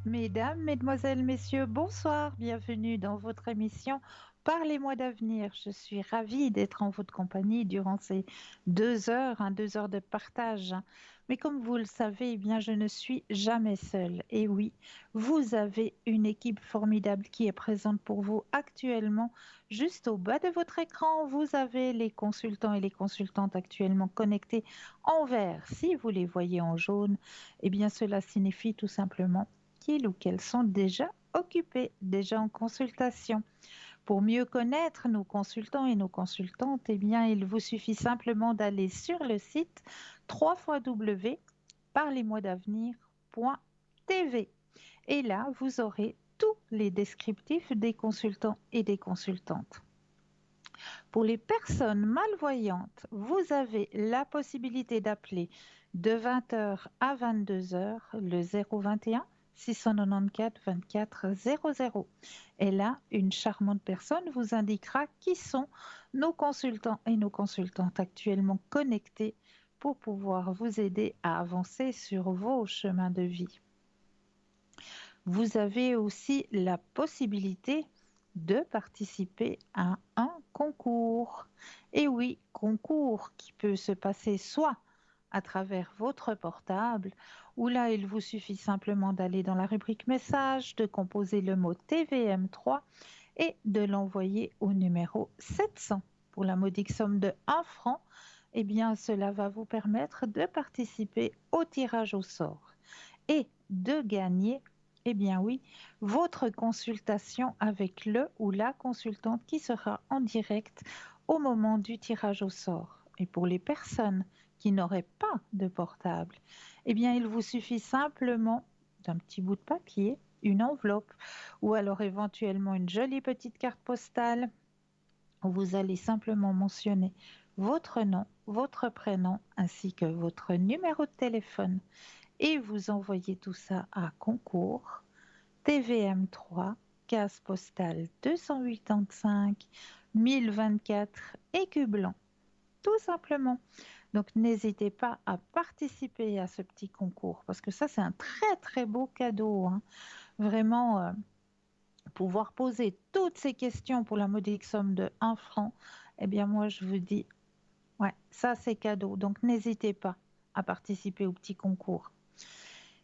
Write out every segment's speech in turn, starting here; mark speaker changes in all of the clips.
Speaker 1: Mesdames, Mesdemoiselles, Messieurs, bonsoir, bienvenue dans votre émission Parlez-moi d'avenir. Je suis ravie d'être en votre compagnie durant ces 2 heures, 2 heures de partage. Mais comme vous le savez, eh bien, je ne suis jamais seule. Et oui, vous avez une équipe formidable qui est présente pour vous actuellement. Juste au bas de votre écran, vous avez les consultants et les consultantes actuellement connectés en vert. Si vous les voyez en jaune, eh bien, cela signifie tout simplement qu'ils ou qu'elles sont déjà occupés, déjà en consultation. Pour mieux connaître nos consultants et nos consultantes, eh bien, il vous suffit simplement d'aller sur le site www.parlez-moi-d'avenir.tv. Et là, vous aurez tous les descriptifs des consultants et des consultantes. Pour les personnes malvoyantes, vous avez la possibilité d'appeler de 20 h à 22 h le 021 694 24 00. Et là, une charmante personne vous indiquera qui sont nos consultants et nos consultantes actuellement connectés pour pouvoir vous aider à avancer sur vos chemins de vie. Vous avez aussi la possibilité de participer à un concours. Et oui, concours qui peut se passer soit à travers votre portable, où là, il vous suffit simplement d'aller dans la rubrique message, de composer le mot TVM3 et de l'envoyer au numéro 700 pour la modique somme de 1 franc. Eh bien, cela va vous permettre de participer au tirage au sort et de gagner, eh bien oui, votre consultation avec le ou la consultante qui sera en direct au moment du tirage au sort. Et pour les personnes qui n'auraient pas de portable, eh bien il vous suffit simplement d'un petit bout de papier, une enveloppe ou alors éventuellement une jolie petite carte postale où vous allez simplement mentionner votre nom, votre prénom ainsi que votre numéro de téléphone et vous envoyez tout ça à concours TVM3, case postale 285 1024 Écu Blanc, tout simplement. Donc n'hésitez pas à participer à ce petit concours parce que ça c'est un très très beau cadeau, hein. Vraiment, pouvoir poser toutes ces questions pour la modique somme de 1 franc, eh bien moi je vous dis, ouais, ça c'est cadeau. Donc n'hésitez pas à participer au petit concours.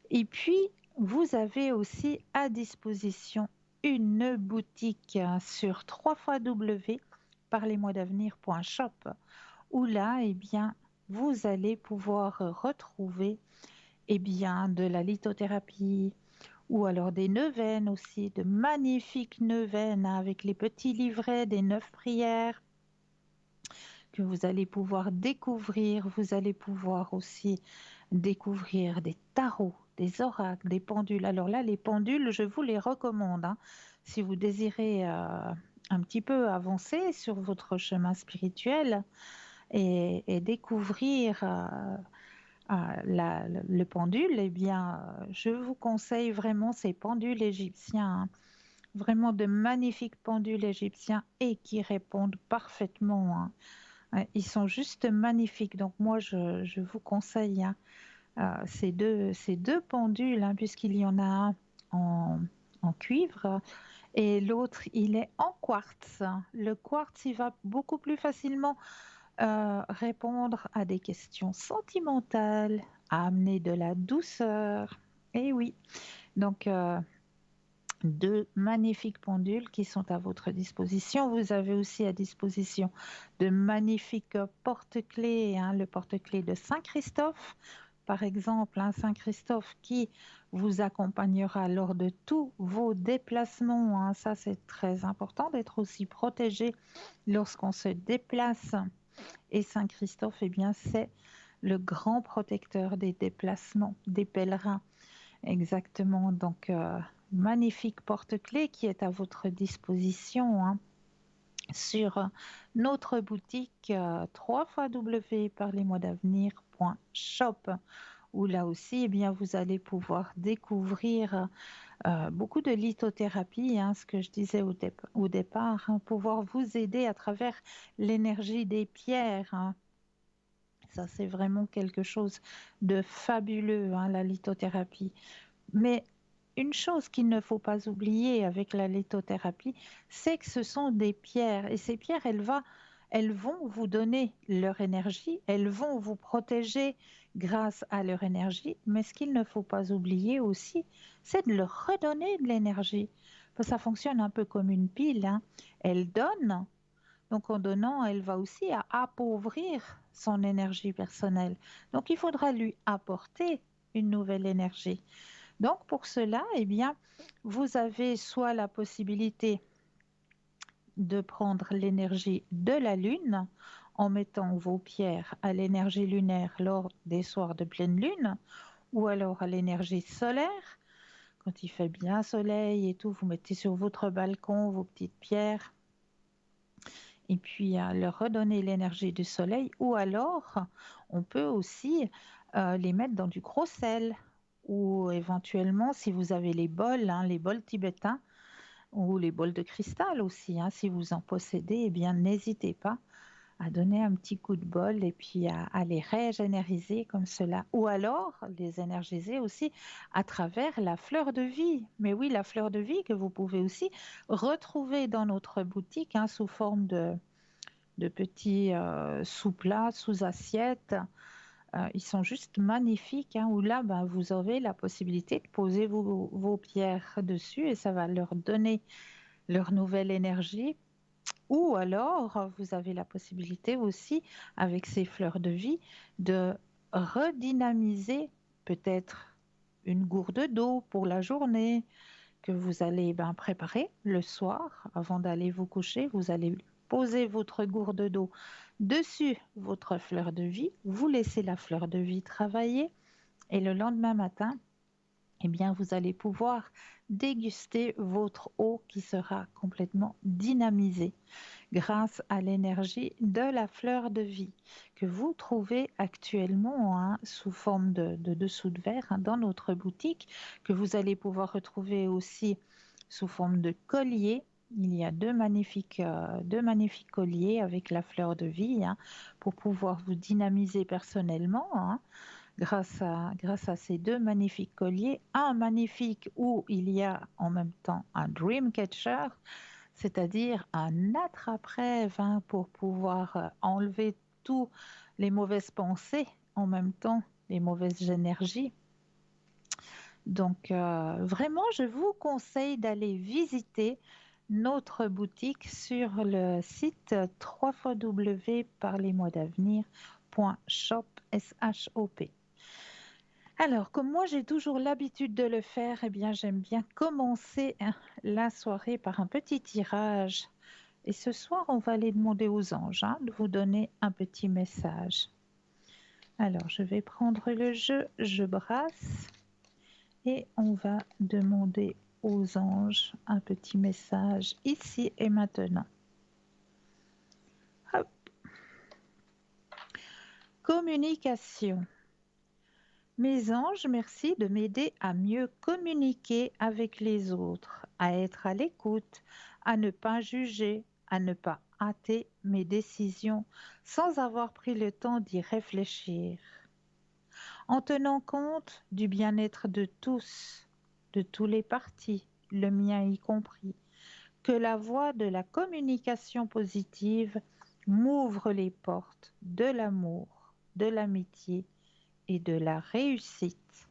Speaker 1: Et puis, vous avez aussi à disposition une boutique sur www.parlez-moi-d'avenir.shop où là, eh bien, vous allez pouvoir retrouver eh bien, de la lithothérapie ou alors des neuvaines aussi, de magnifiques neuvaines avec les petits livrets des 9 prières que vous allez pouvoir découvrir. Vous allez pouvoir aussi découvrir des tarots, des oracles, des pendules. Alors là, les pendules, je vous les recommande, hein. Si vous désirez un petit peu avancer sur votre chemin spirituel et découvrir le pendule, eh bien, je vous conseille vraiment ces pendules égyptiens, hein. Vraiment de magnifiques pendules égyptiens et qui répondent parfaitement, hein. Ouais, ils sont juste magnifiques. Donc moi, je vous conseille, hein, ces deux pendules, hein, puisqu'il y en a un en cuivre et l'autre, il est en quartz. Le quartz, il va beaucoup plus facilement répondre à des questions sentimentales, à amener de la douceur. Et oui, donc deux magnifiques pendules qui sont à votre disposition. Vous avez aussi à disposition de magnifiques porte-clés, hein, le porte-clés de Saint-Christophe, par exemple, hein, Saint-Christophe qui vous accompagnera lors de tous vos déplacements, hein. Ça, c'est très important d'être aussi protégé lorsqu'on se déplace. Et Saint-Christophe, eh bien, c'est le grand protecteur des déplacements, des pèlerins. Exactement. Donc, magnifique porte-clés qui est à votre disposition, hein, sur notre boutique www.parlez-moi-d'avenir.shop où là aussi, eh bien, vous allez pouvoir découvrir beaucoup de lithothérapie, hein, ce que je disais au départ, hein, pouvoir vous aider à travers l'énergie des pierres, hein. Ça, c'est vraiment quelque chose de fabuleux, hein, la lithothérapie. Mais une chose qu'il ne faut pas oublier avec la lithothérapie, c'est que ce sont des pierres. Et ces pierres, elles vont vous donner leur énergie, elles vont vous protéger grâce à leur énergie. Mais ce qu'il ne faut pas oublier aussi, c'est de leur redonner de l'énergie. Parce que ça fonctionne un peu comme une pile, hein. Elle donne, donc en donnant, elle va aussi appauvrir son énergie personnelle. Donc il faudra lui apporter une nouvelle énergie. Donc pour cela, eh bien, vous avez soit la possibilité de prendre l'énergie de la Lune en mettant vos pierres à l'énergie lunaire lors des soirs de pleine Lune, ou alors à l'énergie solaire. Quand il fait bien soleil et tout, vous mettez sur votre balcon vos petites pierres et puis leur redonner l'énergie du soleil. Ou alors, on peut aussi les mettre dans du gros sel. Ou éventuellement, si vous avez les bols tibétains ou les bols de cristal aussi, hein, si vous en possédez, eh bien n'hésitez pas à donner un petit coup de bol et puis à les régénériser comme cela. Ou alors les énergiser aussi à travers la fleur de vie. Mais oui, la fleur de vie que vous pouvez aussi retrouver dans notre boutique, hein, sous forme de petits sous-plats, sous-assiettes. Ils sont juste magnifiques, hein, où là, ben, vous aurez la possibilité de poser vos pierres dessus et ça va leur donner leur nouvelle énergie. Ou alors, vous avez la possibilité aussi, avec ces fleurs de vie, de redynamiser peut-être une gourde d'eau pour la journée que vous allez préparer le soir avant d'aller vous coucher. Vous allez poser votre gourde d'eau dessus votre fleur de vie, vous laissez la fleur de vie travailler et le lendemain matin, eh bien, vous allez pouvoir déguster votre eau qui sera complètement dynamisée grâce à l'énergie de la fleur de vie que vous trouvez actuellement, hein, sous forme de dessous de verre, hein, dans notre boutique, que vous allez pouvoir retrouver aussi sous forme de collier. Il y a deux magnifiques colliers avec la fleur de vie, hein, pour pouvoir vous dynamiser personnellement, hein, grâce à ces deux magnifiques colliers. Un magnifique où il y a en même temps un dream catcher, c'est-à-dire un attrape-rêve, hein, pour pouvoir enlever toutes les mauvaises pensées, en même temps les mauvaises énergies. Donc vraiment, je vous conseille d'aller visiter notre boutique sur le site www.parlez-moi-d'avenir.shop. Alors, comme moi j'ai toujours l'habitude de le faire, eh bien j'aime bien commencer, hein, la soirée par un petit tirage. Et ce soir, on va aller demander aux anges, hein, de vous donner un petit message. Alors, je vais prendre le jeu, je brasse et on va demander aux anges un petit message ici et maintenant. Hop. Communication. Mes anges, merci de m'aider à mieux communiquer avec les autres, à être à l'écoute, à ne pas juger, à ne pas hâter mes décisions sans avoir pris le temps d'y réfléchir, en tenant compte du bien-être de tous, de tous les partis, le mien y compris, que la voie de la communication positive m'ouvre les portes de l'amour, de l'amitié et de la réussite.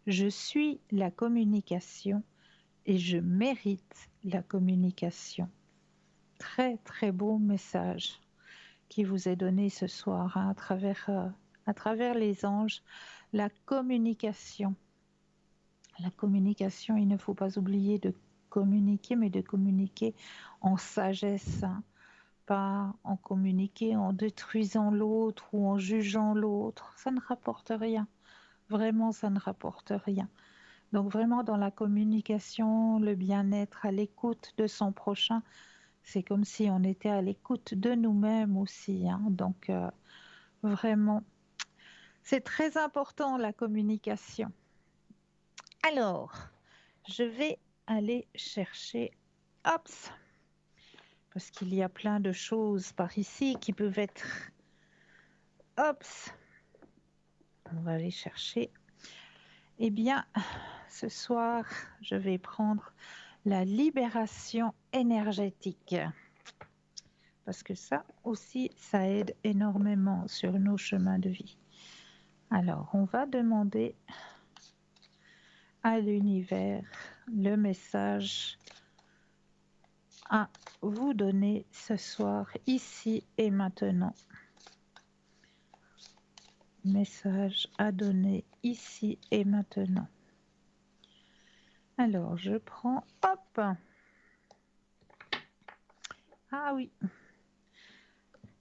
Speaker 1: Je suis la communication et je mérite la communication. Très très beau message qui vous est donné ce soir, hein, à travers les anges. La communication. La communication, il ne faut pas oublier de communiquer, mais de communiquer en sagesse, hein, pas en communiquer en détruisant l'autre ou en jugeant l'autre. Ça ne rapporte rien. Vraiment, ça ne rapporte rien. Donc vraiment dans la communication, le bien-être, à l'écoute de son prochain, c'est comme si on était à l'écoute de nous-mêmes aussi, hein. Donc vraiment, c'est très important la communication. Alors, je vais aller chercher, hop, parce qu'il y a plein de choses par ici qui peuvent être, hop, on va aller chercher. Eh bien, ce soir, je vais prendre la libération énergétique. Parce que ça aussi, ça aide énormément sur nos chemins de vie. Alors, on va demander à l'univers le message à vous donner ce soir, ici et maintenant. Message à donner ici et maintenant. Alors, je prends, hop. Ah oui,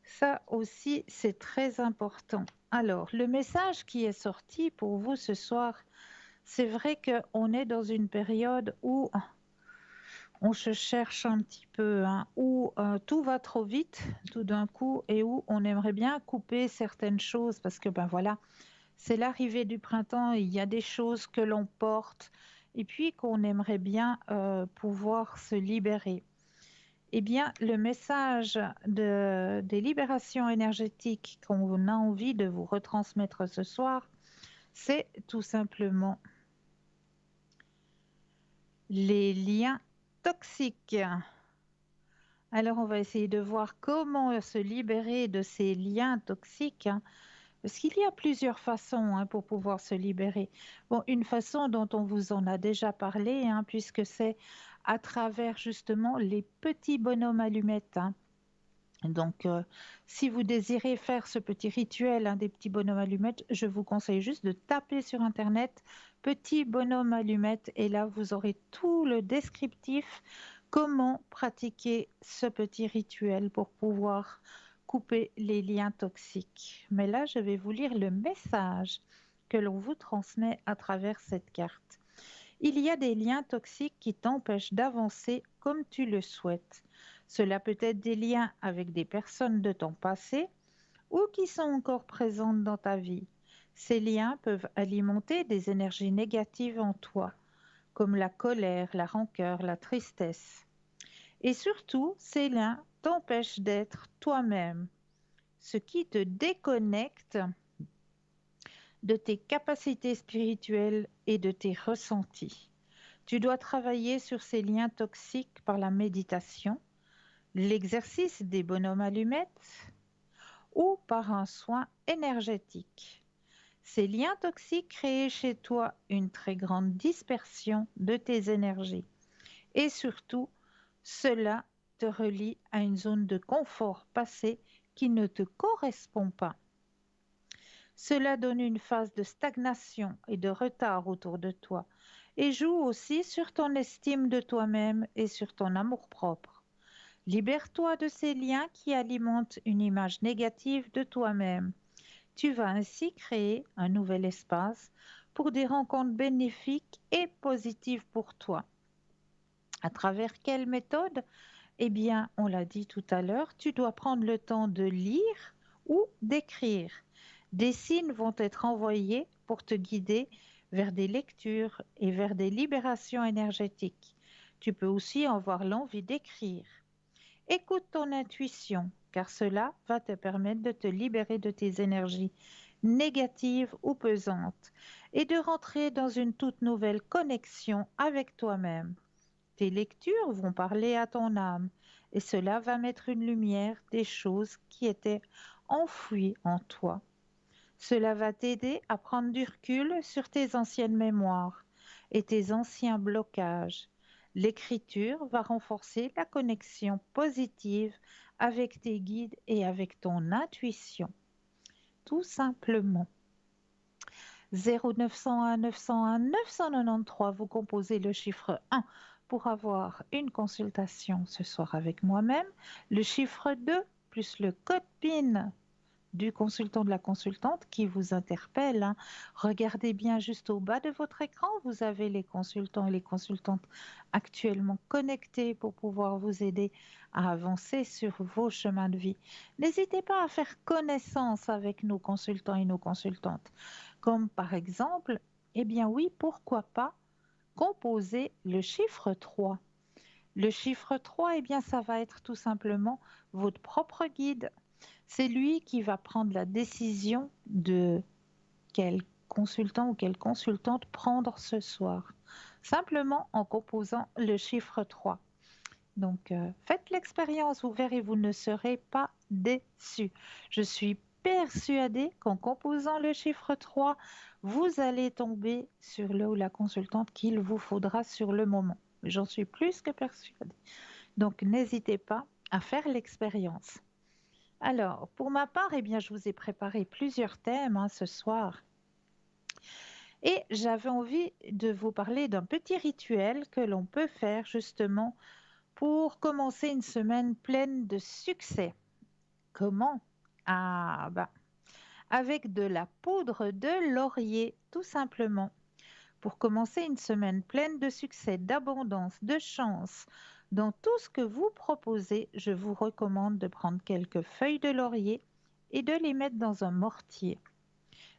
Speaker 1: ça aussi, c'est très important. Alors, le message qui est sorti pour vous ce soir, c'est vrai qu'on est dans une période où on se cherche un petit peu, hein, où tout va trop vite tout d'un coup et où on aimerait bien couper certaines choses parce que ben voilà, c'est l'arrivée du printemps, il y a des choses que l'on porte et puis qu'on aimerait bien pouvoir se libérer. Eh bien, le message des libérations énergétiques qu'on a envie de vous retransmettre ce soir, c'est tout simplement les liens toxiques. Alors, on va essayer de voir comment se libérer de ces liens toxiques, hein, parce qu'il y a plusieurs façons pour pouvoir se libérer. Bon, une façon dont on vous en a déjà parlé, puisque c'est à travers justement les petits bonhommes allumettes. Donc, si vous désirez faire ce petit rituel des petits bonhommes allumettes, je vous conseille juste de taper sur Internet petit bonhomme allumette et là, vous aurez tout le descriptif comment pratiquer ce petit rituel pour pouvoir couper les liens toxiques. Mais là, je vais vous lire le message que l'on vous transmet à travers cette carte. Il y a des liens toxiques qui t'empêchent d'avancer comme tu le souhaites. Cela peut être des liens avec des personnes de ton passé ou qui sont encore présentes dans ta vie. Ces liens peuvent alimenter des énergies négatives en toi, comme la colère, la rancœur, la tristesse. Et surtout, ces liens t'empêchent d'être toi-même, ce qui te déconnecte de tes capacités spirituelles et de tes ressentis. Tu dois travailler sur ces liens toxiques par la méditation, l'exercice des bonhommes allumettes ou par un soin énergétique. Ces liens toxiques créent chez toi une très grande dispersion de tes énergies et surtout, cela te relie à une zone de confort passé qui ne te correspond pas. Cela donne une phase de stagnation et de retard autour de toi et joue aussi sur ton estime de toi-même et sur ton amour-propre. Libère-toi de ces liens qui alimentent une image négative de toi-même. Tu vas ainsi créer un nouvel espace pour des rencontres bénéfiques et positives pour toi. À travers quelle méthode? Eh bien, on l'a dit tout à l'heure, tu dois prendre le temps de lire ou d'écrire. Des signes vont être envoyés pour te guider vers des lectures et vers des libérations énergétiques. Tu peux aussi avoir l'envie d'écrire. Écoute ton intuition, car cela va te permettre de te libérer de tes énergies négatives ou pesantes et de rentrer dans une toute nouvelle connexion avec toi-même. Tes lectures vont parler à ton âme et cela va mettre une lumière des choses qui étaient enfouies en toi. Cela va t'aider à prendre du recul sur tes anciennes mémoires et tes anciens blocages. L'écriture va renforcer la connexion positive avec tes guides et avec ton intuition. Tout simplement. 0901 901 993, vous composez le chiffre 1 pour avoir une consultation ce soir avec moi-même, le chiffre 2 plus le code PIN du consultant, de la consultante qui vous interpelle. Regardez bien juste au bas de votre écran, vous avez les consultants et les consultantes actuellement connectés pour pouvoir vous aider à avancer sur vos chemins de vie. N'hésitez pas à faire connaissance avec nos consultants et nos consultantes, comme par exemple, eh bien oui, pourquoi pas composer le chiffre 3. Le chiffre 3, eh bien ça va être tout simplement votre propre guide. C'est lui qui va prendre la décision de quelle consultant ou quelle consultante prendre ce soir? Simplement en composant le chiffre 3. Donc, faites l'expérience, vous verrez, vous ne serez pas déçus. Je suis persuadée qu'en composant le chiffre 3, vous allez tomber sur le ou la consultante qu'il vous faudra sur le moment. J'en suis plus que persuadée. Donc, n'hésitez pas à faire l'expérience. Alors, pour ma part, eh bien, je vous ai préparé plusieurs thèmes ce soir. Et j'avais envie de vous parler d'un petit rituel que l'on peut faire justement pour commencer une semaine pleine de succès. Comment? Ah, bah, avec de la poudre de laurier, tout simplement. Pour commencer une semaine pleine de succès, d'abondance, de chance, dans tout ce que vous proposez, je vous recommande de prendre quelques feuilles de laurier et de les mettre dans un mortier.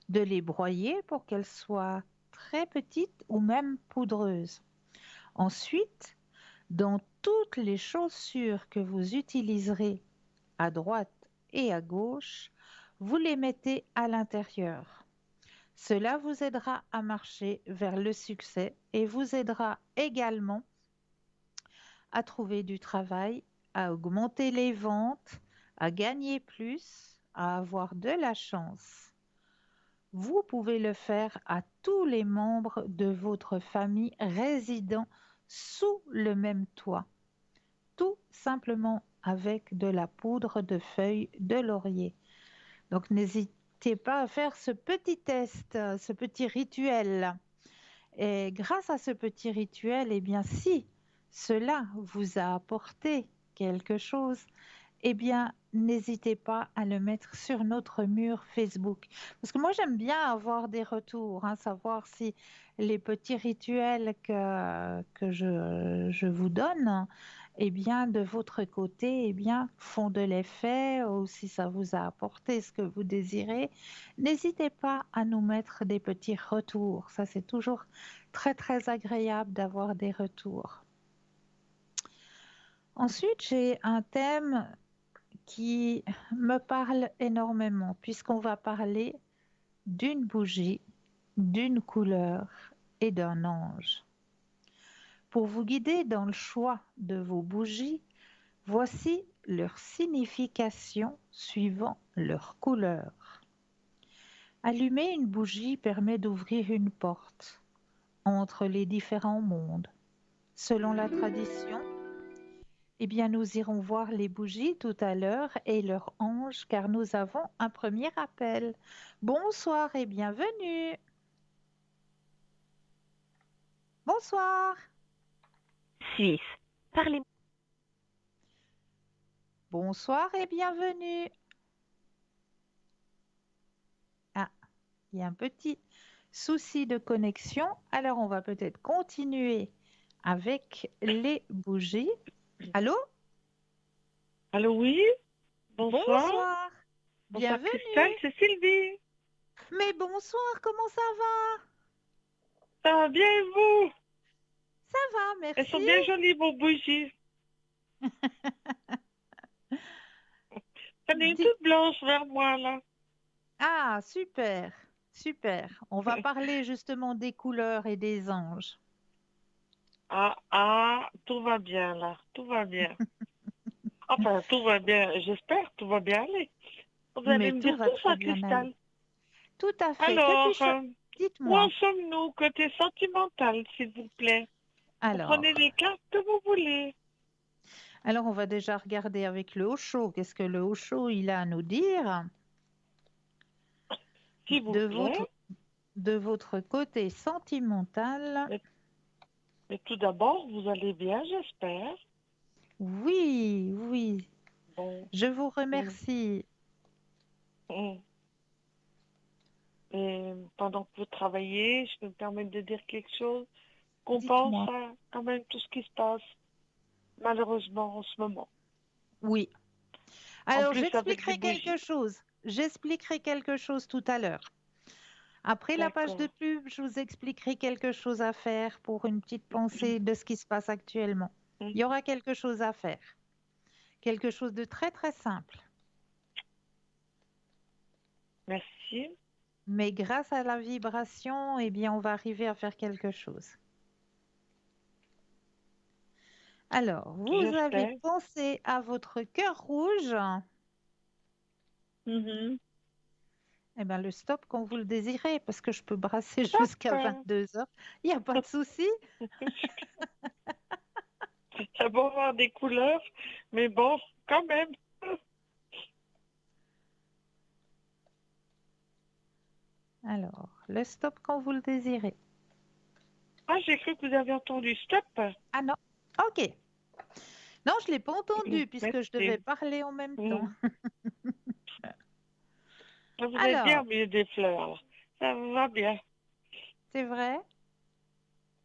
Speaker 1: De les broyer pour qu'elles soient très petites ou même poudreuses. Ensuite, dans toutes les chaussures que vous utiliserez à droite et à gauche, vous les mettez à l'intérieur. Cela vous aidera à marcher vers le succès et vous aidera également à trouver du travail, à augmenter les ventes, à gagner plus, à avoir de la chance. Vous pouvez le faire à tous les membres de votre famille résidant sous le même toit, tout simplement avec de la poudre de feuilles de laurier. Donc n'hésitez pas à faire ce petit test, ce petit rituel. Et grâce à ce petit rituel, eh bien, si cela vous a apporté quelque chose, eh bien, n'hésitez pas à le mettre sur notre mur Facebook. Parce que moi, j'aime bien avoir des retours, savoir si les petits rituels que je vous donne, eh bien, de votre côté, eh bien, font de l'effet, ou si ça vous a apporté ce que vous désirez. N'hésitez pas à nous mettre des petits retours. Ça, c'est toujours très, très agréable d'avoir des retours. Ensuite, j'ai un thème qui me parle énormément, puisqu'on va parler d'une bougie, d'une couleur et d'un ange. Pour vous guider dans le choix de vos bougies, voici leur signification suivant leur couleur. Allumer une bougie permet d'ouvrir une porte entre les différents mondes. Selon la tradition, eh bien, nous irons voir les bougies tout à l'heure et leur ange, car nous avons un premier appel. Bonsoir et bienvenue. Bonsoir.
Speaker 2: Suisse. Parlez.
Speaker 1: Bonsoir et bienvenue. Ah, il y a un petit souci de connexion. Alors, on va peut-être continuer avec les bougies. Allô?
Speaker 2: Allô, oui. Bonsoir.
Speaker 1: Bonsoir.
Speaker 2: Bonsoir,
Speaker 1: Bienvenue.
Speaker 2: Christelle, c'est Sylvie.
Speaker 1: Mais bonsoir, comment ça va?
Speaker 2: Ça va bien et vous?
Speaker 1: Ça va, merci.
Speaker 2: Elles sont bien jolies, vos bougies. J'en ai une toute blanche vers moi, là.
Speaker 1: Ah, super, super. On va parler justement des couleurs et des anges.
Speaker 2: Tout va bien, là. Tout va bien. Enfin, tout va bien. J'espère, tout va bien aller. Vous allez
Speaker 1: Mais
Speaker 2: me
Speaker 1: tout
Speaker 2: dire
Speaker 1: va
Speaker 2: tout
Speaker 1: très
Speaker 2: ça,
Speaker 1: bien aller.
Speaker 2: Christelle.
Speaker 1: Tout à fait. Que
Speaker 2: Alors,
Speaker 1: puis-je...
Speaker 2: où
Speaker 1: Dites-moi.
Speaker 2: en sommes-nous côté sentimental, s'il vous plaît? Vous prenez les cartes que vous voulez.
Speaker 1: Alors, on va déjà regarder avec le Osho. Qu'est-ce que le Osho il a à nous dire
Speaker 2: S'il vous plaît.
Speaker 1: De votre côté sentimental?
Speaker 2: Mais tout d'abord, vous allez bien, j'espère.
Speaker 1: Oui, oui.
Speaker 2: Bon.
Speaker 1: Je vous remercie.
Speaker 2: Et pendant que vous travaillez, je peux me permettre de dire quelque chose, qu'on
Speaker 1: Dites-moi.
Speaker 2: pense à quand même tout ce qui se passe, malheureusement, en ce moment.
Speaker 1: Oui. Alors,
Speaker 2: plus,
Speaker 1: j'expliquerai quelque chose. J'expliquerai quelque chose tout à l'heure. Après la page de pub, je vous expliquerai quelque chose à faire pour une petite pensée de ce qui se passe actuellement. Il y aura quelque chose à faire. Quelque chose de très très simple.
Speaker 2: Merci.
Speaker 1: Mais grâce à la vibration, eh bien, on va arriver à faire quelque chose. Alors, vous avez
Speaker 2: J'espère.
Speaker 1: pensé à votre cœur rouge.
Speaker 2: Mhm.
Speaker 1: Eh bien, le stop quand vous le désirez, parce que je peux brasser
Speaker 2: Top.
Speaker 1: jusqu'à 22 heures. Il n'y a pas de souci.
Speaker 2: Ça va avoir des couleurs, mais bon, quand même.
Speaker 1: Alors, le stop quand vous le désirez.
Speaker 2: Ah, j'ai cru que vous avez entendu stop.
Speaker 1: Ah non, ok. Non, je ne l'ai pas entendu puisque je devais
Speaker 2: Merci.
Speaker 1: parler en même temps.
Speaker 2: Mm. Vous êtes bien
Speaker 1: Alors,
Speaker 2: au milieu des fleurs, là. Ça va bien.
Speaker 1: c'est vrai?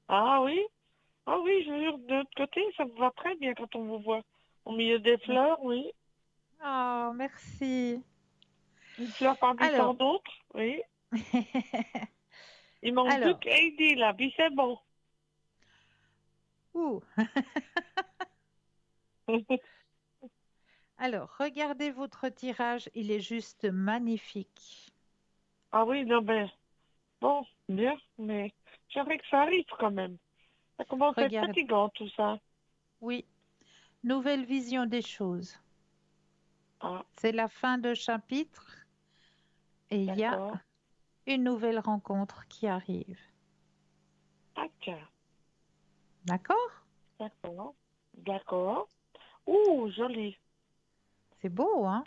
Speaker 2: Ah oui? Ah oui, je jure, de l'autre côté, ça vous va très bien quand on vous voit. Au milieu des fleurs, oui.
Speaker 1: Oh, merci.
Speaker 2: Une fleur parmi
Speaker 1: Alors,
Speaker 2: tant d'autres, oui. Il manque plus
Speaker 1: alors,
Speaker 2: qu'Heidi, là, puis c'est bon.
Speaker 1: ouh. Alors, regardez votre tirage, il est juste magnifique.
Speaker 2: Ah oui, non, mais bon, bien, mais j'aimerais que ça arrive quand même. Ça commence à être
Speaker 1: Regarde,
Speaker 2: fatigant, tout ça.
Speaker 1: oui, nouvelle vision des choses.
Speaker 2: Ah,
Speaker 1: C'est la fin de chapitre et il y a
Speaker 2: d'accord.
Speaker 1: une nouvelle rencontre qui arrive.
Speaker 2: Ah, tiens,
Speaker 1: D'accord?
Speaker 2: d'accord. D'accord. Ouh, joli.
Speaker 1: C'est beau, hein?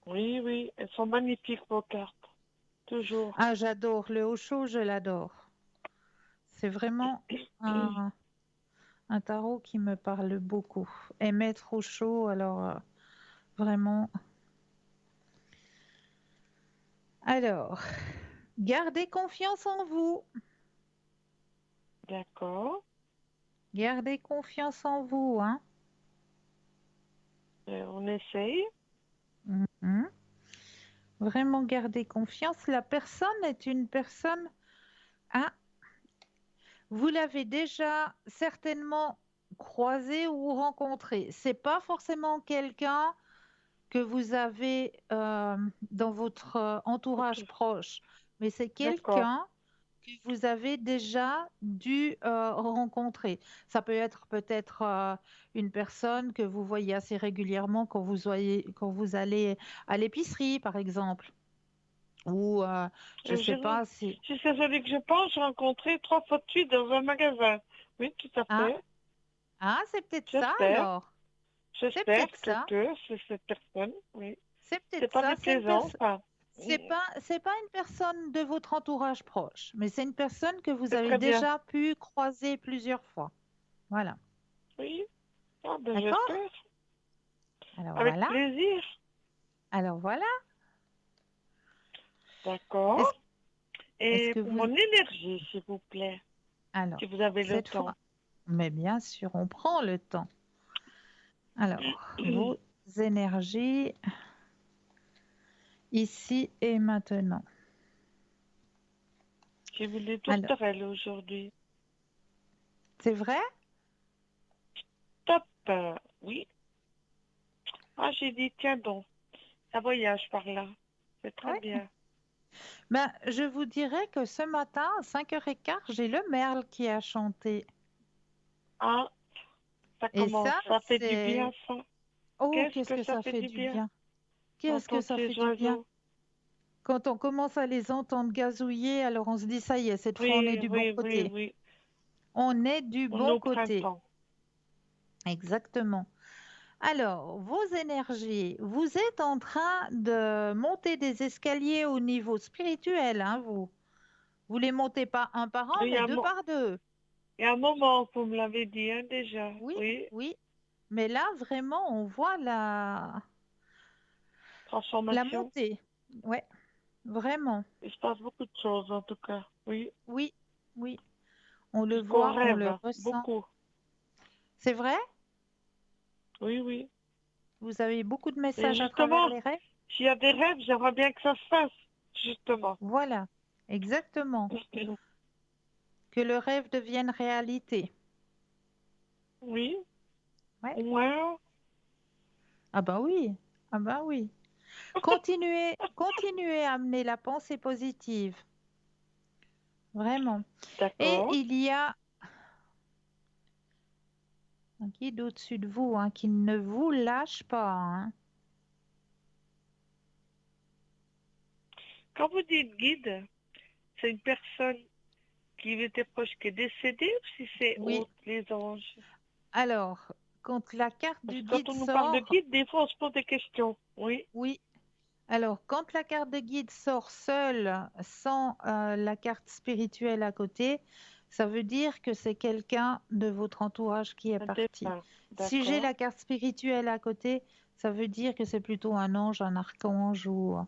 Speaker 2: Oui, oui, elles sont magnifiques, vos cartes. Toujours.
Speaker 1: Ah, j'adore le haut chaud, je l'adore. C'est vraiment un tarot qui me parle beaucoup. Et mettre au chaud, alors vraiment. Alors, gardez confiance en vous.
Speaker 2: D'accord.
Speaker 1: Gardez confiance en vous, hein.
Speaker 2: On essaye.
Speaker 1: Mhm. Vraiment gardez confiance. La personne est une personne. Ah, vous l'avez déjà certainement croisé ou rencontré. C'est pas forcément quelqu'un que vous avez dans votre entourage
Speaker 2: Ok.
Speaker 1: proche, mais c'est
Speaker 2: D'accord.
Speaker 1: quelqu'un que vous avez déjà dû rencontrer. Ça peut être peut-être une personne que vous voyez assez régulièrement quand vous allez à l'épicerie, par exemple, ou je sais
Speaker 2: J'ai-
Speaker 1: pas si
Speaker 2: Si c'est celui que je pense, j'ai rencontré 3 fois de suite dans un magasin. Oui, tout à
Speaker 1: ah
Speaker 2: fait.
Speaker 1: c'est peut-être ça
Speaker 2: J'espère.
Speaker 1: alors. C'est
Speaker 2: J'espère
Speaker 1: peut-être ça.
Speaker 2: que c'est cette personne. Oui.
Speaker 1: C'est
Speaker 2: C'est
Speaker 1: peut-être
Speaker 2: pas
Speaker 1: ça.
Speaker 2: déplaisant, ça.
Speaker 1: C'est pas une personne de votre entourage proche, mais c'est une personne que vous
Speaker 2: C'est
Speaker 1: avez
Speaker 2: très bien.
Speaker 1: déjà pu croiser plusieurs fois. Voilà.
Speaker 2: Oui. Ah, ben,
Speaker 1: D'accord?
Speaker 2: j'espère.
Speaker 1: Alors
Speaker 2: Avec
Speaker 1: voilà.
Speaker 2: plaisir.
Speaker 1: Alors voilà.
Speaker 2: D'accord.
Speaker 1: Est-ce, est-ce
Speaker 2: Et
Speaker 1: que
Speaker 2: pour
Speaker 1: vous...
Speaker 2: mon énergie, s'il vous plaît,
Speaker 1: Alors,
Speaker 2: si vous avez le
Speaker 1: cette
Speaker 2: temps.
Speaker 1: fois, mais bien sûr, on prend le temps. Alors, vos énergies ici et maintenant.
Speaker 2: J'ai vu les
Speaker 1: Alors,
Speaker 2: tourterelles aujourd'hui.
Speaker 1: c'est vrai?
Speaker 2: Top. Oui. Ah, j'ai dit, tiens donc, ça voyage par là. C'est très
Speaker 1: Oui.
Speaker 2: bien.
Speaker 1: Ben, je vous dirais que ce matin, à 5h15, j'ai le merle qui a chanté.
Speaker 2: Ah, ça
Speaker 1: Et
Speaker 2: commence. Ça fait du bien,
Speaker 1: c'est...
Speaker 2: ça.
Speaker 1: Oh,
Speaker 2: Qu'est-ce
Speaker 1: qu'est-ce
Speaker 2: que
Speaker 1: que
Speaker 2: ça
Speaker 1: ça
Speaker 2: fait
Speaker 1: fait
Speaker 2: du
Speaker 1: du
Speaker 2: bien
Speaker 1: bien. Qu'est-ce que
Speaker 2: d'entendre
Speaker 1: ça
Speaker 2: ces
Speaker 1: fait du bien.
Speaker 2: oiseaux.
Speaker 1: Quand on commence à les entendre gazouiller, alors on se dit, ça y est, cette fois, on est
Speaker 2: Oui,
Speaker 1: du bon
Speaker 2: oui, oui,
Speaker 1: côté.
Speaker 2: oui.
Speaker 1: On est du
Speaker 2: On est
Speaker 1: bon
Speaker 2: au
Speaker 1: côté.
Speaker 2: printemps.
Speaker 1: Exactement. Alors, vos énergies, vous êtes en train de monter des escaliers au niveau spirituel, hein, vous. Vous les montez pas un par un,
Speaker 2: Oui,
Speaker 1: mais deux par deux.
Speaker 2: il y a un moment, vous me l'avez dit, hein, déjà.
Speaker 1: Oui,
Speaker 2: Oui,
Speaker 1: oui. Mais là, vraiment, on voit la
Speaker 2: transformation.
Speaker 1: montée. Ouais, vraiment.
Speaker 2: Il se passe beaucoup de choses, en tout cas. Oui,
Speaker 1: Oui, oui. On le
Speaker 2: puisqu'on
Speaker 1: voit, on le
Speaker 2: rêve
Speaker 1: ressent.
Speaker 2: beaucoup.
Speaker 1: C'est vrai?
Speaker 2: Oui, oui.
Speaker 1: Vous avez beaucoup de
Speaker 2: Et
Speaker 1: messages à travers
Speaker 2: justement,
Speaker 1: les rêves?
Speaker 2: s'il y a des rêves, j'aimerais bien que ça se fasse, justement.
Speaker 1: Voilà, exactement. Que le rêve devienne réalité.
Speaker 2: Oui,
Speaker 1: Ouais.
Speaker 2: au moins,
Speaker 1: Ah bah oui, ah bah oui. Continuez à amener la pensée positive, vraiment. Et
Speaker 2: D'accord.
Speaker 1: il y a un guide au-dessus de vous hein, qui ne vous lâche pas. Hein.
Speaker 2: Quand vous dites guide, c'est une personne qui était proche, qui est décédée, ou si c'est
Speaker 1: Oui,
Speaker 2: autre, les anges?
Speaker 1: alors, quand la carte
Speaker 2: Parce
Speaker 1: du
Speaker 2: que quand
Speaker 1: guide
Speaker 2: on nous parle de
Speaker 1: sort,
Speaker 2: guide, des fois on se pose des questions. Oui,
Speaker 1: oui, alors quand la carte de guide sort seule, sans la carte spirituelle à côté, ça veut dire que c'est quelqu'un de votre entourage qui est
Speaker 2: un
Speaker 1: parti.
Speaker 2: départ.
Speaker 1: Si j'ai
Speaker 2: D'accord.
Speaker 1: la carte spirituelle à côté, ça veut dire que c'est plutôt un ange, un archange ou...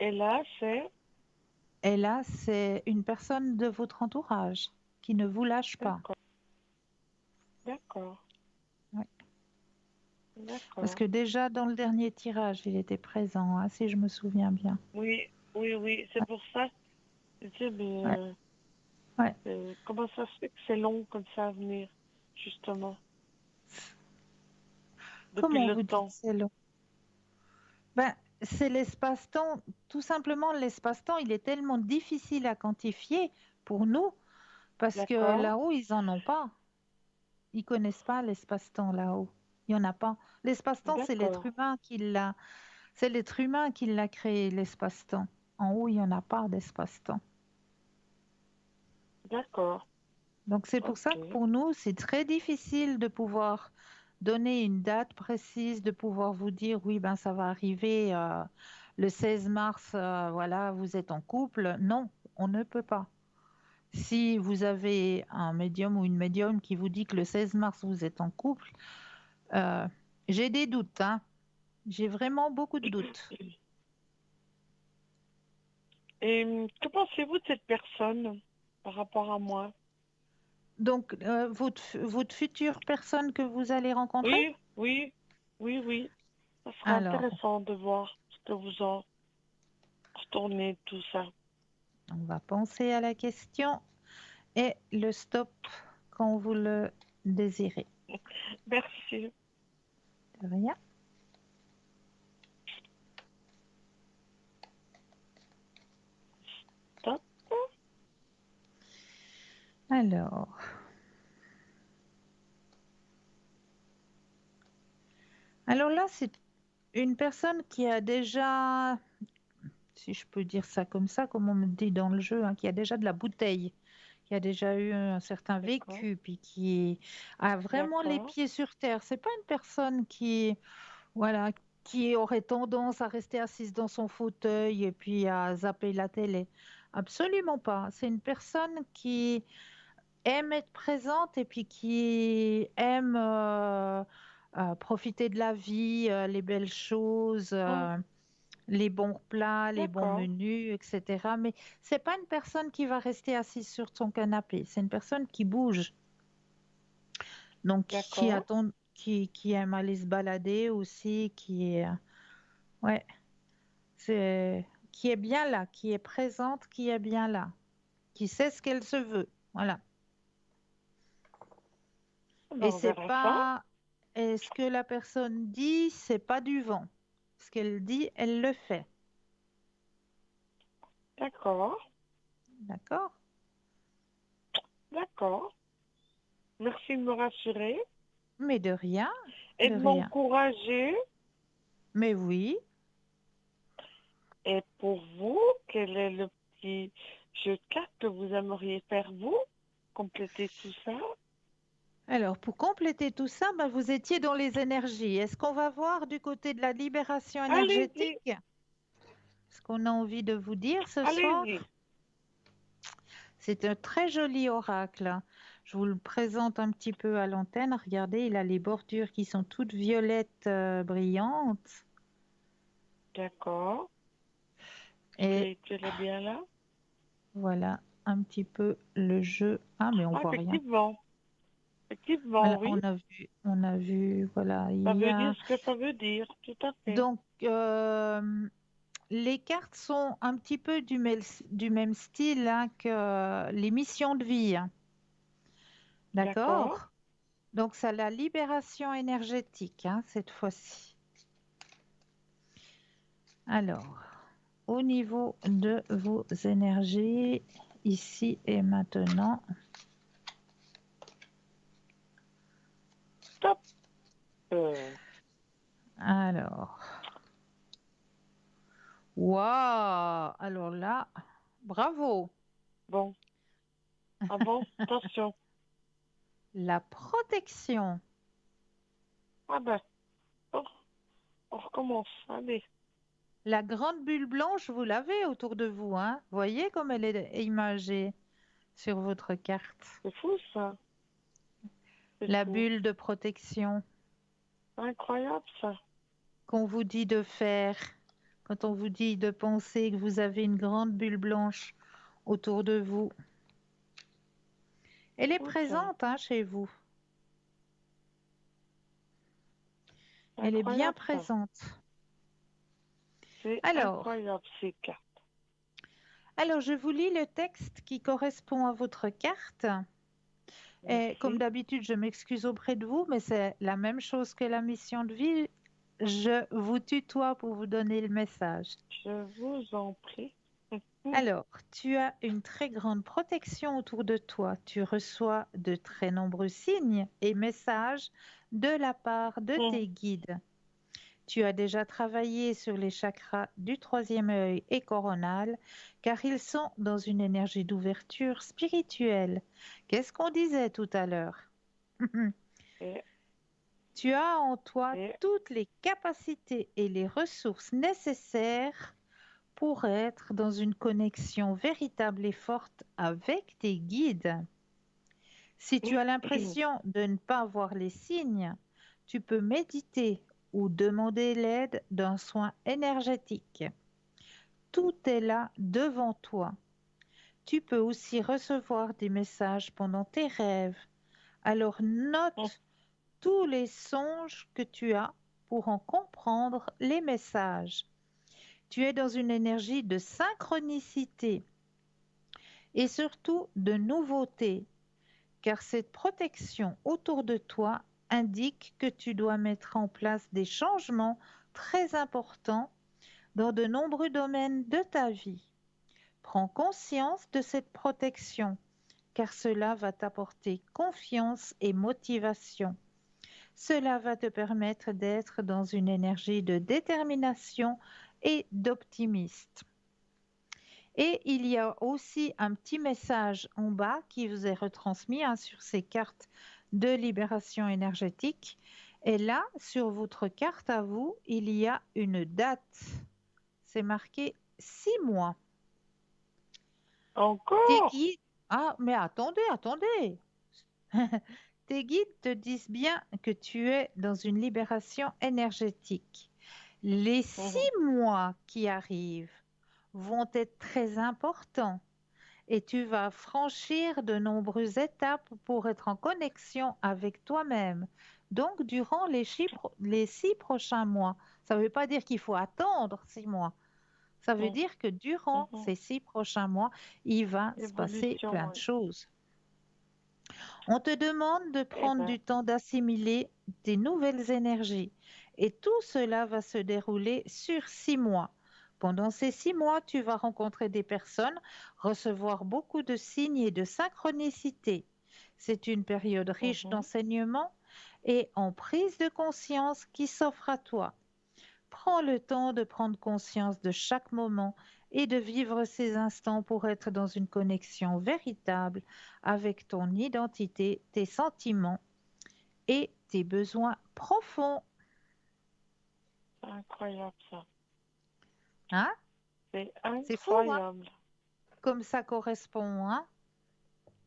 Speaker 2: Et là, c'est...
Speaker 1: Et là, c'est une personne de votre entourage qui ne vous lâche pas.
Speaker 2: D'accord, d'accord,
Speaker 1: Ouais. Parce
Speaker 2: d'accord.
Speaker 1: que déjà, dans le dernier tirage, il était présent, hein, si je me souviens bien.
Speaker 2: Oui, oui, oui, c'est pour ça. Je dis,
Speaker 1: Ouais, ouais.
Speaker 2: comment ça se fait que c'est long comme ça à venir, justement, depuis
Speaker 1: Comment
Speaker 2: le
Speaker 1: vous dites
Speaker 2: temps?
Speaker 1: c'est long? Ben, c'est l'espace-temps. Tout simplement, l'espace-temps, il est tellement difficile à quantifier pour nous parce que
Speaker 2: D'accord,
Speaker 1: là-haut, ils en ont pas. Ils connaissent pas l'espace-temps là-haut. Il y en a pas. L'espace-temps, c'est l'être
Speaker 2: d'accord,
Speaker 1: humain qui l'a. C'est l'être humain qui l'a créé, l'espace-temps. En haut, il n'y en a pas d'espace-temps.
Speaker 2: d'accord.
Speaker 1: Donc c'est pour ça
Speaker 2: Ok.
Speaker 1: que pour nous, c'est très difficile de pouvoir donner une date précise, de pouvoir vous dire oui, ben ça va arriver le 16 mars, voilà, vous êtes en couple. Non, on ne peut pas. Si vous avez un médium ou une médium qui vous dit que le 16 mars vous êtes en couple, euh, j'ai des doutes, hein. J'ai vraiment beaucoup de doutes.
Speaker 2: Et que pensez-vous de cette personne par rapport à moi?
Speaker 1: Donc votre future personne que vous allez rencontrer?
Speaker 2: Oui, oui, oui, oui. Ça sera
Speaker 1: Alors,
Speaker 2: intéressant de voir ce que vous en retournez, tout ça.
Speaker 1: on va penser à la question et le stop quand vous le désirez.
Speaker 2: Merci.
Speaker 1: De rien.
Speaker 2: Top.
Speaker 1: Alors, alors là, c'est une personne qui a déjà, si je peux dire ça comme ça, comme on me dit dans le jeu, hein, qui a déjà de la bouteille, qui a déjà eu un certain
Speaker 2: D'accord,
Speaker 1: vécu, puis qui a vraiment les
Speaker 2: d'accord.
Speaker 1: pieds sur terre. C'est pas une personne qui, voilà, qui aurait tendance à rester assise dans son fauteuil et puis à zapper la télé. Absolument pas. C'est une personne qui aime être présente et puis qui aime profiter de la vie, les belles choses,
Speaker 2: Hmm,
Speaker 1: les bons plats, les bons
Speaker 2: d'accord,
Speaker 1: menus, etc. Mais c'est pas une personne qui va rester assise sur son canapé. C'est une personne qui bouge, donc qui
Speaker 2: d'accord.
Speaker 1: attend, qui aime aller se balader aussi, qui est, ouais, c'est, qui est bien là, qui est présente, qui est bien là, qui sait ce qu'elle se veut. Voilà.
Speaker 2: Eh ben,
Speaker 1: Et
Speaker 2: on
Speaker 1: c'est
Speaker 2: verra ça.
Speaker 1: pas, et ce que la personne dit, c'est pas du vent. Ce qu'elle dit, elle le fait.
Speaker 2: D'accord,
Speaker 1: D'accord?
Speaker 2: d'accord. Merci de me rassurer
Speaker 1: Mais de rien,
Speaker 2: et
Speaker 1: de
Speaker 2: de
Speaker 1: rien.
Speaker 2: m'encourager.
Speaker 1: Mais oui.
Speaker 2: Et pour vous, quel est le petit jeu de cartes que vous aimeriez faire, vous? Compléter tout ça?
Speaker 1: Alors, pour compléter tout ça, ben, vous étiez dans les énergies. Est-ce qu'on va voir du côté de la libération
Speaker 2: Allez-y,
Speaker 1: énergétique? Ce qu'on a envie de vous dire ce soir,
Speaker 2: allez-y.
Speaker 1: c'est un très joli oracle. Je vous le présente un petit peu à l'antenne. Regardez, il a les bordures qui sont toutes violettes brillantes.
Speaker 2: D'accord.
Speaker 1: Et
Speaker 2: Spirituel est bien là?
Speaker 1: voilà un petit peu le jeu. Ah, mais on
Speaker 2: Ah,
Speaker 1: voit rien.
Speaker 2: effectivement. Effectivement,
Speaker 1: Voilà,
Speaker 2: oui.
Speaker 1: on a vu, voilà,
Speaker 2: Ça
Speaker 1: il y
Speaker 2: veut dire
Speaker 1: a...
Speaker 2: ce que ça veut dire, tout à fait.
Speaker 1: Donc, les cartes sont un petit peu du même style hein, que les missions de vie, hein.
Speaker 2: D'accord.
Speaker 1: D'accord? Donc, c'est la libération énergétique, hein, cette fois-ci. Alors, au niveau de vos énergies, ici et maintenant.
Speaker 2: Stop.
Speaker 1: Alors, waouh! Alors là, bravo!
Speaker 2: Bon. Ah bon? Attention.
Speaker 1: La protection.
Speaker 2: Ah ben, on, on recommence. Allez.
Speaker 1: La grande bulle blanche, vous l'avez autour de vous, hein? Voyez comme elle est imagée sur votre carte.
Speaker 2: C'est fou ça. C'est
Speaker 1: La
Speaker 2: fou.
Speaker 1: bulle de protection
Speaker 2: Incroyable ça.
Speaker 1: qu'on vous dit de faire quand on vous dit de penser que vous avez une grande bulle blanche autour de vous. Elle est
Speaker 2: Fou ça.
Speaker 1: présente, hein, chez vous. Elle est bien
Speaker 2: Incroyable ça.
Speaker 1: présente.
Speaker 2: C'est
Speaker 1: Alors,
Speaker 2: incroyable ces cartes.
Speaker 1: alors, je vous lis le texte qui correspond à votre carte. Et comme
Speaker 2: Merci.
Speaker 1: d'habitude, je m'excuse auprès de vous, mais c'est la même chose que la mission de vie. Je vous tutoie pour vous donner le message.
Speaker 2: Je vous en prie.
Speaker 1: Alors, tu as une très grande protection autour de toi. Tu reçois de très nombreux signes et messages de la part de tes guides. Tu as déjà travaillé sur les chakras du troisième œil et coronal, car ils sont dans une énergie d'ouverture spirituelle. Qu'est-ce qu'on disait tout à l'heure?
Speaker 2: Et,
Speaker 1: Tu as en toi
Speaker 2: et,
Speaker 1: toutes les capacités et les ressources nécessaires pour être dans une connexion véritable et forte avec tes guides. Si tu as l'impression de ne pas voir les signes, tu peux méditer ou demander l'aide d'un soin énergétique. Tout est là devant toi. Tu peux aussi recevoir des messages pendant tes rêves. Alors note tous les songes que tu as pour en comprendre les messages. Tu es dans une énergie de synchronicité et surtout de nouveauté, car cette protection autour de toi indique que tu dois mettre en place des changements très importants dans de nombreux domaines de ta vie. Prends conscience de cette protection, car cela va t'apporter confiance et motivation. Cela va te permettre d'être dans une énergie de détermination et d'optimiste. Et il y a aussi un petit message en bas qui vous est retransmis sur ces cartes de libération énergétique. Et là, sur votre carte à vous, il y a une date. C'est marqué 6 mois. Tes
Speaker 2: encore.
Speaker 1: guides... Ah, mais attendez. Tes guides te disent bien que tu es dans une libération énergétique. Les 6 mois qui arrivent vont être très importants et tu vas franchir de nombreuses étapes pour être en connexion avec toi-même. Donc, durant les 6 prochains mois, ça ne veut pas dire qu'il faut attendre 6 mois. Ça veut dire que durant ces 6 prochains mois, il va se passer
Speaker 2: Évolution,
Speaker 1: plein de
Speaker 2: ouais.
Speaker 1: choses. On te demande de
Speaker 2: Eh
Speaker 1: prendre
Speaker 2: ben,
Speaker 1: du temps d'assimiler des nouvelles énergies et tout cela va se dérouler sur 6 mois. Pendant ces 6 mois, tu vas rencontrer des personnes, recevoir beaucoup de signes et de synchronicité. C'est une période riche d'enseignements et en prise de conscience qui s'offre à toi. Prends le temps de prendre conscience de chaque moment et de vivre ces instants pour être dans une connexion véritable avec ton identité, tes sentiments et tes besoins profonds.
Speaker 2: c'est incroyable ça.
Speaker 1: Hein?
Speaker 2: C'est
Speaker 1: C'est fou, hein?
Speaker 2: incroyable.
Speaker 1: Comme ça correspond, hein?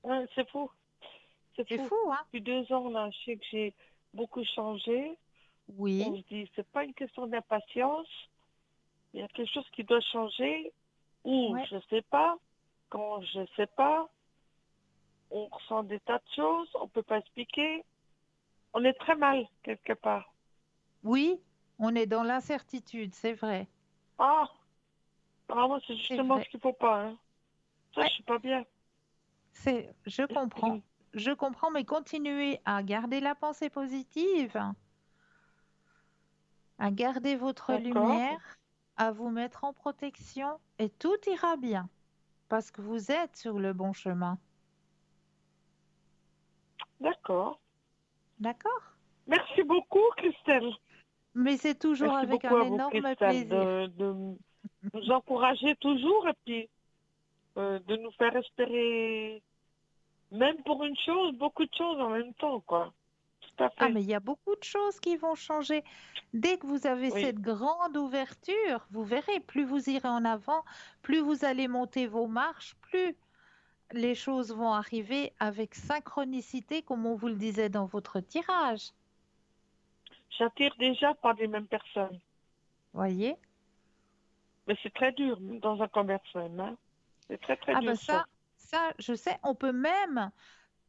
Speaker 2: Ouais, c'est fou. C'est
Speaker 1: C'est
Speaker 2: fou.
Speaker 1: fou, hein?
Speaker 2: Depuis 2 ans, là, je sais que j'ai beaucoup changé. On
Speaker 1: Oui,
Speaker 2: se dit, c'est pas une question d'impatience. Il y a quelque chose qui doit changer. Ou,
Speaker 1: ouais.
Speaker 2: je sais pas. Quand je sais pas. On ressent des tas de choses. On peut pas expliquer. On est très mal, quelque part.
Speaker 1: Oui, on est dans l'incertitude, c'est vrai.
Speaker 2: Ah, vraiment, c'est
Speaker 1: C'est
Speaker 2: justement
Speaker 1: vrai.
Speaker 2: ce qu'il faut pas, hein. Ça, je
Speaker 1: Ouais,
Speaker 2: suis pas bien.
Speaker 1: je comprends. Je comprends, mais continuez à garder la pensée positive, à garder votre
Speaker 2: D'accord.
Speaker 1: lumière. à vous mettre en protection et tout ira bien parce que vous êtes sur le bon chemin.
Speaker 2: D'accord.
Speaker 1: D'accord?
Speaker 2: Merci beaucoup, Christelle.
Speaker 1: Mais c'est toujours
Speaker 2: Merci
Speaker 1: avec
Speaker 2: beaucoup
Speaker 1: un
Speaker 2: à vous,
Speaker 1: énorme
Speaker 2: Christelle,
Speaker 1: plaisir.
Speaker 2: de nous encourager toujours et puis de nous faire espérer, même pour une chose, beaucoup de choses en même temps, quoi. Tout à
Speaker 1: Ah,
Speaker 2: fait.
Speaker 1: mais il y a beaucoup de choses qui vont changer. Dès que vous avez
Speaker 2: Oui.
Speaker 1: cette grande ouverture, vous verrez, plus vous irez en avant, plus vous allez monter vos marches, plus les choses vont arriver avec synchronicité, comme on vous le disait dans votre tirage.
Speaker 2: J'attire déjà pas les mêmes personnes.
Speaker 1: Voyez?
Speaker 2: Mais c'est très dur dans un commerce même, hein. C'est très, très
Speaker 1: Ah ben
Speaker 2: dur, ça.
Speaker 1: ça, je sais, on peut même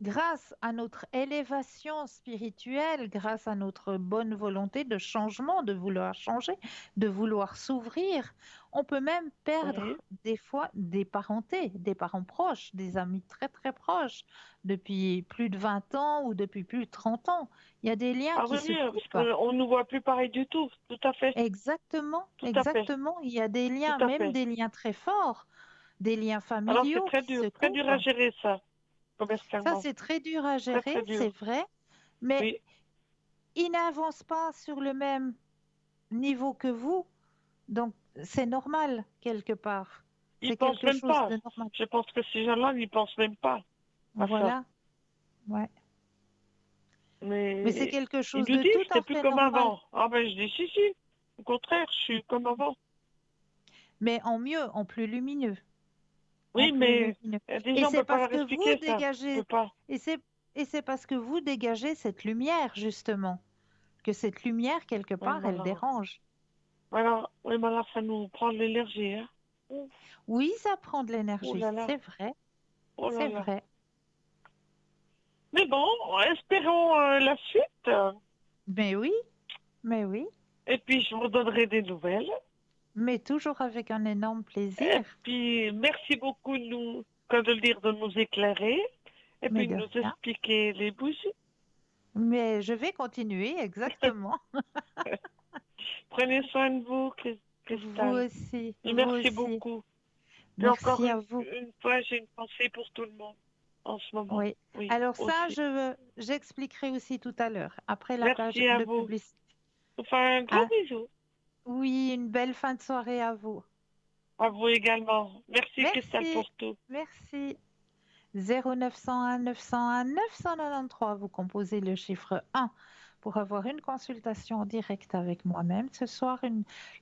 Speaker 1: grâce à notre élévation spirituelle, grâce à notre bonne volonté de changement, de vouloir changer, de vouloir s'ouvrir, on peut même perdre
Speaker 2: Oui.
Speaker 1: des fois des parentés, des parents proches, des amis très très proches, depuis plus de 20 ans ou depuis plus de 30 ans. Il y a des liens
Speaker 2: Ah
Speaker 1: qui
Speaker 2: oui,
Speaker 1: se
Speaker 2: oui, parce
Speaker 1: coupent.
Speaker 2: qu'on ne nous voit plus pareil du tout. Tout à fait.
Speaker 1: Exactement,
Speaker 2: Tout à fait.
Speaker 1: exactement. Il y a des
Speaker 2: Tout
Speaker 1: liens,
Speaker 2: à
Speaker 1: même
Speaker 2: fait.
Speaker 1: des liens très forts, des liens
Speaker 2: Alors c'est
Speaker 1: familiaux qui se
Speaker 2: très dur
Speaker 1: coupent.
Speaker 2: à gérer ça,
Speaker 1: Ça,
Speaker 2: commercialement.
Speaker 1: c'est très dur à
Speaker 2: Très,
Speaker 1: gérer,
Speaker 2: très
Speaker 1: c'est
Speaker 2: dur.
Speaker 1: vrai, mais
Speaker 2: Oui.
Speaker 1: ils n'avancent pas sur le même niveau que vous, donc c'est normal quelque part.
Speaker 2: Ils
Speaker 1: C'est
Speaker 2: pensent
Speaker 1: quelque
Speaker 2: même
Speaker 1: chose
Speaker 2: pas.
Speaker 1: de normal.
Speaker 2: Je pense que ces gens-là n'y pensent même pas à ça.
Speaker 1: Voilà, ouais. Mais c'est
Speaker 2: Mais
Speaker 1: quelque
Speaker 2: ils
Speaker 1: chose
Speaker 2: nous
Speaker 1: de
Speaker 2: disent
Speaker 1: tout
Speaker 2: que
Speaker 1: à
Speaker 2: c'est plus
Speaker 1: fait
Speaker 2: comme
Speaker 1: normal,
Speaker 2: avant. Ah ben je dis si, si. Au contraire, je suis comme avant.
Speaker 1: mais en mieux, en plus lumineux, en
Speaker 2: Oui,
Speaker 1: plus
Speaker 2: mais
Speaker 1: lumineux.
Speaker 2: des
Speaker 1: Et
Speaker 2: gens ne
Speaker 1: c'est
Speaker 2: peuvent pas
Speaker 1: parce
Speaker 2: leur
Speaker 1: que vous
Speaker 2: expliquer ça. On
Speaker 1: dégagez,
Speaker 2: peut pas.
Speaker 1: et c'est et c'est parce que vous dégagez cette lumière justement, que cette lumière quelque
Speaker 2: Oui,
Speaker 1: part, elle
Speaker 2: voilà.
Speaker 1: dérange.
Speaker 2: Voilà. Oui, mais là, ça nous prend de l'énergie, hein. Ouh,
Speaker 1: Oui, ça prend de
Speaker 2: ouh
Speaker 1: l'énergie,
Speaker 2: là là.
Speaker 1: c'est vrai,
Speaker 2: Oh là
Speaker 1: c'est
Speaker 2: là.
Speaker 1: vrai.
Speaker 2: Mais bon, espérons la suite.
Speaker 1: Mais oui, mais oui.
Speaker 2: Et puis, je vous donnerai des nouvelles.
Speaker 1: Mais toujours avec un énorme
Speaker 2: Et
Speaker 1: plaisir.
Speaker 2: puis, merci beaucoup de nous, comme de le dire, de nous éclairer. Et
Speaker 1: Mais
Speaker 2: puis, de
Speaker 1: de
Speaker 2: nous
Speaker 1: rien.
Speaker 2: expliquer les bougies.
Speaker 1: Mais je vais continuer, exactement.
Speaker 2: Prenez soin de vous,
Speaker 1: Vous
Speaker 2: Cristal.
Speaker 1: aussi,
Speaker 2: Et
Speaker 1: vous
Speaker 2: merci
Speaker 1: aussi.
Speaker 2: beaucoup. Et encore
Speaker 1: Merci à vous.
Speaker 2: une fois, j'ai une pensée pour tout le monde en ce moment.
Speaker 1: Oui.
Speaker 2: Oui,
Speaker 1: Alors ça,
Speaker 2: aussi.
Speaker 1: j'expliquerai aussi tout à l'heure, après la page
Speaker 2: Merci à
Speaker 1: de
Speaker 2: vous.
Speaker 1: publicité.
Speaker 2: Enfin, un gros
Speaker 1: Ah,
Speaker 2: bisou.
Speaker 1: oui, une belle fin de soirée à vous.
Speaker 2: À vous également. Merci, Cristal,
Speaker 1: Merci,
Speaker 2: pour tout.
Speaker 1: merci. 0901 901 993, vous composez le chiffre 1 pour avoir une consultation en direct avec moi-même. Ce soir,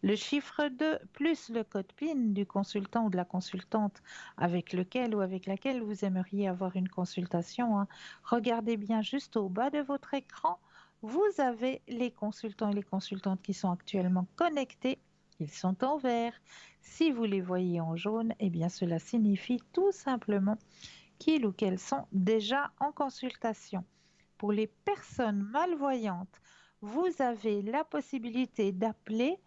Speaker 1: le chiffre 2 plus le code PIN du consultant ou de la consultante avec lequel ou avec laquelle vous aimeriez avoir une consultation, hein. Regardez bien juste au bas de votre écran. Vous avez les consultants et les consultantes qui sont actuellement connectés. Ils sont en vert. Si vous les voyez en jaune, eh bien cela signifie tout simplement qu'ils ou qu'elles sont déjà en consultation. Pour les personnes malvoyantes, vous avez la possibilité d'appeler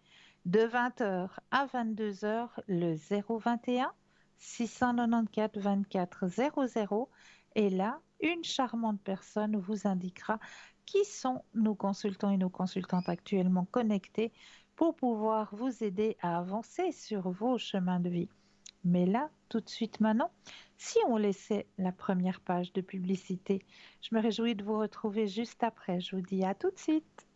Speaker 1: de 20 heures à 22 heures le 021 694 24 00 et là, une charmante personne vous indiquera qui sont nos consultants et nos consultantes actuellement connectés pour pouvoir vous aider à avancer sur vos chemins de vie. Mais là, tout de suite maintenant, si on laissait la première page de publicité, je me réjouis de vous retrouver juste après. Je vous dis à tout de suite.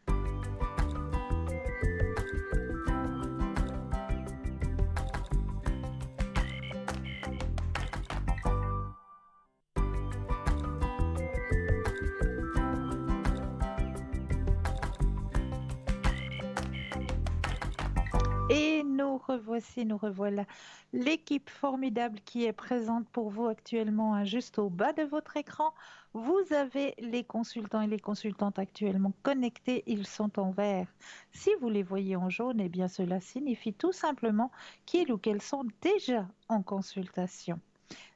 Speaker 1: Et nous revoici, nous revoilà. L'équipe formidable qui est présente pour vous actuellement, hein, juste au bas de votre écran. Vous avez les consultants et les consultantes actuellement connectés, ils sont en vert. Si vous les voyez en jaune, eh bien cela signifie tout simplement qu'ils ou qu'elles sont déjà en consultation.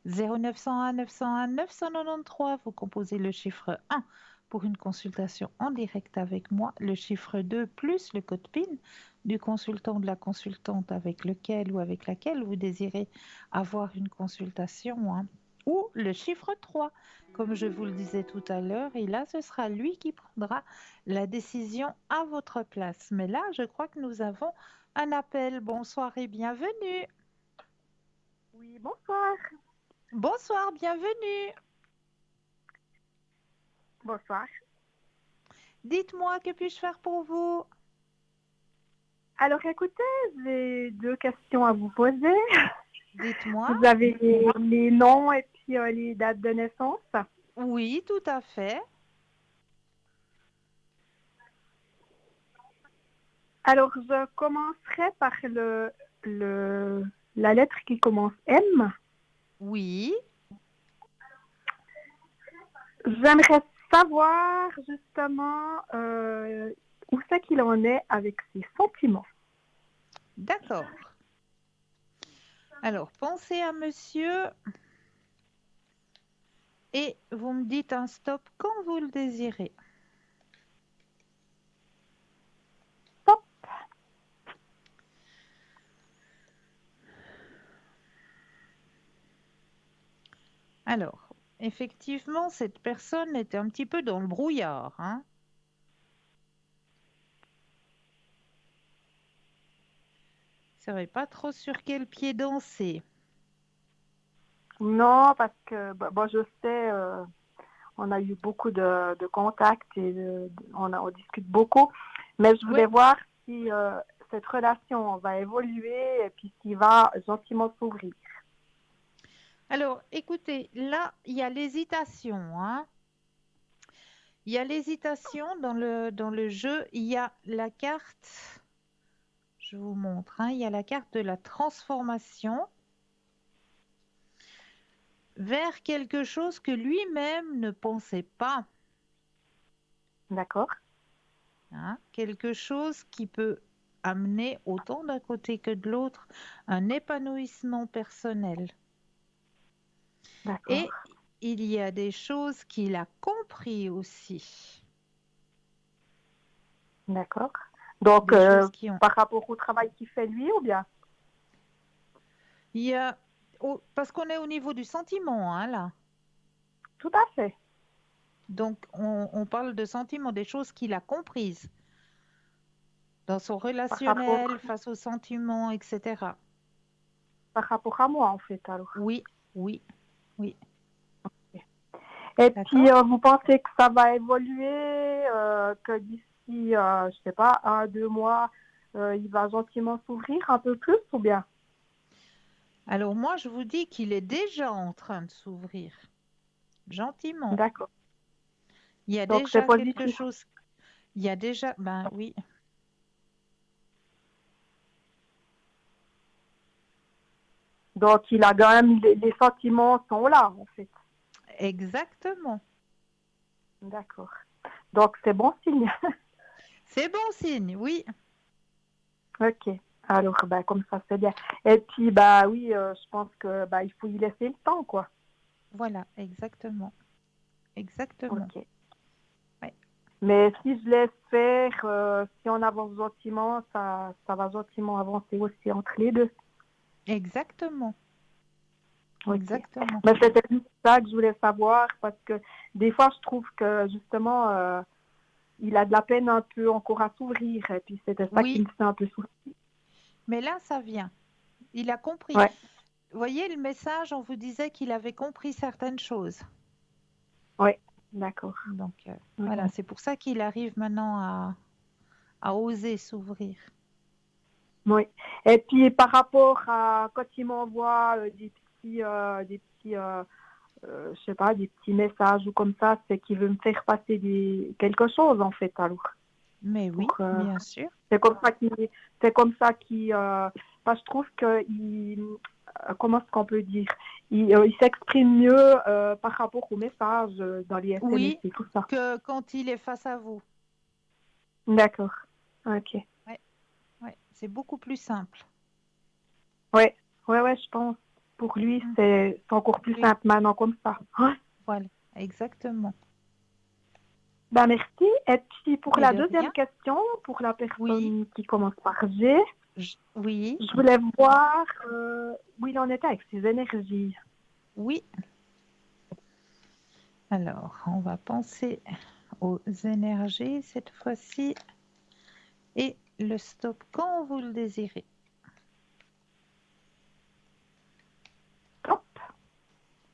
Speaker 1: 0901 901 993, vous composez le chiffre 1 pour une consultation en direct avec moi, le chiffre 2 plus le code PIN du consultant ou de la consultante avec lequel ou avec laquelle vous désirez avoir une consultation, hein, ou le chiffre 3, comme je vous le disais tout à l'heure, et là ce sera lui qui prendra la décision à votre place. Mais là, je crois que nous avons un appel. Bonsoir et bienvenue.
Speaker 3: Oui, bonsoir.
Speaker 1: Bonsoir, bienvenue.
Speaker 3: Bonsoir.
Speaker 1: Dites-moi, que puis-je faire pour vous?
Speaker 3: Alors écoutez, j'ai deux questions à vous poser.
Speaker 1: Dites-moi.
Speaker 3: Vous avez les noms et puis les dates de naissance.
Speaker 1: Oui, tout à fait.
Speaker 3: Alors je commencerai par la lettre qui commence M.
Speaker 1: Oui.
Speaker 3: J'aimerais savoir justement où c'est qu'il en est avec ses sentiments.
Speaker 1: D'accord. Alors, pensez à monsieur et vous me dites un stop quand vous le désirez.
Speaker 3: Stop.
Speaker 1: Alors, effectivement, cette personne était un petit peu dans le brouillard, hein. Je ne savais pas trop sur quel pied danser.
Speaker 3: Non, parce que bon, je sais, on a eu beaucoup de contacts et on discute beaucoup, mais je voulais
Speaker 1: Ouais.
Speaker 3: voir si cette relation va évoluer et puis s'il va gentiment s'ouvrir.
Speaker 1: Alors, écoutez, là, il y a l'hésitation, hein. Il y a l'hésitation dans le jeu. Il y a la carte, je vous montre, hein, il y a la carte de la transformation vers quelque chose que lui-même ne pensait pas,
Speaker 3: D'accord?
Speaker 1: hein. Quelque chose qui peut amener autant d'un côté que de l'autre un épanouissement personnel.
Speaker 3: D'accord.
Speaker 1: Et il y a des choses qu'il a compris aussi.
Speaker 3: D'accord. Donc,
Speaker 1: Des choses qui ont...
Speaker 3: par rapport au travail qu'il fait lui ou bien?
Speaker 1: Il y a... parce qu'on est au niveau du sentiment, hein, là.
Speaker 3: Tout à fait.
Speaker 1: Donc, on parle de sentiments, des choses qu'il a comprises dans son
Speaker 3: Par rapport,
Speaker 1: relationnel, face aux sentiments, etc.
Speaker 3: par rapport à moi, en fait, alors.
Speaker 1: Oui, oui, oui.
Speaker 3: Et puis,
Speaker 1: D'accord?
Speaker 3: vous pensez que ça va évoluer, que d'ici, je sais pas, 1, 2 mois, il va gentiment s'ouvrir un peu plus ou bien?
Speaker 1: Alors moi, je vous dis qu'il est déjà en train de s'ouvrir, gentiment.
Speaker 3: D'accord.
Speaker 1: Il y a
Speaker 3: Donc, c'est
Speaker 1: déjà quelque
Speaker 3: positif.
Speaker 1: chose. Il y a déjà, ben oui,
Speaker 3: Donc, il a quand même, les sentiments sont là, en fait.
Speaker 1: exactement.
Speaker 3: D'accord. Donc, c'est bon signe.
Speaker 1: C'est bon signe, oui.
Speaker 3: Ok. Alors, bah, comme ça, c'est bien. Et puis, bah oui, je pense que bah, il faut y laisser le temps, quoi.
Speaker 1: Voilà, exactement. Exactement.
Speaker 3: Ok.
Speaker 1: Ouais,
Speaker 3: Mais si je laisse faire, si on avance gentiment, ça va gentiment avancer aussi entre les deux.
Speaker 1: exactement.
Speaker 3: Ok.
Speaker 1: Exactement.
Speaker 3: Mais c'était juste ça que je voulais savoir parce que des fois, je trouve que justement, il a de la peine un peu encore à s'ouvrir. Et puis, c'était ça qui
Speaker 1: Oui,
Speaker 3: me fait un peu souci.
Speaker 1: mais là, ça vient. Il a compris.
Speaker 3: Ouais,
Speaker 1: Vous voyez, le message, on vous disait qu'il avait compris certaines choses.
Speaker 3: ouais, d'accord.
Speaker 1: Donc,
Speaker 3: Ouais.
Speaker 1: voilà, c'est pour ça qu'il arrive maintenant à oser s'ouvrir.
Speaker 3: Oui. Et puis par rapport à quand il m'envoie je sais pas, des petits messages ou comme ça, c'est qu'il veut me faire passer quelque chose en fait alors.
Speaker 1: Mais
Speaker 3: Pour,
Speaker 1: oui, bien sûr.
Speaker 3: c'est comme ça c'est comme ça qu'il, je trouve que comment est-ce qu'on peut dire, il s'exprime mieux par rapport aux messages dans les SMS
Speaker 1: Oui,
Speaker 3: et tout ça.
Speaker 1: que quand il est face à vous.
Speaker 3: D'accord. Ok.
Speaker 1: Ouais, ouais, c'est beaucoup plus simple.
Speaker 3: Ouais, ouais, je pense. Pour lui,
Speaker 1: Mm.
Speaker 3: c'est encore plus
Speaker 1: Oui,
Speaker 3: simple maintenant comme ça. Ouais.
Speaker 1: voilà, exactement.
Speaker 3: Ben, merci. Et puis pour
Speaker 1: Mais
Speaker 3: la
Speaker 1: de
Speaker 3: deuxième
Speaker 1: rien.
Speaker 3: question, pour la
Speaker 1: Oui,
Speaker 3: personne qui commence par G,
Speaker 1: oui,
Speaker 3: je voulais voir où il en était avec ses énergies.
Speaker 1: oui. Alors, on va penser aux énergies cette fois-ci. Et le stop quand vous le désirez.
Speaker 3: Top.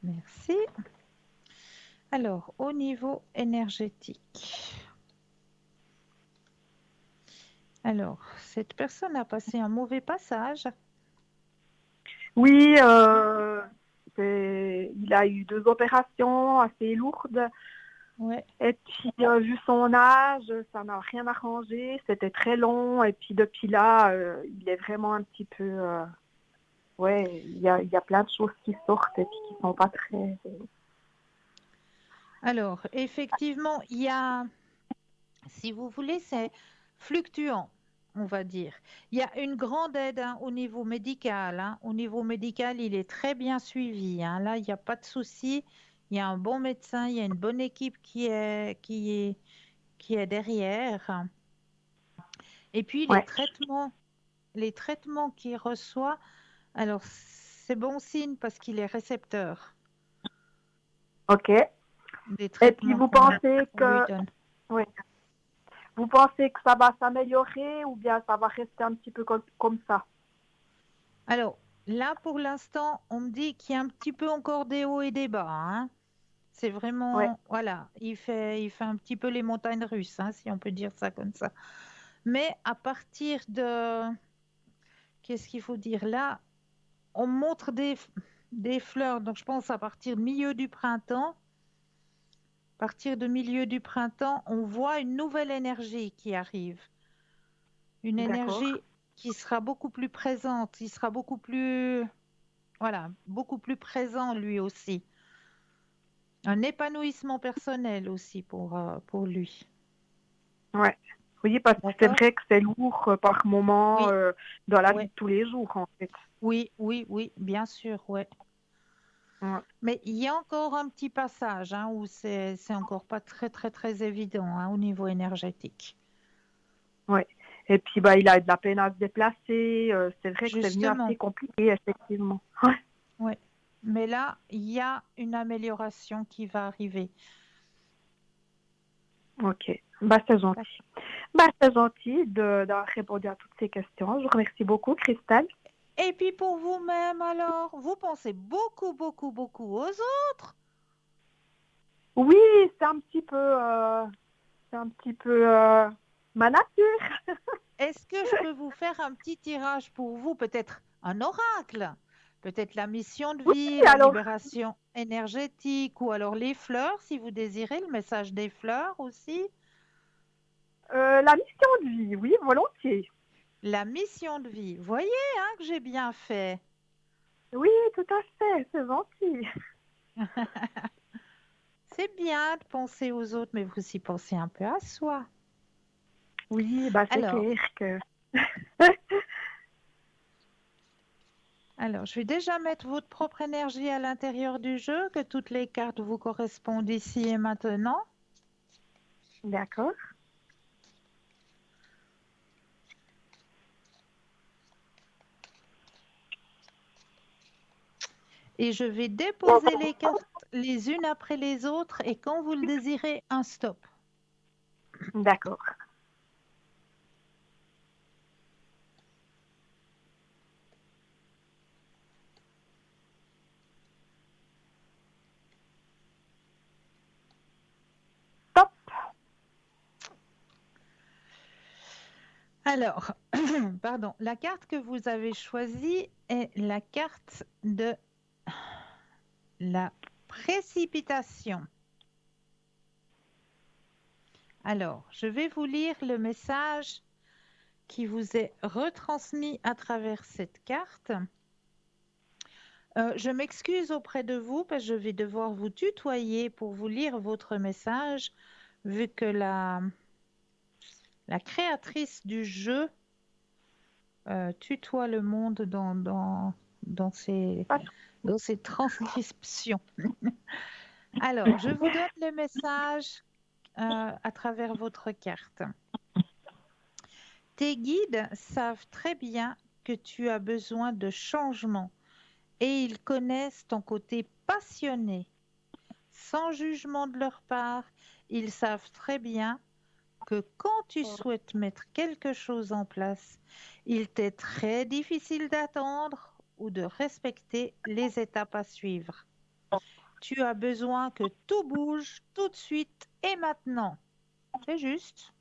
Speaker 1: Merci. Alors, au niveau énergétique. Alors, cette personne a passé un mauvais passage.
Speaker 3: Oui, il a eu 2 opérations assez lourdes.
Speaker 1: Ouais.
Speaker 3: Et puis, vu son âge, ça n'a rien arrangé. C'était très long. Et puis, depuis là, il est vraiment un petit peu... ouais, il y a plein de choses qui sortent et puis qui sont pas très...
Speaker 1: Alors, effectivement, il y a, si vous voulez, c'est fluctuant, on va dire. Il y a une grande aide au niveau médical. Au niveau médical, il est très bien suivi. Là, il n'y a pas de souci. Il y a un bon médecin, il y a une bonne équipe qui est derrière. Et puis,
Speaker 3: Ouais,
Speaker 1: les traitements qu'il reçoit, alors c'est bon signe parce qu'il est récepteur
Speaker 3: ok.
Speaker 1: des
Speaker 3: Et puis,
Speaker 1: traitements
Speaker 3: vous
Speaker 1: qu'on
Speaker 3: pensez
Speaker 1: lui
Speaker 3: que...
Speaker 1: donne.
Speaker 3: Ouais. Vous pensez que ça va s'améliorer ou bien ça va rester un petit peu comme ça?
Speaker 1: Alors, là, pour l'instant, on me dit qu'il y a un petit peu encore des hauts et des bas. C'est
Speaker 3: Ouais,
Speaker 1: vraiment, voilà, il fait un petit peu les montagnes russes, si on peut dire ça comme ça. Mais à partir de, qu'est-ce qu'il faut dire là? On montre des fleurs, donc je pense à partir du milieu du printemps. À partir du milieu du printemps, on voit une nouvelle énergie qui arrive. Une
Speaker 3: d'accord.
Speaker 1: énergie qui sera beaucoup plus présente, qui sera beaucoup plus, voilà, beaucoup plus présent lui aussi. Un épanouissement personnel aussi pour lui.
Speaker 3: Ouais. Oui, parce que c'est
Speaker 1: D'accord?
Speaker 3: vrai que c'est lourd par moment
Speaker 1: Oui,
Speaker 3: dans la vie
Speaker 1: ouais,
Speaker 3: de tous les jours, en fait.
Speaker 1: oui, oui, oui, bien sûr, ouais.
Speaker 3: Ouais.
Speaker 1: Mais il y a encore un petit passage où c'est encore pas très, très, très évident au niveau énergétique.
Speaker 3: Ouais. Et puis, bah, il a de la peine à se déplacer. C'est vrai que c'est venu assez
Speaker 1: Justement,
Speaker 3: compliqué, effectivement. Ouais.
Speaker 1: ouais. Mais là, il y a une amélioration qui va arriver.
Speaker 3: Ok. Bah, c'est gentil. Bah, c'est gentil d'avoir répondu à toutes ces questions. Je vous remercie beaucoup, Christelle.
Speaker 1: Et puis pour vous-même, alors, vous pensez beaucoup, beaucoup, beaucoup aux autres?
Speaker 3: Oui, c'est un petit peu ma nature.
Speaker 1: Est-ce que je peux vous faire un petit tirage pour vous, peut-être un oracle, peut-être la mission de
Speaker 3: Oui,
Speaker 1: vie, la
Speaker 3: alors,
Speaker 1: libération énergétique, ou alors les fleurs, si vous désirez, le message des fleurs aussi.
Speaker 3: la mission de vie, oui, volontiers.
Speaker 1: La mission de vie. Voyez que j'ai bien fait.
Speaker 3: Oui, tout à fait, c'est gentil.
Speaker 1: C'est bien de penser aux autres, mais vous aussi pensez un peu à soi.
Speaker 3: Oui, bah, c'est
Speaker 1: Alors,
Speaker 3: clair que...
Speaker 1: alors, je vais déjà mettre votre propre énergie à l'intérieur du jeu, que toutes les cartes vous correspondent ici et maintenant.
Speaker 3: D'accord.
Speaker 1: Et je vais déposer les cartes les unes après les autres et quand vous le désirez, un stop.
Speaker 3: D'accord. Top.
Speaker 1: Alors, pardon, la carte que vous avez choisie est la carte de la précipitation. Alors, je vais vous lire le message qui vous est retransmis à travers cette carte. Je m'excuse auprès de vous parce que je vais devoir vous tutoyer pour vous lire votre message, vu que la créatrice du jeu tutoie le monde dans ses,
Speaker 3: Pas de-
Speaker 1: dans ses transcriptions. Alors, je vous donne le message à travers votre carte. Tes guides savent très bien que tu as besoin de changement et ils connaissent ton côté passionné. Sans jugement de leur part, ils savent très bien que quand tu souhaites mettre quelque chose en place, il t'est très difficile d'attendre ou de respecter les étapes à suivre. Tu as besoin que tout bouge tout de suite et maintenant. C'est juste.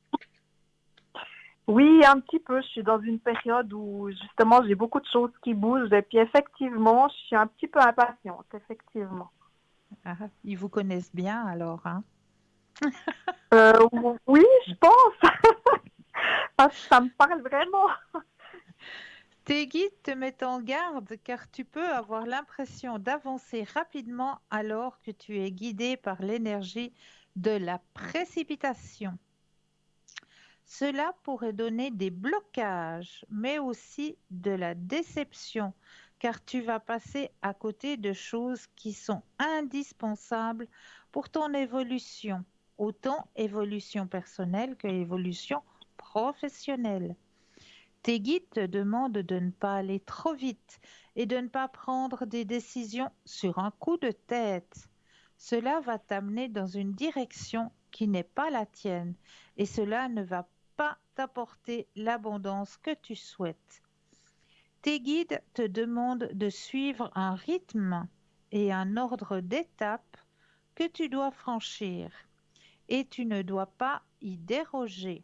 Speaker 3: Oui, un petit peu. Je suis dans une période où justement j'ai beaucoup de choses qui bougent et puis effectivement, je suis un petit peu impatiente, effectivement.
Speaker 1: Ah, ils vous connaissent bien alors, hein?
Speaker 3: Oui, je pense, parce que ça me parle vraiment.
Speaker 1: Tes guides te mettent en garde car tu peux avoir l'impression d'avancer rapidement alors que tu es guidé par l'énergie de la précipitation. Cela pourrait donner des blocages, mais aussi de la déception, car tu vas passer à côté de choses qui sont indispensables pour ton évolution, autant évolution personnelle que évolution professionnelle. Tes guides te demandent de ne pas aller trop vite et de ne pas prendre des décisions sur un coup de tête. Cela va t'amener dans une direction qui n'est pas la tienne et cela ne va pas t'apporter l'abondance que tu souhaites. Tes guides te demandent de suivre un rythme et un ordre d'étapes que tu dois franchir et tu ne dois pas y déroger.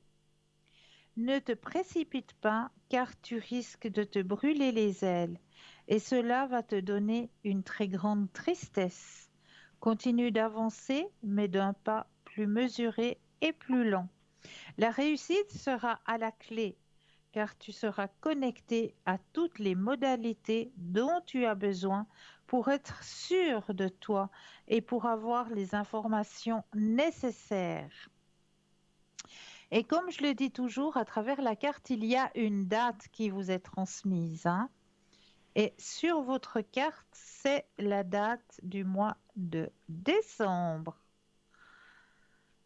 Speaker 1: Ne te précipite pas car tu risques de te brûler les ailes et cela va te donner une très grande tristesse. Continue d'avancer mais d'un pas plus mesuré et plus lent. La réussite sera à la clé car tu seras connecté à toutes les modalités dont tu as besoin pour être sûr de toi et pour avoir les informations nécessaires. Et comme je le dis toujours, à travers la carte, il y a une date qui vous est transmise, hein. Et sur votre carte, c'est la date du mois de décembre.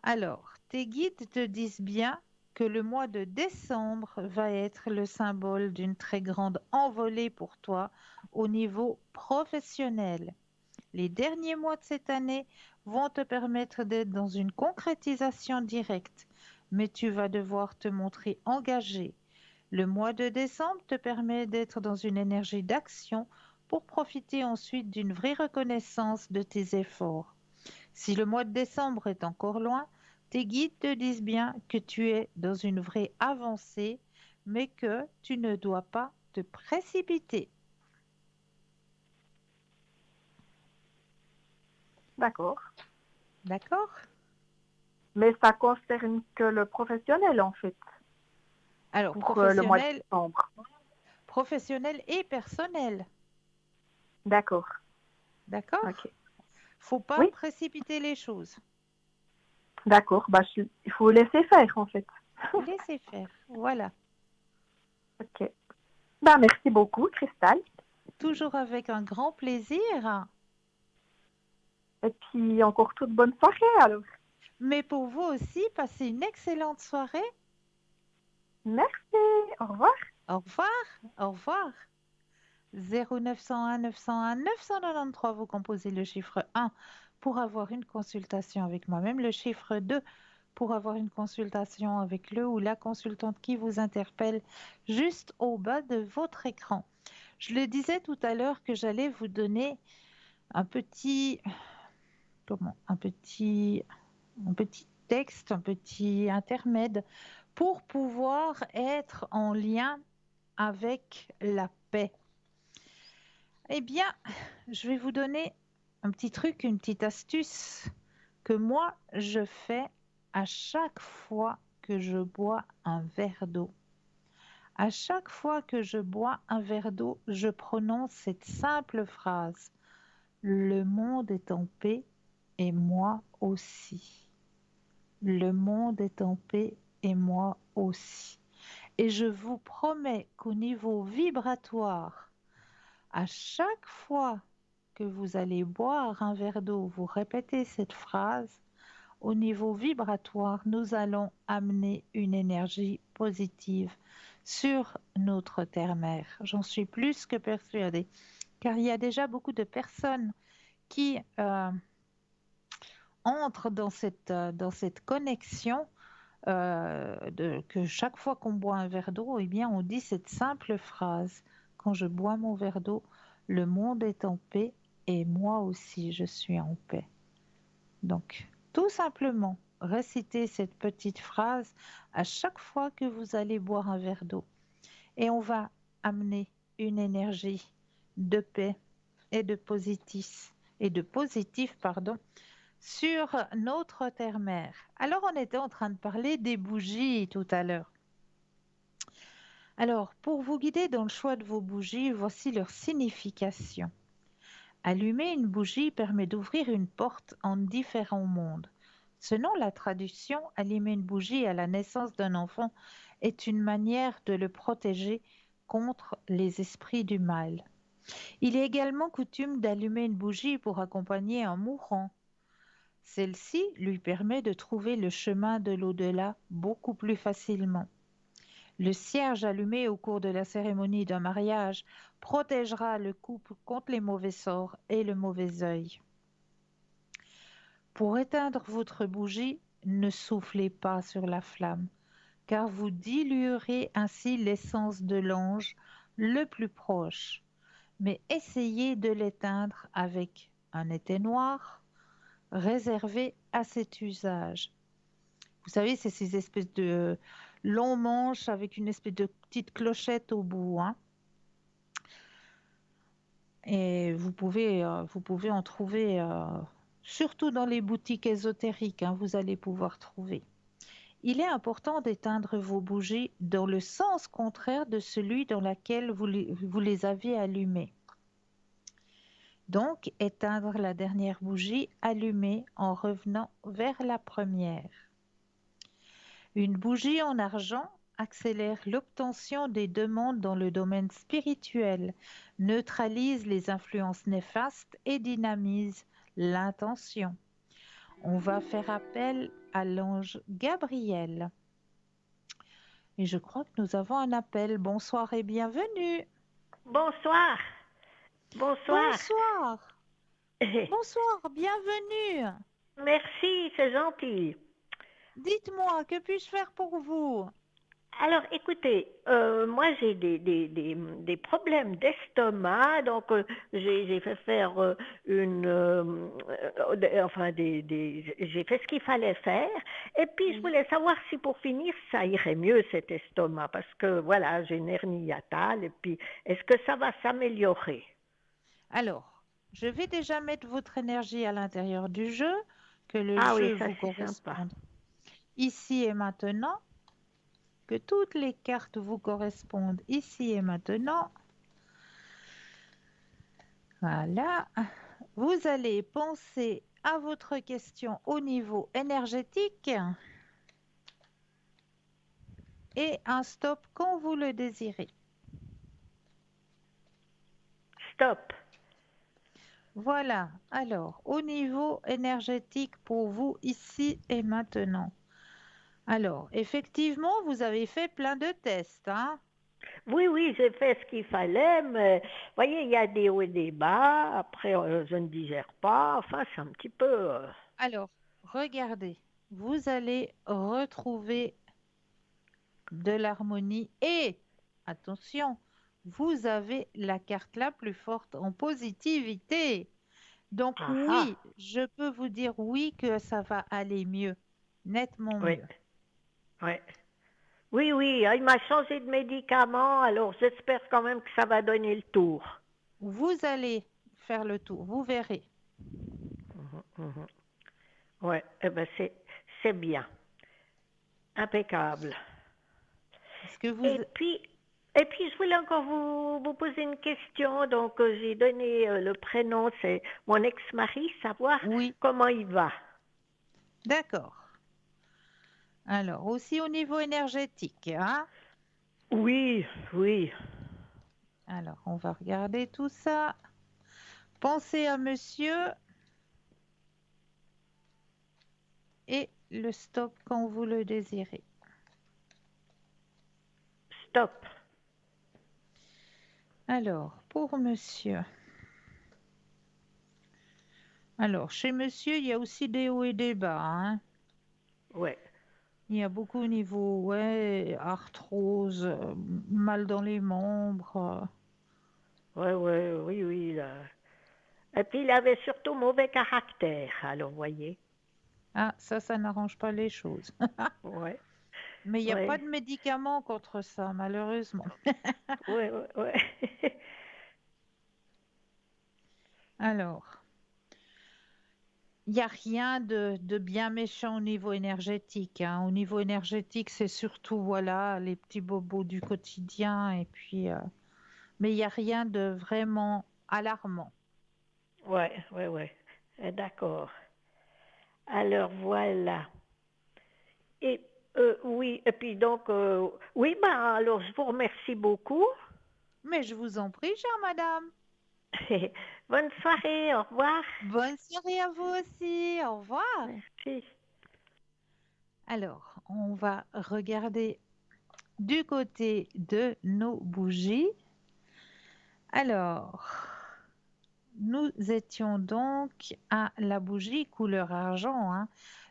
Speaker 1: Alors, tes guides te disent bien que le mois de décembre va être le symbole d'une très grande envolée pour toi au niveau professionnel. Les derniers mois de cette année vont te permettre d'être dans une concrétisation directe, mais tu vas devoir te montrer engagé. Le mois de décembre te permet d'être dans une énergie d'action pour profiter ensuite d'une vraie reconnaissance de tes efforts. Si le mois de décembre est encore loin, tes guides te disent bien que tu es dans une vraie avancée, mais que tu ne dois pas te précipiter.
Speaker 3: D'accord.
Speaker 1: D'accord?
Speaker 3: Mais ça concerne que le professionnel en fait,
Speaker 1: Alors,
Speaker 3: pour le mois de décembre.
Speaker 1: professionnel et personnel.
Speaker 3: D'accord.
Speaker 1: D'accord?
Speaker 3: Ok.
Speaker 1: Faut pas
Speaker 3: Oui,
Speaker 1: précipiter les choses.
Speaker 3: d'accord. Il faut laisser faire en fait.
Speaker 1: Laissez faire. Voilà.
Speaker 3: Ok. Merci beaucoup, Cristal.
Speaker 1: Toujours avec un grand plaisir.
Speaker 3: Et puis encore toute bonne soirée alors.
Speaker 1: Mais pour vous aussi, passez une excellente soirée.
Speaker 3: Merci. Au revoir.
Speaker 1: Au revoir. Au revoir. 0901 901 993, vous composez le chiffre 1 pour avoir une consultation avec moi-même, le chiffre 2 pour avoir une consultation avec le ou la consultante qui vous interpelle juste au bas de votre écran. Je le disais tout à l'heure que j'allais vous donner un petit, un petit texte, un petit intermède pour pouvoir être en lien avec la paix. Eh bien, je vais vous donner un petit truc, une petite astuce que moi, je fais à chaque fois que je bois un verre d'eau. À chaque fois que je bois un verre d'eau, je prononce cette simple phrase. Le monde est en paix et moi aussi. Le monde est en paix et moi aussi. Et je vous promets qu'au niveau vibratoire, à chaque fois que vous allez boire un verre d'eau, vous répétez cette phrase, au niveau vibratoire, nous allons amener une énergie positive sur notre terre-mère. J'en suis plus que persuadée, car il y a déjà beaucoup de personnes qui entrent dans cette connexion que chaque fois qu'on boit un verre d'eau, eh bien, on dit cette simple phrase. Quand je bois mon verre d'eau, le monde est en paix et moi aussi je suis en paix. Donc, tout simplement, récitez cette petite phrase à chaque fois que vous allez boire un verre d'eau. Et on va amener une énergie de paix et de positif, pardon, sur notre terre-mère. Alors, on était en train de parler des bougies tout à l'heure. Alors, pour vous guider dans le choix de vos bougies, voici leur signification. Allumer une bougie permet d'ouvrir une porte en différents mondes. Selon la tradition, allumer une bougie à la naissance d'un enfant est une manière de le protéger contre les esprits du mal. Il est également coutume d'allumer une bougie pour accompagner un mourant. Celle-ci lui permet de trouver le chemin de l'au-delà beaucoup plus facilement. Le cierge allumé au cours de la cérémonie d'un mariage protégera le couple contre les mauvais sorts et le mauvais œil. Pour éteindre votre bougie, ne soufflez pas sur la flamme, car vous diluerez ainsi l'essence de l'ange le plus proche. Mais essayez de l'éteindre avec un éteignoir réservé à cet usage. Vous savez, c'est ces espèces de longs manches avec une espèce de petite clochette au bout, hein. Et vous pouvez en trouver, surtout dans les boutiques ésotériques, hein, vous allez pouvoir trouver. Il est important d'éteindre vos bougies dans le sens contraire de celui dans lequel vous les avez allumées. Donc, éteindre la dernière bougie allumée en revenant vers la première. Une bougie en argent accélère l'obtention des demandes dans le domaine spirituel, neutralise les influences néfastes et dynamise l'intention. On va faire appel à l'ange Gabriel. Et je crois que nous avons un appel. Bonsoir et bienvenue.
Speaker 4: Bonsoir. Bonsoir.
Speaker 1: Bonsoir. Bonsoir, bienvenue.
Speaker 4: Merci, c'est gentil.
Speaker 1: Dites-moi, que puis-je faire pour vous?
Speaker 4: Alors, écoutez, moi j'ai des problèmes d'estomac, donc j'ai fait faire j'ai fait ce qu'il fallait faire, et puis je voulais savoir si pour finir ça irait mieux cet estomac, parce que voilà, j'ai une hernie hiatale, et puis est-ce que ça va s'améliorer?
Speaker 1: Alors, je vais déjà mettre votre énergie à l'intérieur du jeu, que le
Speaker 4: Ah oui,
Speaker 1: jeu
Speaker 4: ça
Speaker 1: vous
Speaker 4: c'est sympa.
Speaker 1: corresponde ici et maintenant, que toutes les cartes vous correspondent ici et maintenant. Voilà. Vous allez penser à votre question au niveau énergétique et un stop quand vous le désirez.
Speaker 4: Stop.
Speaker 1: Voilà. Alors, au niveau énergétique pour vous ici et maintenant. Alors, effectivement, vous avez fait plein de tests, hein?
Speaker 4: Oui, j'ai fait ce qu'il fallait, mais vous voyez, il y a des hauts et des bas, après je ne digère pas, enfin c'est un petit peu...
Speaker 1: Alors, regardez, vous allez retrouver de l'harmonie et, attention, vous avez la carte la plus forte en positivité. Donc
Speaker 4: Ah ah,
Speaker 1: oui, je peux vous dire oui que ça va aller mieux, nettement
Speaker 4: oui,
Speaker 1: mieux.
Speaker 4: oui. Oui, il m'a changé de médicament, alors j'espère quand même que ça va donner le tour.
Speaker 1: Vous allez faire le tour, vous verrez.
Speaker 4: Mhm. Ouais, eh ben c'est bien, impeccable.
Speaker 1: Est-ce que vous...
Speaker 4: Et puis, et puis je voulais encore vous poser une question. Donc j'ai donné le prénom, c'est mon ex-mari, savoir
Speaker 1: Oui,
Speaker 4: comment il va.
Speaker 1: d'accord. Alors, aussi au niveau énergétique, hein?
Speaker 4: Oui, oui.
Speaker 1: Alors, on va regarder tout ça. Pensez à monsieur et le stop quand vous le désirez.
Speaker 4: Stop.
Speaker 1: Alors, pour monsieur. Alors, chez monsieur, il y a aussi des hauts et des bas, hein?
Speaker 4: Ouais.
Speaker 1: Il y a beaucoup au niveau, ouais, arthrose, mal dans les membres.
Speaker 4: Ouais, ouais, oui, oui. Là. Et puis il avait surtout mauvais caractère, alors voyez.
Speaker 1: Ah, ça n'arrange pas les choses.
Speaker 4: Ouais,
Speaker 1: Mais il n'y a pas
Speaker 4: ouais,
Speaker 1: de médicaments contre ça, malheureusement.
Speaker 4: ouais, ouais, ouais.
Speaker 1: Alors, il n'y a rien de bien méchant au niveau énergétique, hein. Au niveau énergétique, c'est surtout, voilà, les petits bobos du quotidien. Et puis, mais il n'y a rien de vraiment alarmant.
Speaker 4: Ouais, ouais, ouais. D'accord. Alors voilà. Et oui, et puis donc, oui, ben alors je vous remercie beaucoup.
Speaker 1: Mais je vous en prie, chère madame.
Speaker 4: Bonne soirée, au revoir.
Speaker 1: Bonne soirée à vous aussi. Au revoir.
Speaker 4: Merci.
Speaker 1: Alors, on va regarder du côté de nos bougies. Alors, nous étions donc à la bougie couleur argent, hein.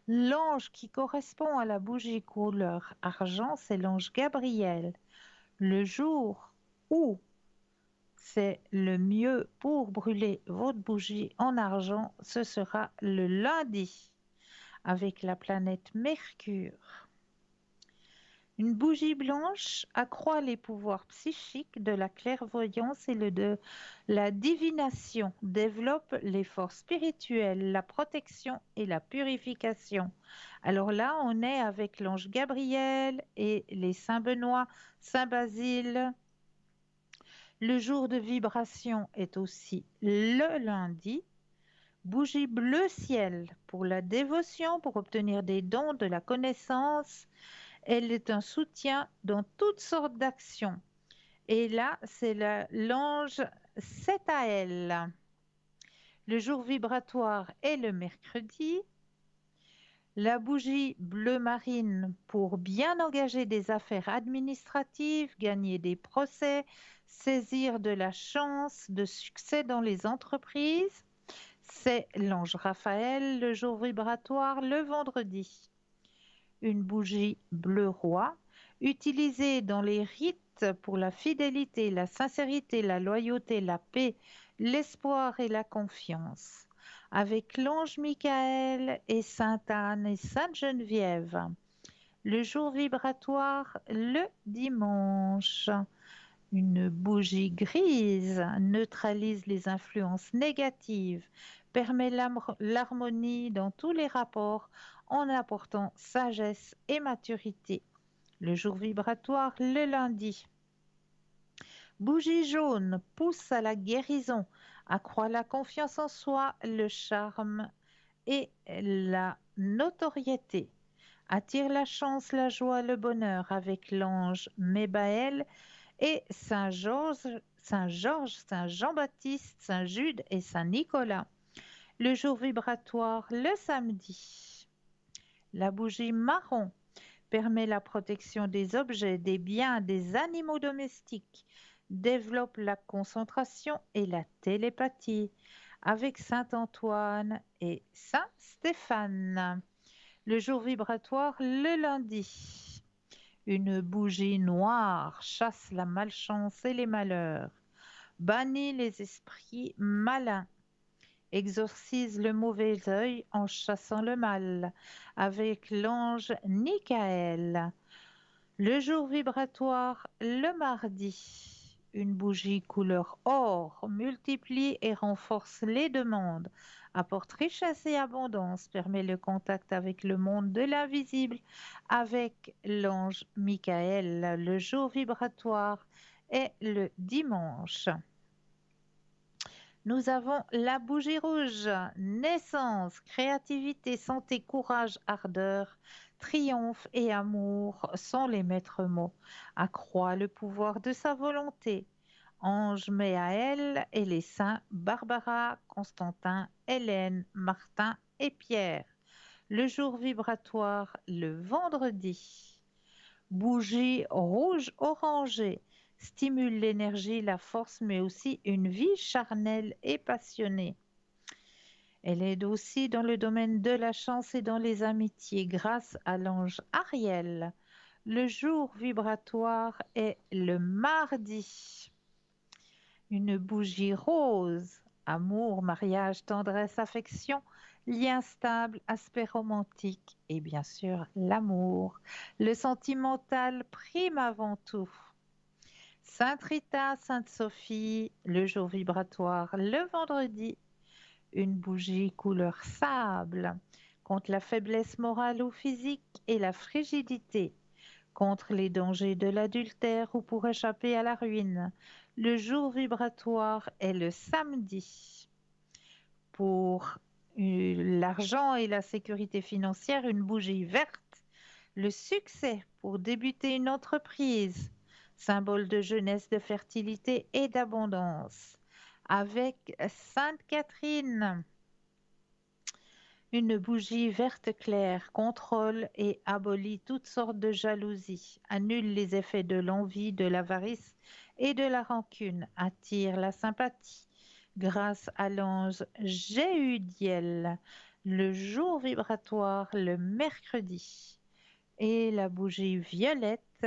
Speaker 1: L'ange qui correspond à la bougie couleur argent, c'est l'ange Gabriel. Le jour où c'est le mieux pour brûler votre bougie en argent, ce sera le lundi avec la planète Mercure. Une bougie blanche accroît les pouvoirs psychiques de la clairvoyance et de la divination, développe les forces spirituelles, la protection et la purification. Alors là, on est avec l'ange Gabriel et les saints Benoît, Saint Basile. Le jour de vibration est aussi le lundi. Bougie bleu ciel pour la dévotion, pour obtenir des dons, de la connaissance. Elle est un soutien dans toutes sortes d'actions. Et là, c'est l'ange 7 à elle. Le jour vibratoire est le mercredi. La bougie bleu marine pour bien engager des affaires administratives, gagner des procès, saisir de la chance, de succès dans les entreprises. C'est l'ange Raphaël, le jour vibratoire, le vendredi. Une bougie bleu roi, utilisée dans les rites pour la fidélité, la sincérité, la loyauté, la paix, l'espoir et la confiance, avec l'ange Michael et Sainte Anne et Sainte Geneviève. Le jour vibratoire, le dimanche. Une bougie grise neutralise les influences négatives, permet l'harmonie dans tous les rapports en apportant sagesse et maturité. Le jour vibratoire, le lundi. Bougie jaune pousse à la guérison, accroît la confiance en soi, le charme et la notoriété. Attire la chance, la joie, le bonheur avec l'ange Mébaël et Saint-Georges, Saint-Jean-Baptiste, Saint-Jude et Saint-Nicolas. Le jour vibratoire, le samedi. La bougie marron permet la protection des objets, des biens, des animaux domestiques, développe la concentration et la télépathie avec Saint Antoine et Saint Stéphane. Le jour vibratoire, le lundi. Une bougie noire chasse la malchance et les malheurs, bannit les esprits malins, exorcise le mauvais œil en chassant le mal avec l'ange Michael. Le jour vibratoire, le mardi. Une bougie couleur or multiplie et renforce les demandes, apporte richesse et abondance, permet le contact avec le monde de l'invisible, avec l'ange Michael. Le jour vibratoire est le dimanche. Nous avons la bougie rouge, naissance, créativité, santé, courage, ardeur, triomphe et amour sont les maîtres mots. Accroît le pouvoir de sa volonté. Ange Méaël et les saints Barbara, Constantin, Hélène, Martin et Pierre. Le jour vibratoire, le vendredi. Bougie rouge orangée stimule l'énergie, la force, mais aussi une vie charnelle et passionnée. Elle aide aussi dans le domaine de la chance et dans les amitiés grâce à l'ange Ariel. Le jour vibratoire est le mardi. Une bougie rose. Amour, mariage, tendresse, affection, lien stable, aspect romantique et bien sûr l'amour. Le sentimental prime avant tout. Sainte Rita, Sainte Sophie, le jour vibratoire, le vendredi. Une bougie couleur sable contre la faiblesse morale ou physique et la frigidité, contre les dangers de l'adultère ou pour échapper à la ruine. Le jour vibratoire est le samedi. Pour l'argent et la sécurité financière, une bougie verte. Le succès pour débuter une entreprise, symbole de jeunesse, de fertilité et d'abondance. Avec Sainte Catherine, une bougie verte claire contrôle et abolit toutes sortes de jalousies, annule les effets de l'envie, de l'avarice et de la rancune, attire la sympathie grâce à l'ange Jéhudiel, le jour vibratoire le mercredi, et la bougie violette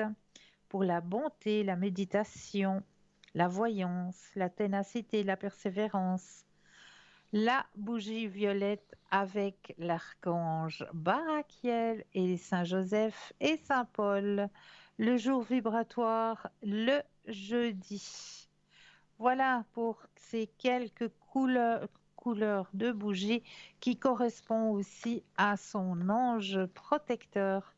Speaker 1: pour la bonté, la méditation, la voyance, la ténacité, la persévérance. La bougie violette avec l'archange Barachiel et Saint Joseph et Saint Paul. Le jour vibratoire, le jeudi. Voilà pour ces quelques couleurs de bougies qui correspondent aussi à son ange protecteur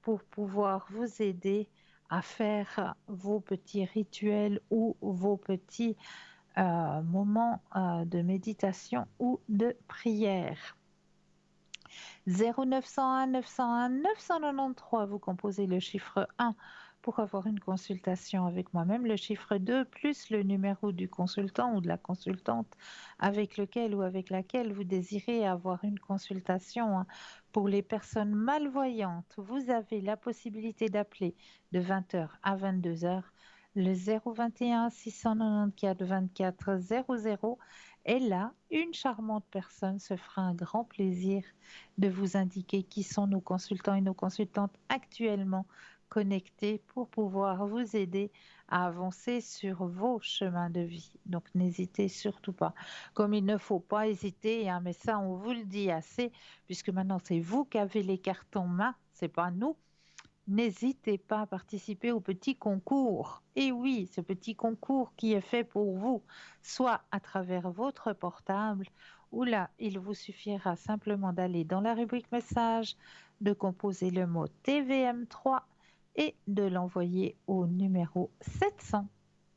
Speaker 1: pour pouvoir vous aider à faire vos petits rituels ou vos petits moments de méditation ou de prière. 0901 901 993, vous composez le chiffre 1 pour avoir une consultation avec moi-même, le chiffre 2 plus le numéro du consultant ou de la consultante avec lequel ou avec laquelle vous désirez avoir une consultation. Pour les personnes malvoyantes, vous avez la possibilité d'appeler de 20h à 22h le 021 694 24 00 et là, une charmante personne se fera un grand plaisir de vous indiquer qui sont nos consultants et nos consultantes actuellement connectés pour pouvoir vous aider à avancer sur vos chemins de vie. Donc n'hésitez surtout pas. Comme il ne faut pas hésiter, hein, mais ça on vous le dit assez, puisque maintenant c'est vous qui avez les cartes en main, c'est pas nous. N'hésitez pas à participer au petit concours. Et oui, ce petit concours qui est fait pour vous, soit à travers votre portable, ou là, il vous suffira simplement d'aller dans la rubrique message, de composer le mot TVM3 et de l'envoyer au numéro 700,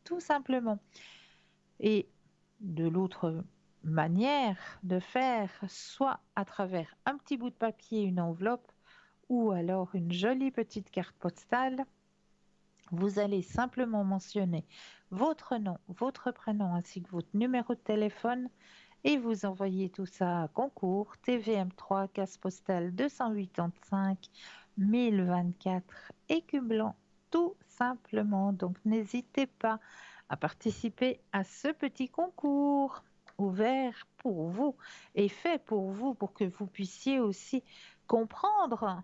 Speaker 1: tout simplement. Et de l'autre manière de faire, soit à travers un petit bout de papier, une enveloppe, ou alors une jolie petite carte postale, vous allez simplement mentionner votre nom, votre prénom ainsi que votre numéro de téléphone et vous envoyez tout ça à concours TVM3 case postale 285 1024 Écublanc tout simplement. Donc n'hésitez pas à participer à ce petit concours ouvert pour vous et fait pour vous pour que vous puissiez aussi comprendre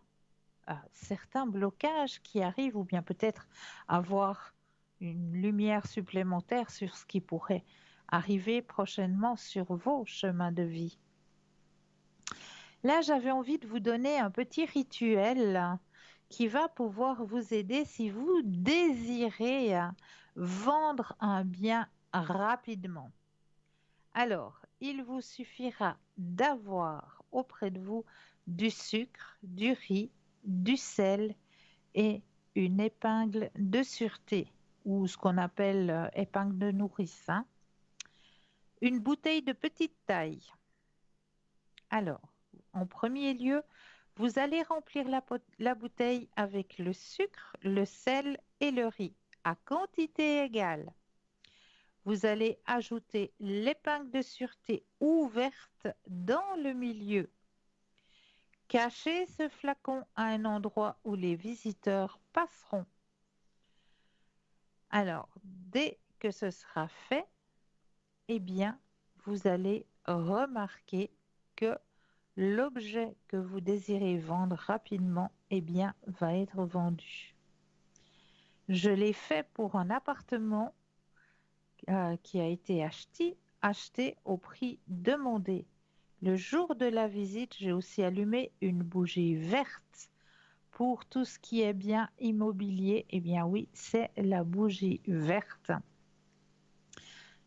Speaker 1: certains blocages qui arrivent ou bien peut-être avoir une lumière supplémentaire sur ce qui pourrait arriver prochainement sur vos chemins de vie. Là, j'avais envie de vous donner un petit rituel qui va pouvoir vous aider si vous désirez vendre un bien rapidement. Alors, il vous suffira d'avoir auprès de vous du sucre, du riz, du sel et une épingle de sûreté ou ce qu'on appelle épingle de nourrice. Une bouteille de petite taille. Alors, en premier lieu, vous allez remplir la bouteille avec le sucre, le sel et le riz à quantité égale. Vous allez ajouter l'épingle de sûreté ouverte dans le milieu. Cachez ce flacon à un endroit où les visiteurs passeront. Alors, dès que ce sera fait, eh bien, vous allez remarquer que l'objet que vous désirez vendre rapidement, eh bien, va être vendu. Je l'ai fait pour un appartement qui a été acheté au prix demandé. Le jour de la visite, j'ai aussi allumé une bougie verte pour tout ce qui est bien immobilier. Eh bien oui, c'est la bougie verte.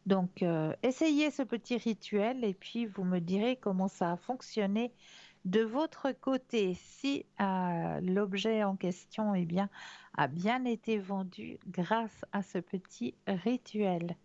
Speaker 1: Donc, essayez ce petit rituel et puis vous me direz comment ça a fonctionné de votre côté. Si l'objet en question a bien été vendu grâce à ce petit rituel.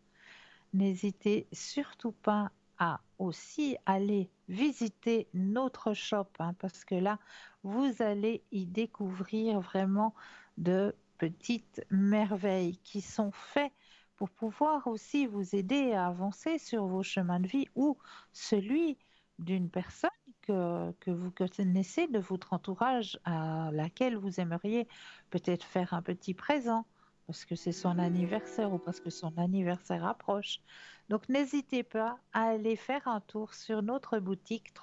Speaker 1: N'hésitez surtout pas à aussi aller visiter notre shop, hein, parce que là, vous allez y découvrir vraiment de petites merveilles qui sont faites pour pouvoir aussi vous aider à avancer sur vos chemins de vie ou celui d'une personne que vous connaissez de votre entourage à laquelle vous aimeriez peut-être faire un petit présent parce que c'est son anniversaire ou parce que son anniversaire approche. Donc n'hésitez pas à aller faire un tour sur notre boutique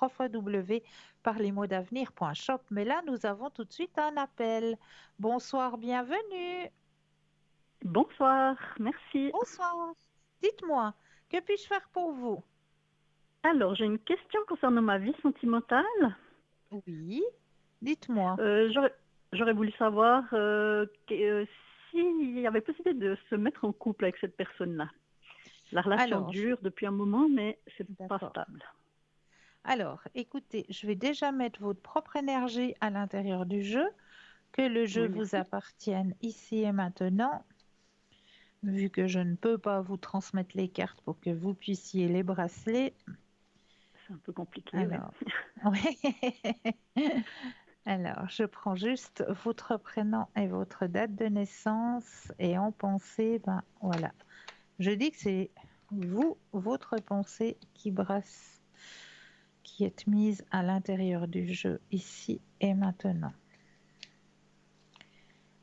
Speaker 1: www.parlesmotsdavenir.shop. Mais là, nous avons tout de suite un appel. Bonsoir, bienvenue.
Speaker 5: Bonsoir, merci.
Speaker 1: Bonsoir. Dites-moi, que puis-je faire pour vous?
Speaker 5: Alors, j'ai une question concernant ma vie sentimentale.
Speaker 1: Oui, dites-moi.
Speaker 5: J'aurais voulu savoir s'il y avait possibilité de se mettre en couple avec cette personne-là. La relation
Speaker 1: Alors,
Speaker 5: dure depuis un moment, mais c'est pas
Speaker 1: d'accord.
Speaker 5: stable.
Speaker 1: Alors, écoutez, je vais déjà mettre votre propre énergie à l'intérieur du jeu, que le jeu
Speaker 5: Oui,
Speaker 1: vous
Speaker 5: merci.
Speaker 1: appartienne ici et maintenant, vu que je ne peux pas vous transmettre les cartes pour que vous puissiez les braceler.
Speaker 5: C'est un peu compliqué, ouais.
Speaker 1: Alors, oui. Alors, je prends juste votre prénom et votre date de naissance et en pensée, ben voilà. Je dis que c'est vous, votre pensée qui brasse, qui est mise à l'intérieur du jeu ici et maintenant.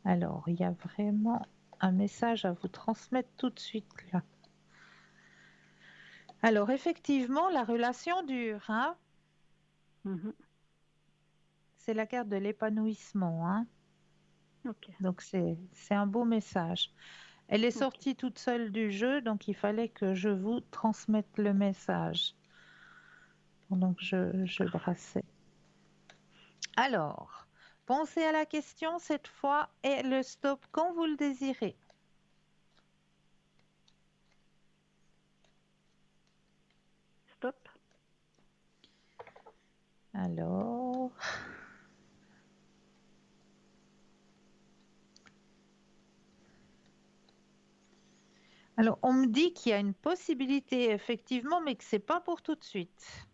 Speaker 1: Alors, il y a vraiment un message à vous transmettre tout de suite là. Alors, effectivement, la relation dure, hein?
Speaker 5: Mhm.
Speaker 1: C'est la carte de l'épanouissement, hein?
Speaker 5: Ok.
Speaker 1: Donc, c'est un beau message. Elle est
Speaker 5: Ok.
Speaker 1: sortie toute seule du jeu, donc il fallait que je vous transmette le message pendant que je brassais. Alors, pensez à la question cette fois et le stop quand vous le désirez.
Speaker 5: Stop.
Speaker 1: Alors, on me dit qu'il y a une possibilité effectivement, mais que c'est pas pour tout de suite.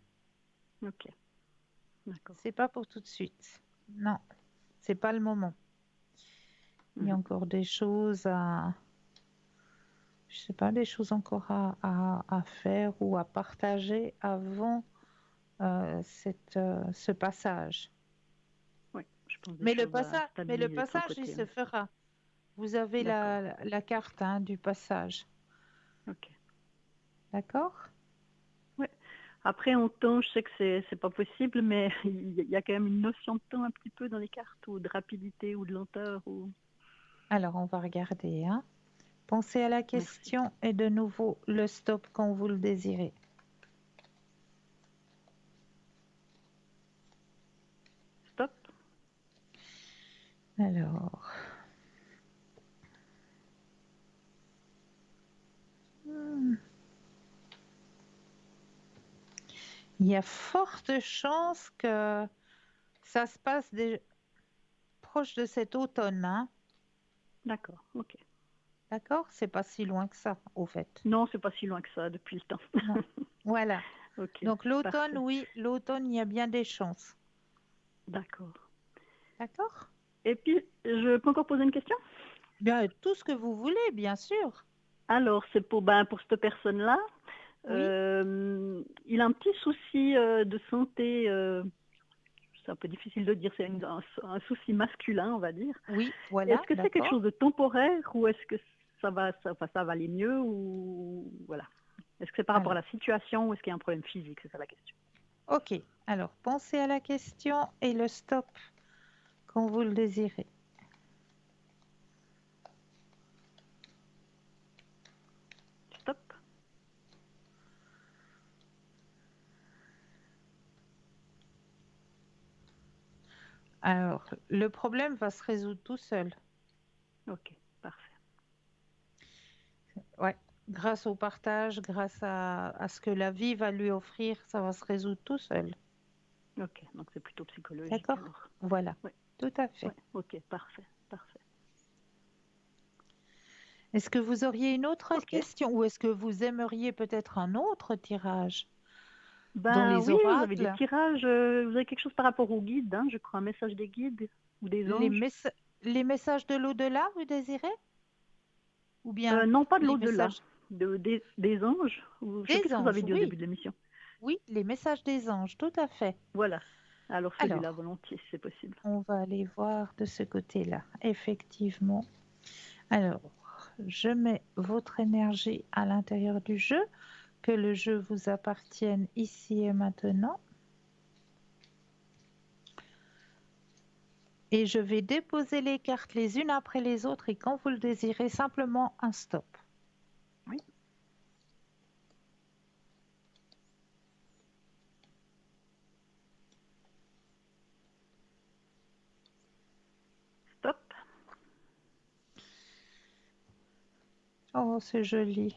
Speaker 5: Ok. D'accord.
Speaker 1: C'est pas pour tout de suite. Non, c'est pas le moment. Il y a
Speaker 5: Mhm.
Speaker 1: encore des choses je sais pas, des choses encore à faire ou à partager avant ce passage.
Speaker 5: Oui, je pense des
Speaker 1: Mais le
Speaker 5: choses à
Speaker 1: passage,
Speaker 5: stabiliser de son
Speaker 1: il
Speaker 5: côté.
Speaker 1: se fera. Vous avez
Speaker 5: D'accord.
Speaker 1: la carte hein, du passage.
Speaker 5: Ok.
Speaker 1: D'accord?
Speaker 5: Ouais. Après, en temps, je sais que c'est pas possible, mais il y a quand même une notion de temps un petit peu dans les cartes, ou de rapidité, ou de lenteur. Ou...
Speaker 1: Alors, on va regarder. Hein. Pensez à la
Speaker 5: Merci.
Speaker 1: question et de nouveau le stop quand vous le désirez.
Speaker 5: Stop.
Speaker 1: Alors. Il y a forte chance que ça se passe proche de cet automne. Hein.
Speaker 5: D'accord, ok.
Speaker 1: D'accord? C'est pas si loin que ça, au fait.
Speaker 5: Non, c'est pas si loin que ça depuis le temps.
Speaker 1: Non. Voilà.
Speaker 5: Ok,
Speaker 1: Donc l'automne,
Speaker 5: parfait.
Speaker 1: oui, l'automne, il y a bien des chances.
Speaker 5: D'accord.
Speaker 1: D'accord?
Speaker 5: Et puis, je peux encore poser une question?
Speaker 1: Bien, tout ce que vous voulez, bien sûr.
Speaker 5: Alors, c'est pour cette personne-là.
Speaker 1: Oui,
Speaker 5: Il a un petit souci de santé. C'est un peu difficile de dire, c'est un souci masculin, on va dire.
Speaker 1: oui, voilà,
Speaker 5: Est-ce que c'est quelque
Speaker 1: d'accord.
Speaker 5: chose de temporaire ou est-ce que ça va aller mieux ou voilà. Est-ce que c'est par rapport à
Speaker 1: Alors,
Speaker 5: la situation ou est-ce qu'il y a un problème physique? C'est ça la question.
Speaker 1: ok. Alors, pensez à la question et le stop quand vous le désirez.
Speaker 5: Stop.
Speaker 1: Alors, le problème va se résoudre tout seul.
Speaker 5: Ok, parfait.
Speaker 1: Ouais, grâce au partage, grâce à ce que la vie va lui offrir, ça va se résoudre tout seul.
Speaker 5: Ok, donc c'est plutôt psychologique
Speaker 1: D'accord?
Speaker 5: alors.
Speaker 1: Voilà,
Speaker 5: Ouais.
Speaker 1: tout à fait.
Speaker 5: Ouais, ok, parfait, parfait.
Speaker 1: Est-ce que vous auriez une autre
Speaker 5: Ok.
Speaker 1: question ou est-ce que vous aimeriez peut-être un autre tirage dans
Speaker 5: Ben
Speaker 1: les
Speaker 5: oui, vous avez des
Speaker 1: oracles?
Speaker 5: tirages, vous avez quelque chose par rapport aux guides, hein, je crois, un message des guides ou des
Speaker 1: Les,
Speaker 5: anges.
Speaker 1: les messages de l'au-delà, vous désirez? Ou bien
Speaker 5: Non, pas de
Speaker 1: les
Speaker 5: l'au-delà,
Speaker 1: messages
Speaker 5: des anges, ou je sais plus
Speaker 1: des
Speaker 5: ce que vous avez
Speaker 1: anges?
Speaker 5: dit au
Speaker 1: Oui,
Speaker 5: début de l'émission.
Speaker 1: oui, les messages des anges, tout à fait.
Speaker 5: Voilà, alors celui-là,
Speaker 1: Alors,
Speaker 5: volontiers, si c'est possible.
Speaker 1: on va aller voir de ce côté-là, effectivement. Alors, je mets votre énergie à l'intérieur du jeu, que le jeu vous appartienne ici et maintenant. Et je vais déposer les cartes les unes après les autres et quand vous le désirez, simplement un stop.
Speaker 5: Oui. Stop.
Speaker 1: Oh, c'est joli.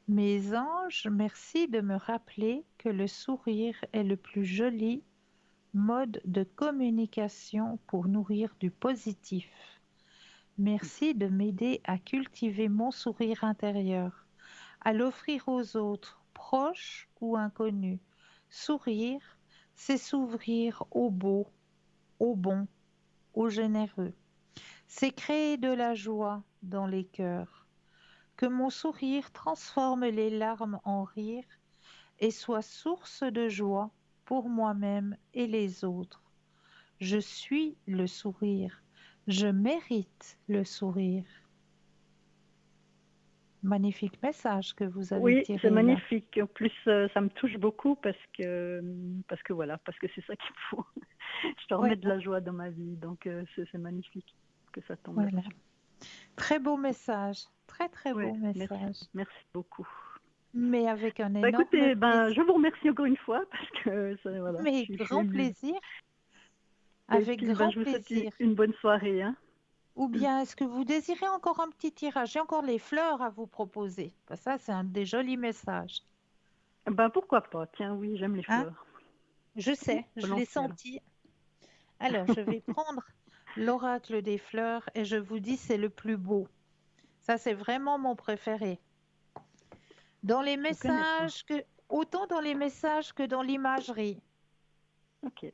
Speaker 1: Mes anges, merci de me rappeler que le sourire est le plus joli mode de communication pour nourrir du positif. Merci de m'aider à cultiver mon sourire intérieur, à l'offrir aux autres, proches ou inconnus. Sourire, c'est s'ouvrir au beau, au bon, au généreux. C'est créer de la joie dans les cœurs. Que mon sourire transforme les larmes en rire et soit source de joie pour moi-même et les autres. Je suis le sourire. Je mérite le sourire. Magnifique message que vous avez
Speaker 5: Oui, c'est
Speaker 1: tiré là.
Speaker 5: magnifique. En plus, ça me touche beaucoup parce que voilà, parce que c'est ça qu'il faut. Je te remets de
Speaker 1: Voilà,
Speaker 5: la joie dans ma vie, donc c'est magnifique que ça tombe
Speaker 1: voilà.
Speaker 5: là-dessus.
Speaker 1: Très beau message. Très très
Speaker 5: Ouais,
Speaker 1: beau
Speaker 5: merci,
Speaker 1: message.
Speaker 5: merci beaucoup.
Speaker 1: Mais avec un
Speaker 5: Bah,
Speaker 1: énorme
Speaker 5: écoutez,
Speaker 1: plaisir.
Speaker 5: je vous remercie encore une fois parce que voilà,
Speaker 1: Mais
Speaker 5: je suis
Speaker 1: grand
Speaker 5: émue.
Speaker 1: plaisir.
Speaker 5: Et
Speaker 1: Avec
Speaker 5: puis,
Speaker 1: grand
Speaker 5: je vous souhaite
Speaker 1: plaisir.
Speaker 5: une bonne soirée. Hein.
Speaker 1: Ou bien est-ce que vous désirez encore un petit tirage? J'ai encore les fleurs à vous proposer. Ça, c'est un des jolis messages.
Speaker 5: Ben, pourquoi pas? Tiens, oui, j'aime les
Speaker 1: Hein?
Speaker 5: fleurs.
Speaker 1: Je sais, je l'ai
Speaker 5: Volontiers, alors.
Speaker 1: senti. Alors, je vais prendre l'oracle des fleurs et je vous dis c'est le plus beau. Ça, c'est vraiment mon préféré. Dans les
Speaker 5: Je connais pas.
Speaker 1: messages, autant dans les messages que dans l'imagerie.
Speaker 5: Ok.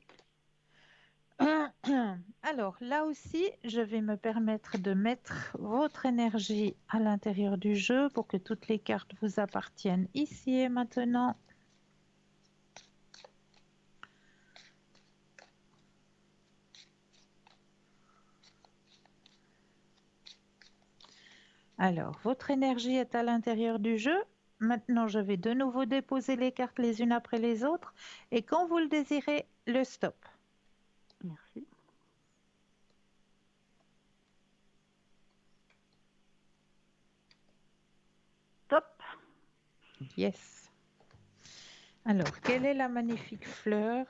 Speaker 1: Alors, là aussi, je vais me permettre de mettre votre énergie à l'intérieur du jeu pour que toutes les cartes vous appartiennent ici et maintenant. Alors, votre énergie est à l'intérieur du jeu. Maintenant, je vais de nouveau déposer les cartes les unes après les autres. Et quand vous le désirez, le stop.
Speaker 5: Merci. Top.
Speaker 1: Yes. Alors, quelle est la magnifique fleur?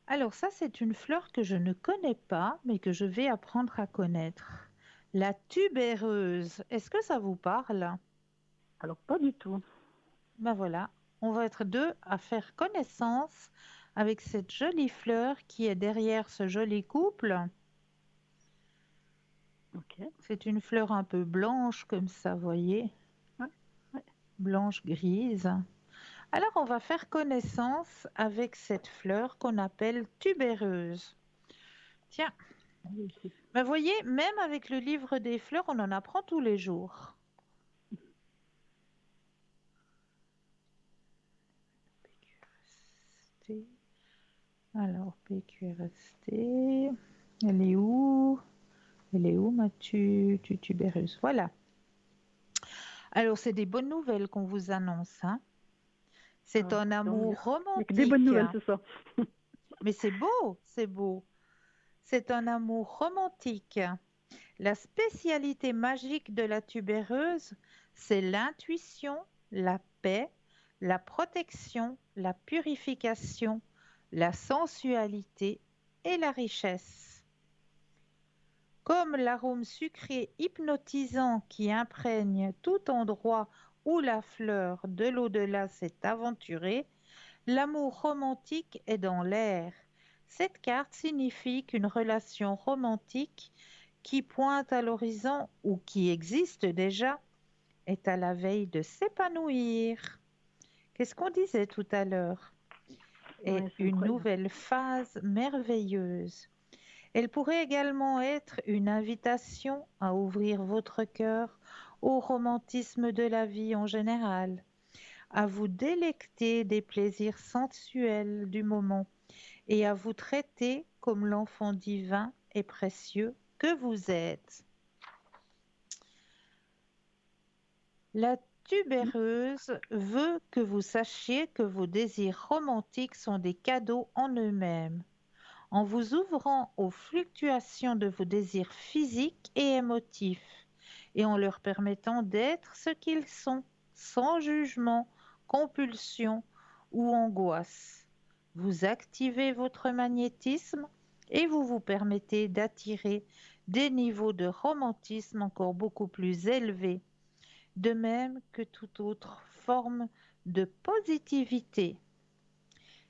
Speaker 1: Alors, ça, c'est une fleur que je ne connais pas, mais que je vais apprendre à connaître. La tubéreuse. Est-ce que ça vous parle?
Speaker 5: Alors, pas du tout.
Speaker 1: Ben voilà, on va être deux à faire connaissance avec cette jolie fleur qui est derrière ce joli couple.
Speaker 5: Ok.
Speaker 1: C'est une fleur un peu blanche comme ça, voyez,
Speaker 5: Ouais. Ouais.
Speaker 1: blanche-grise. Alors, on va faire connaissance avec cette fleur qu'on appelle tubéreuse. Tiens, ben voyez, même avec le livre des fleurs, on en apprend tous les jours. Alors, PQRST, elle est où? Elle est où ma tubéreuse? Voilà. Alors, c'est des bonnes nouvelles qu'on vous annonce, hein. C'est
Speaker 5: Ah,
Speaker 1: un
Speaker 5: tant
Speaker 1: amour
Speaker 5: mieux. Il n'y a que des bonnes
Speaker 1: romantique.
Speaker 5: nouvelles ce soir.
Speaker 1: Mais c'est beau, c'est beau. C'est un amour romantique. La spécialité magique de la tubéreuse, c'est l'intuition, la paix, la protection, la purification, la sensualité et la richesse. Comme l'arôme sucré hypnotisant qui imprègne tout endroit où la fleur de l'au-delà s'est aventurée, l'amour romantique est dans l'air. Cette carte signifie qu'une relation romantique qui pointe à l'horizon ou qui existe déjà est à la veille de s'épanouir. Qu'est-ce qu'on disait tout à l'heure? Et
Speaker 5: Ouais, c'est
Speaker 1: une
Speaker 5: incroyable.
Speaker 1: nouvelle phase merveilleuse. Elle pourrait également être une invitation à ouvrir votre cœur au romantisme de la vie en général, à vous délecter des plaisirs sensuels du moment et à vous traiter comme l'enfant divin et précieux que vous êtes. La tubéreuse veut que vous sachiez que vos désirs romantiques sont des cadeaux en eux-mêmes. En vous ouvrant aux fluctuations de vos désirs physiques et émotifs, et en leur permettant d'être ce qu'ils sont, sans jugement, compulsion ou angoisse. Vous activez votre magnétisme et vous vous permettez d'attirer des niveaux de romantisme encore beaucoup plus élevés, de même que toute autre forme de positivité.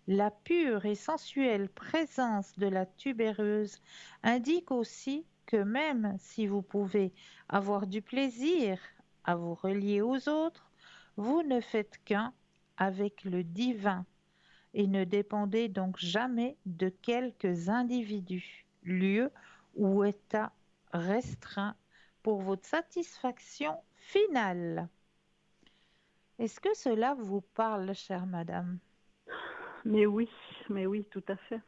Speaker 1: La pure et sensuelle présence de la tubéreuse indique aussi que même si vous pouvez avoir du plaisir à vous relier aux autres, vous ne faites qu'un avec le divin et ne dépendez donc jamais de quelques individus, lieux ou états restreints pour votre satisfaction finale. Est-ce que cela vous parle, chère madame?
Speaker 5: Mais oui, tout à fait.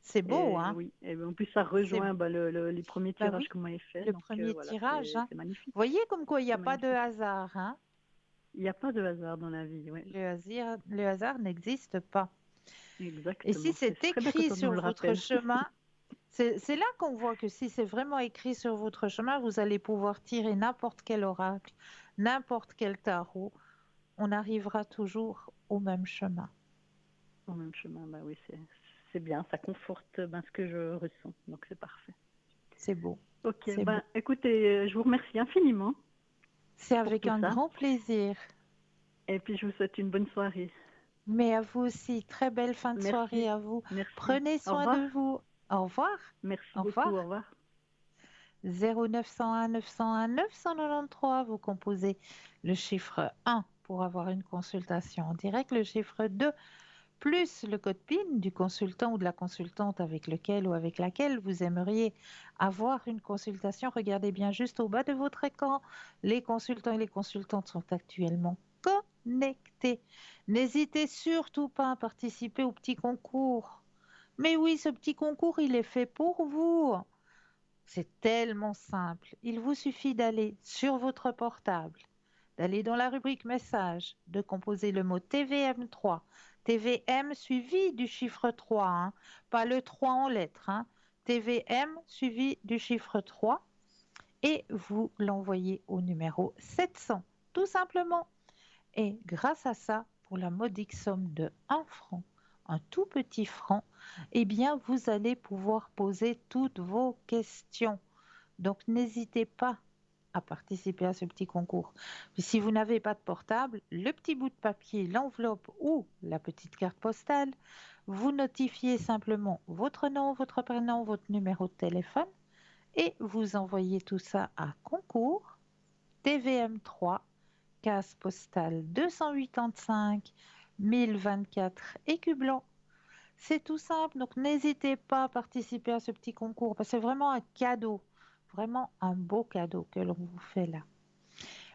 Speaker 1: C'est beau,
Speaker 5: Et
Speaker 1: hein?
Speaker 5: oui, et en plus ça rejoint les premiers
Speaker 1: Bah
Speaker 5: tirages
Speaker 1: oui,
Speaker 5: que vous m'avez fait,
Speaker 1: le
Speaker 5: donc
Speaker 1: premier
Speaker 5: voilà,
Speaker 1: tirage, hein.
Speaker 5: c'est magnifique,
Speaker 1: Voyez comme quoi il n'y a
Speaker 5: c'est
Speaker 1: pas de
Speaker 5: magnifique.
Speaker 1: hasard, hein?
Speaker 5: Il n'y a pas de hasard dans la vie, oui,
Speaker 1: Le hasard n'existe pas. Et si
Speaker 5: exactement.
Speaker 1: c'est
Speaker 5: C'est très bien que
Speaker 1: écrit
Speaker 5: tu nous
Speaker 1: sur
Speaker 5: le
Speaker 1: votre
Speaker 5: rappelles.
Speaker 1: chemin, c'est là qu'on voit que si c'est vraiment écrit sur votre chemin, vous allez pouvoir tirer n'importe quel oracle, n'importe quel tarot. On arrivera toujours au même chemin.
Speaker 5: Au même chemin, bah oui, c'est bien, ça conforte ce que je ressens, donc c'est parfait.
Speaker 1: C'est beau.
Speaker 5: Ok,
Speaker 1: C'est beau.
Speaker 5: écoutez, je vous remercie infiniment
Speaker 1: C'est
Speaker 5: pour
Speaker 1: avec
Speaker 5: tout
Speaker 1: un
Speaker 5: ça,
Speaker 1: grand plaisir.
Speaker 5: et puis je vous souhaite une bonne soirée.
Speaker 1: Mais à vous aussi, très belle fin de soirée
Speaker 5: Merci,
Speaker 1: à vous.
Speaker 5: merci.
Speaker 1: Prenez
Speaker 5: Au
Speaker 1: soin
Speaker 5: revoir.
Speaker 1: de vous. Au revoir.
Speaker 5: Merci
Speaker 1: Au
Speaker 5: beaucoup,
Speaker 1: revoir.
Speaker 5: au revoir.
Speaker 1: 0901 901 993, vous composez le chiffre 1 pour avoir une consultation en direct, le chiffre 2 plus le code PIN du consultant ou de la consultante avec lequel ou avec laquelle vous aimeriez avoir une consultation. Regardez bien juste au bas de votre écran. Les consultants et les consultantes sont actuellement connectés. N'hésitez surtout pas à participer au petit concours. Mais oui, ce petit concours, il est fait pour vous. C'est tellement simple. Il vous suffit d'aller sur votre portable, d'aller dans la rubrique message, de composer le mot TVM3. TVM suivi du chiffre 3, hein, pas le 3 en lettres. Hein. TVM suivi du chiffre 3 et vous l'envoyez au numéro 700, tout simplement. Et grâce à ça, pour la modique somme de 1 franc, un tout petit franc, eh bien, vous allez pouvoir poser toutes vos questions. Donc, n'hésitez pas à participer à ce petit concours. Mais si vous n'avez pas de portable, le petit bout de papier, l'enveloppe ou la petite carte postale, vous notifiez simplement votre nom, votre prénom, votre numéro de téléphone et vous envoyez tout ça à concours TVM3 case postale 285 1024 écu blanc. C'est tout simple, donc n'hésitez pas à participer à ce petit concours parce que c'est vraiment un cadeau, vraiment un beau cadeau que l'on vous fait là.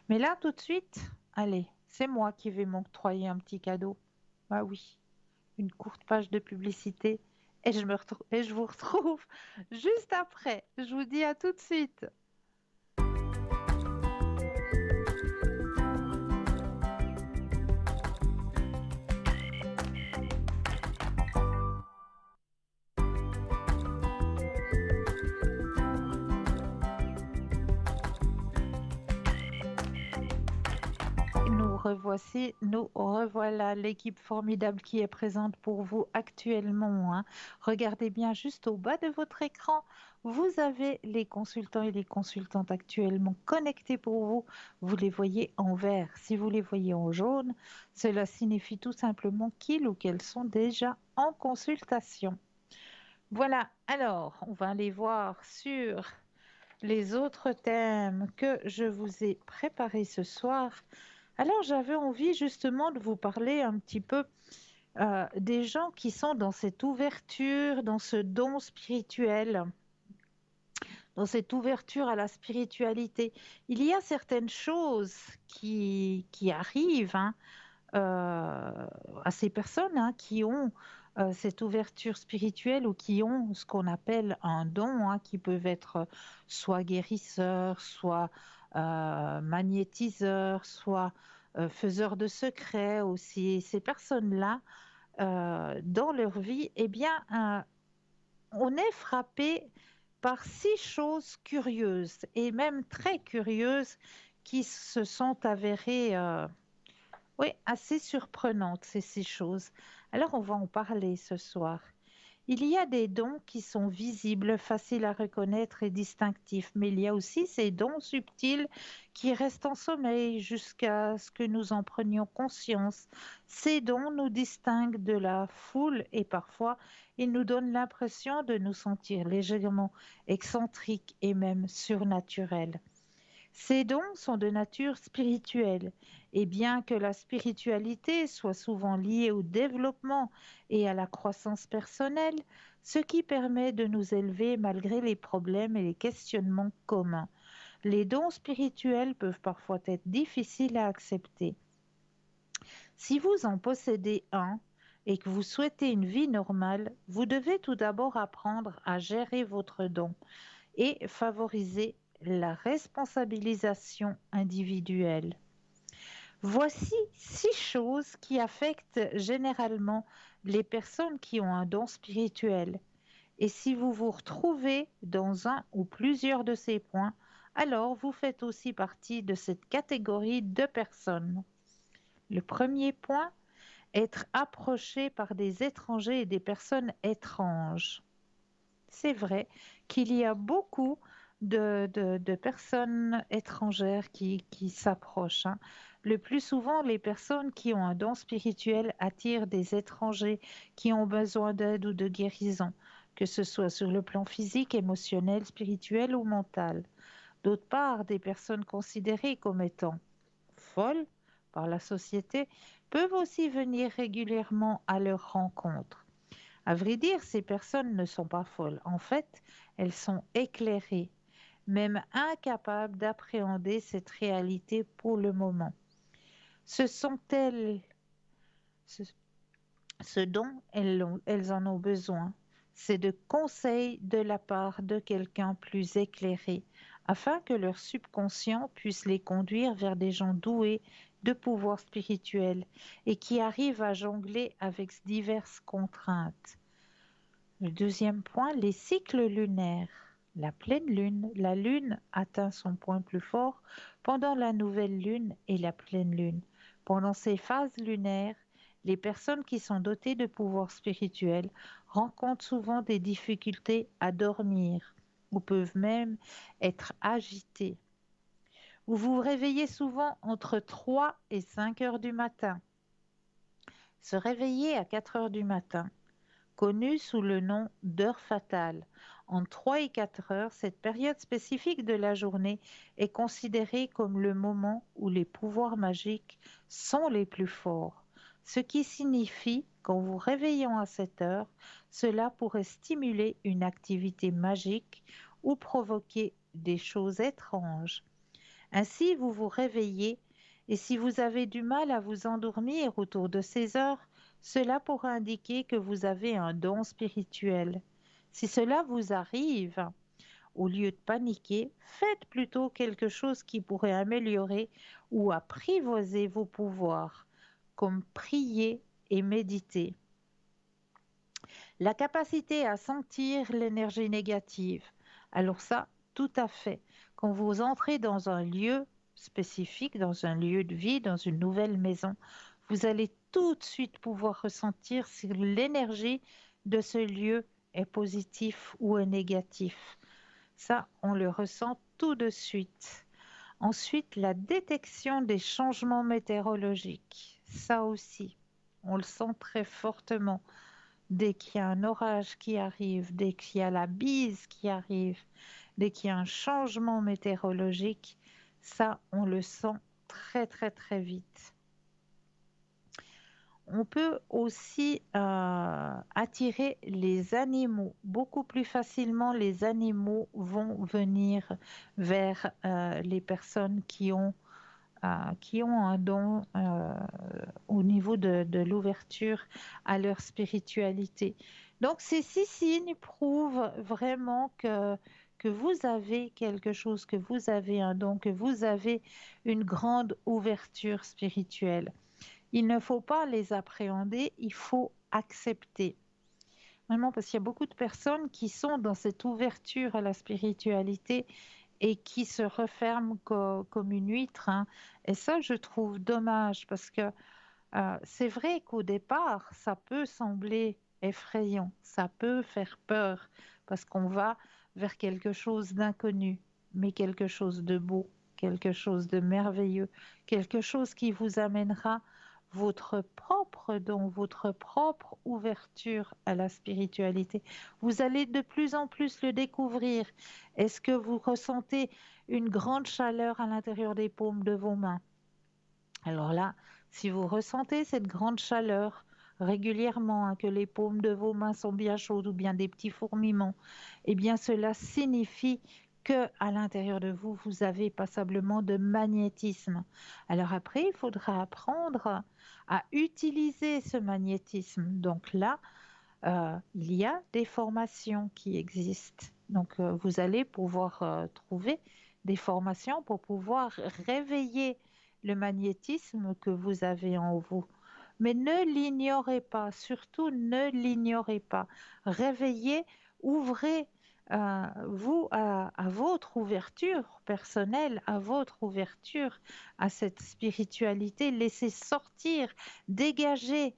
Speaker 1: Mais là, tout de suite, allez, c'est moi qui vais m'octroyer un petit cadeau. Ah oui, une courte page de publicité et je vous retrouve juste après. Je vous dis à tout de suite. revoici, nous revoilà, l'équipe formidable qui est présente pour vous actuellement, hein. Regardez bien juste au bas de votre écran, vous avez les consultants et les consultantes actuellement connectés pour vous. Vous les voyez en vert. Si vous les voyez en jaune, cela signifie tout simplement qu'ils ou qu'elles sont déjà en consultation. Voilà, alors on va aller voir sur les autres thèmes que je vous ai préparés ce soir. Alors, j'avais envie justement de vous parler un petit peu des gens qui sont dans cette ouverture, dans ce don spirituel, dans cette ouverture à la spiritualité. Il y a certaines choses qui arrivent, hein, à ces personnes, hein, qui ont cette ouverture spirituelle ou qui ont ce qu'on appelle un don, hein, qui peuvent être soit guérisseurs, soit magnétiseurs, soit faiseurs de secrets aussi. Ces personnes-là, dans leur vie, eh bien, on est frappé par 6 choses curieuses et même très curieuses qui se sont avérées oui, assez surprenantes, ces 6 choses. Alors, on va en parler ce soir. Il y a des dons qui sont visibles, faciles à reconnaître et distinctifs, mais il y a aussi ces dons subtils qui restent en sommeil jusqu'à ce que nous en prenions conscience. Ces dons nous distinguent de la foule et parfois ils nous donnent l'impression de nous sentir légèrement excentriques et même surnaturels. Ces dons sont de nature spirituelle, et bien que la spiritualité soit souvent liée au développement et à la croissance personnelle, ce qui permet de nous élever malgré les problèmes et les questionnements communs. Les dons spirituels peuvent parfois être difficiles à accepter. Si vous en possédez un et que vous souhaitez une vie normale, vous devez tout d'abord apprendre à gérer votre don et favoriser la responsabilisation individuelle. Voici 6 choses qui affectent généralement les personnes qui ont un don spirituel. Et si vous vous retrouvez dans un ou plusieurs de ces points, alors vous faites aussi partie de cette catégorie de personnes. Le premier point, être approché par des étrangers et des personnes étranges. C'est vrai qu'il y a beaucoup de personnes étrangères qui s'approchent, hein. Le plus souvent, les personnes qui ont un don spirituel attirent des étrangers qui ont besoin d'aide ou de guérison, que ce soit sur le plan physique, émotionnel, spirituel ou mental. D'autre part, des personnes considérées comme étant folles par la société peuvent aussi venir régulièrement à leur rencontre. À vrai dire, ces personnes ne sont pas folles. En fait, elles sont éclairées, même incapables d'appréhender cette réalité pour le moment. Ce sont elles, ce, ce dont elles en ont besoin, c'est de conseils de la part de quelqu'un plus éclairé, afin que leur subconscient puisse les conduire vers des gens doués de pouvoirs spirituels et qui arrivent à jongler avec diverses contraintes. Le deuxième point, les cycles lunaires. La pleine lune, la lune atteint son point plus fort pendant la nouvelle lune et la pleine lune. Pendant ces phases lunaires, les personnes qui sont dotées de pouvoirs spirituels rencontrent souvent des difficultés à dormir ou peuvent même être agitées. Vous vous réveillez souvent entre 3 et 5 heures du matin. Se réveiller à 4 heures du matin, connu sous le nom d'heure fatale. Entre 3 et 4 heures, cette période spécifique de la journée est considérée comme le moment où les pouvoirs magiques sont les plus forts. Ce qui signifie qu'en vous réveillant à cette heure, cela pourrait stimuler une activité magique ou provoquer des choses étranges. Ainsi, vous vous réveillez et si vous avez du mal à vous endormir autour de ces heures, cela pourrait indiquer que vous avez un don spirituel. Si cela vous arrive, au lieu de paniquer, faites plutôt quelque chose qui pourrait améliorer ou apprivoiser vos pouvoirs, comme prier et méditer. La capacité à sentir l'énergie négative. Alors ça, tout à fait. Quand vous entrez dans un lieu spécifique, dans un lieu de vie, dans une nouvelle maison, vous allez tout de suite pouvoir ressentir si l'énergie de ce lieu est positif ou est négatif. Ça, on le ressent tout de suite. Ensuite, la détection des changements météorologiques. Ça aussi, on le sent très fortement. Dès qu'il y a un orage qui arrive, dès qu'il y a la bise qui arrive, dès qu'il y a un changement météorologique, ça, on le sent très, très, très vite. On peut aussi attirer les animaux. Beaucoup plus facilement, les animaux vont venir vers les personnes qui ont un don au niveau de l'ouverture à leur spiritualité. Donc ces 6 signes prouvent vraiment que vous avez quelque chose, que vous avez un don, que vous avez une grande ouverture spirituelle. Il ne faut pas les appréhender, il faut accepter. Vraiment, parce qu'il y a beaucoup de personnes qui sont dans cette ouverture à la spiritualité et qui se referment comme une huître, hein. Et ça, je trouve dommage parce que c'est vrai qu'au départ, ça peut sembler effrayant, ça peut faire peur parce qu'on va vers quelque chose d'inconnu, mais quelque chose de beau, quelque chose de merveilleux, quelque chose qui vous amènera votre propre don, votre propre ouverture à la spiritualité. Vous allez de plus en plus le découvrir. Est-ce que vous ressentez une grande chaleur à l'intérieur des paumes de vos mains? Alors là, si vous ressentez cette grande chaleur régulièrement, hein, que les paumes de vos mains sont bien chaudes ou bien des petits fourmillements, eh bien cela signifie que à l'intérieur de vous, vous avez passablement de magnétisme. Alors après, il faudra apprendre à utiliser ce magnétisme. Donc là, il y a des formations qui existent. Donc vous allez pouvoir trouver des formations pour pouvoir réveiller le magnétisme que vous avez en vous. Mais ne l'ignorez pas, surtout ne l'ignorez pas. Réveillez, ouvrez vous à votre ouverture personnelle, à votre ouverture à cette spiritualité. Laissez sortir, dégager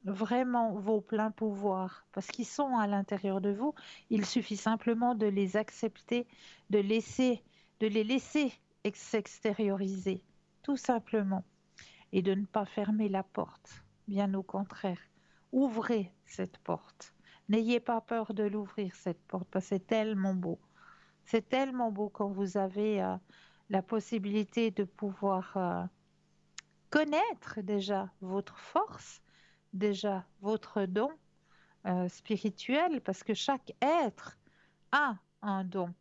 Speaker 1: vraiment vos pleins pouvoirs parce qu'ils sont à l'intérieur de vous. Il suffit simplement de les accepter, de les laisser s'extérioriser, tout simplement, et de ne pas fermer la porte. Bien au contraire, ouvrez cette porte. N'ayez pas peur de l'ouvrir, cette porte, parce que c'est tellement beau. C'est tellement beau quand vous avez la possibilité de pouvoir connaître déjà votre force, déjà votre don spirituel, parce que chaque être a un don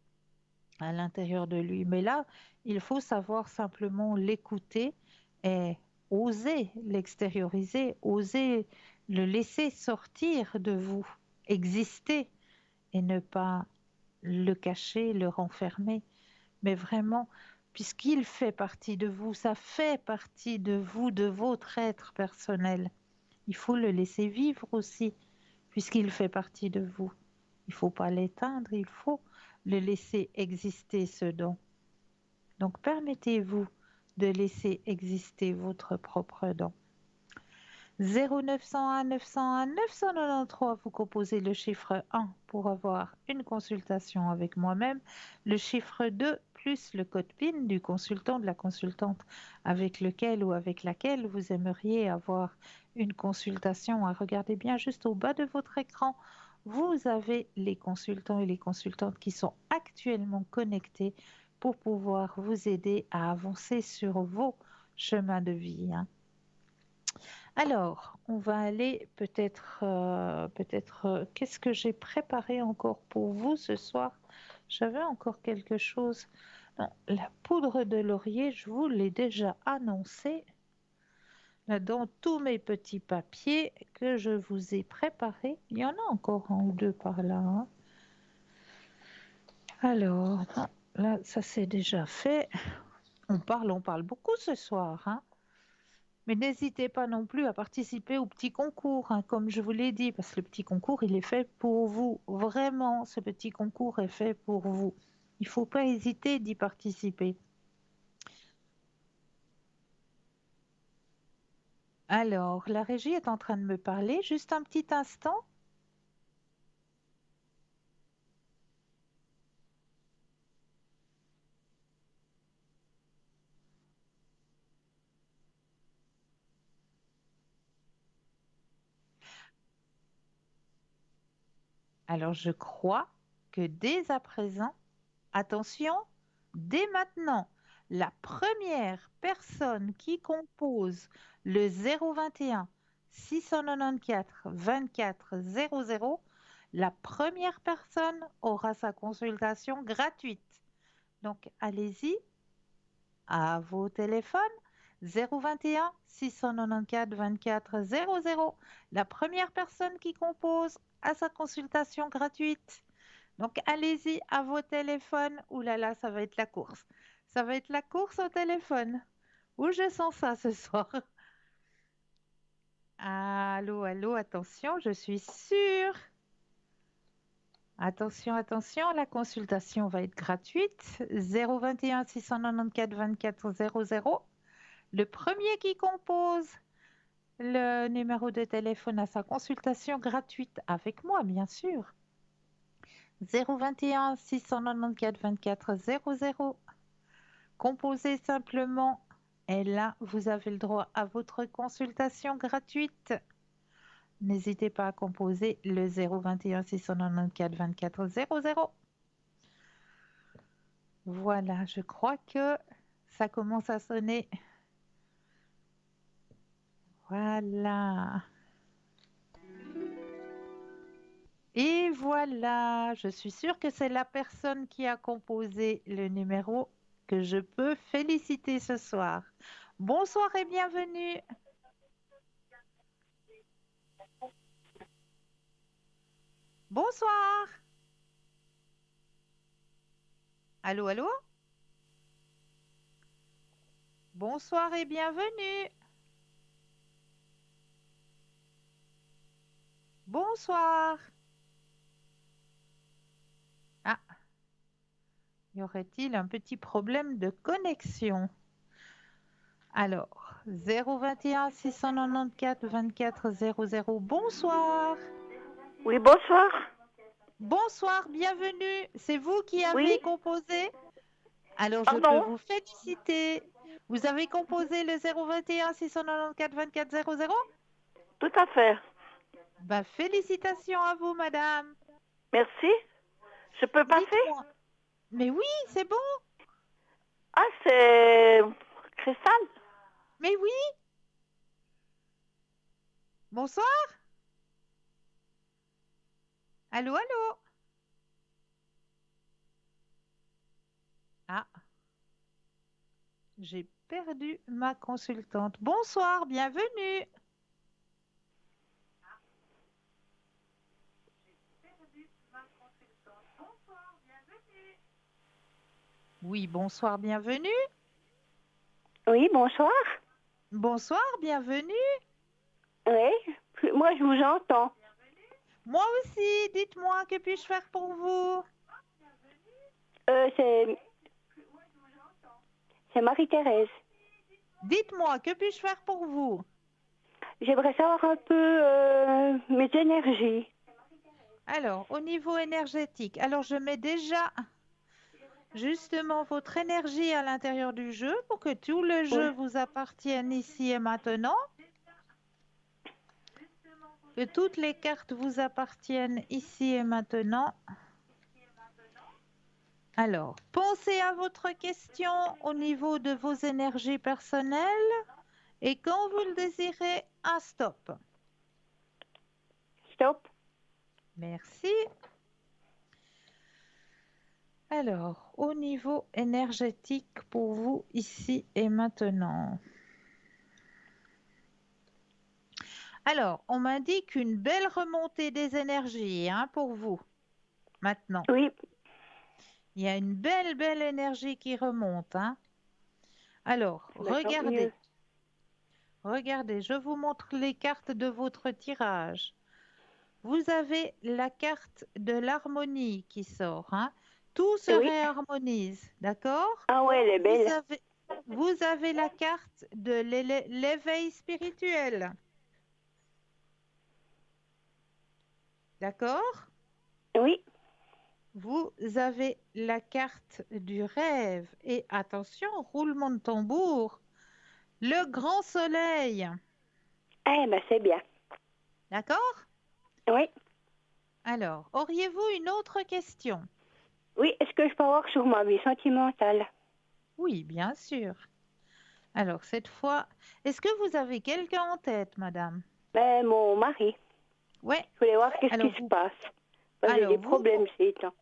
Speaker 1: à l'intérieur de lui. Mais là, il faut savoir simplement l'écouter et oser l'extérioriser, oser le laisser sortir de vous, exister et ne pas le cacher, le renfermer, mais vraiment, puisqu'il fait partie de vous, ça fait partie de vous, de votre être personnel. Il faut le laisser vivre aussi, puisqu'il fait partie de vous. Il ne faut pas l'éteindre, il faut le laisser exister, ce don. Donc permettez-vous de laisser exister votre propre don. 0901 901 993, vous composez le chiffre 1 pour avoir une consultation avec moi-même, le chiffre 2 plus le code PIN du consultant, de la consultante avec lequel ou avec laquelle vous aimeriez avoir une consultation. Regardez bien juste au bas de votre écran, vous avez les consultants et les consultantes qui sont actuellement connectés pour pouvoir vous aider à avancer sur vos chemins de vie. Alors, on va aller peut-être, qu'est-ce que j'ai préparé encore pour vous ce soir? J'avais encore quelque chose. Non, la poudre de laurier, je vous l'ai déjà annoncé là dans tous mes petits papiers que je vous ai préparés. Il y en a encore un ou deux par là. Alors, non, là, ça c'est déjà fait. On parle beaucoup ce soir, Mais n'hésitez pas non plus à participer au petit concours, comme je vous l'ai dit, parce que le petit concours, il est fait pour vous. Vraiment, ce petit concours est fait pour vous. Il ne faut pas hésiter d'y participer. Alors, la régie est en train de me parler. Juste un petit instant. Alors, je crois que dès à présent, attention, dès maintenant, la première personne qui compose le 021 694 24 00, la première personne aura sa consultation gratuite. Donc, allez-y à vos téléphones 021 694 24 00. La première personne qui compose a sa consultation gratuite. Donc, allez-y à vos téléphones. Ouh là là, ça va être la course. Ça va être la course au téléphone. Où je sens ça ce soir. Allô, allô, attention, je suis sûre. Attention, attention, la consultation va être gratuite. 021 694 24 00. Le premier qui compose le numéro de téléphone à sa consultation gratuite avec moi, bien sûr. 021 694 24 00. Composez simplement et là, vous avez le droit à votre consultation gratuite. N'hésitez pas à composer le 021 694 24 00. Voilà, je crois que ça commence à sonner. Voilà. Et voilà, je suis sûre que c'est la personne qui a composé le numéro que je peux féliciter ce soir. Bonsoir et bienvenue. Bonsoir. Allô, allô? Bonsoir et bienvenue. Bonsoir. Ah, y aurait-il un petit problème de connexion? Alors, 021 694 24 00. Bonsoir.
Speaker 6: Oui, bonsoir.
Speaker 1: Bonsoir, bienvenue. C'est vous qui avez
Speaker 6: Oui.
Speaker 1: composé? Alors, je peux
Speaker 6: Pardon?
Speaker 1: vous féliciter. Vous avez composé le 021 694 24 00?
Speaker 6: Tout à fait.
Speaker 1: Bah, félicitations à vous, madame.
Speaker 6: Merci. Je peux passer?
Speaker 1: Dites-moi. Mais oui, c'est bon.
Speaker 6: Ah, c'est Cristal?
Speaker 1: Mais oui. Bonsoir. Allô, allô. Ah, j'ai perdu ma consultante. Bonsoir, bienvenue. Oui, bonsoir, bienvenue.
Speaker 6: Oui, bonsoir.
Speaker 1: Bonsoir, bienvenue.
Speaker 6: Oui, moi je vous entends.
Speaker 1: Moi aussi, dites-moi, que puis-je faire pour vous?
Speaker 6: C'est Marie-Thérèse.
Speaker 1: Dites-moi, que puis-je faire pour vous?
Speaker 6: J'aimerais savoir un peu mes énergies.
Speaker 1: Alors, au niveau énergétique, alors je mets déjà justement votre énergie à l'intérieur du jeu pour que tout le jeu vous appartienne ici et maintenant. Que toutes les cartes vous appartiennent ici et maintenant. Alors, pensez à votre question au niveau de vos énergies personnelles et quand vous le désirez, un stop.
Speaker 6: Stop.
Speaker 1: Merci. Alors, au niveau énergétique pour vous ici et maintenant. Alors, on m'indique une belle remontée des énergies pour vous, maintenant.
Speaker 6: Oui.
Speaker 1: Il y a une belle énergie qui remonte. Alors, regardez. Regardez, je vous montre les cartes de votre tirage. Vous avez la carte de l'harmonie qui sort. Tout se réharmonise, d'accord?
Speaker 6: Ah ouais, elle est belle.
Speaker 1: vous avez la carte de l'éveil spirituel. D'accord?
Speaker 6: Oui.
Speaker 1: Vous avez la carte du rêve. Et attention, roulement de tambour, le grand soleil.
Speaker 6: Eh ben, c'est bien.
Speaker 1: D'accord?
Speaker 6: Oui.
Speaker 1: Alors, auriez-vous une autre question?
Speaker 6: Oui, est-ce que je peux avoir sur ma vie sentimentale?
Speaker 1: Oui, bien sûr. Alors, cette fois, est-ce que vous avez quelqu'un en tête, madame?
Speaker 6: Ben, mon mari.
Speaker 1: Ouais.
Speaker 6: Je voulais voir qu'est-ce
Speaker 1: Alors,
Speaker 6: qui se passe. Parce que j'ai des
Speaker 1: alors
Speaker 6: problèmes ces temps.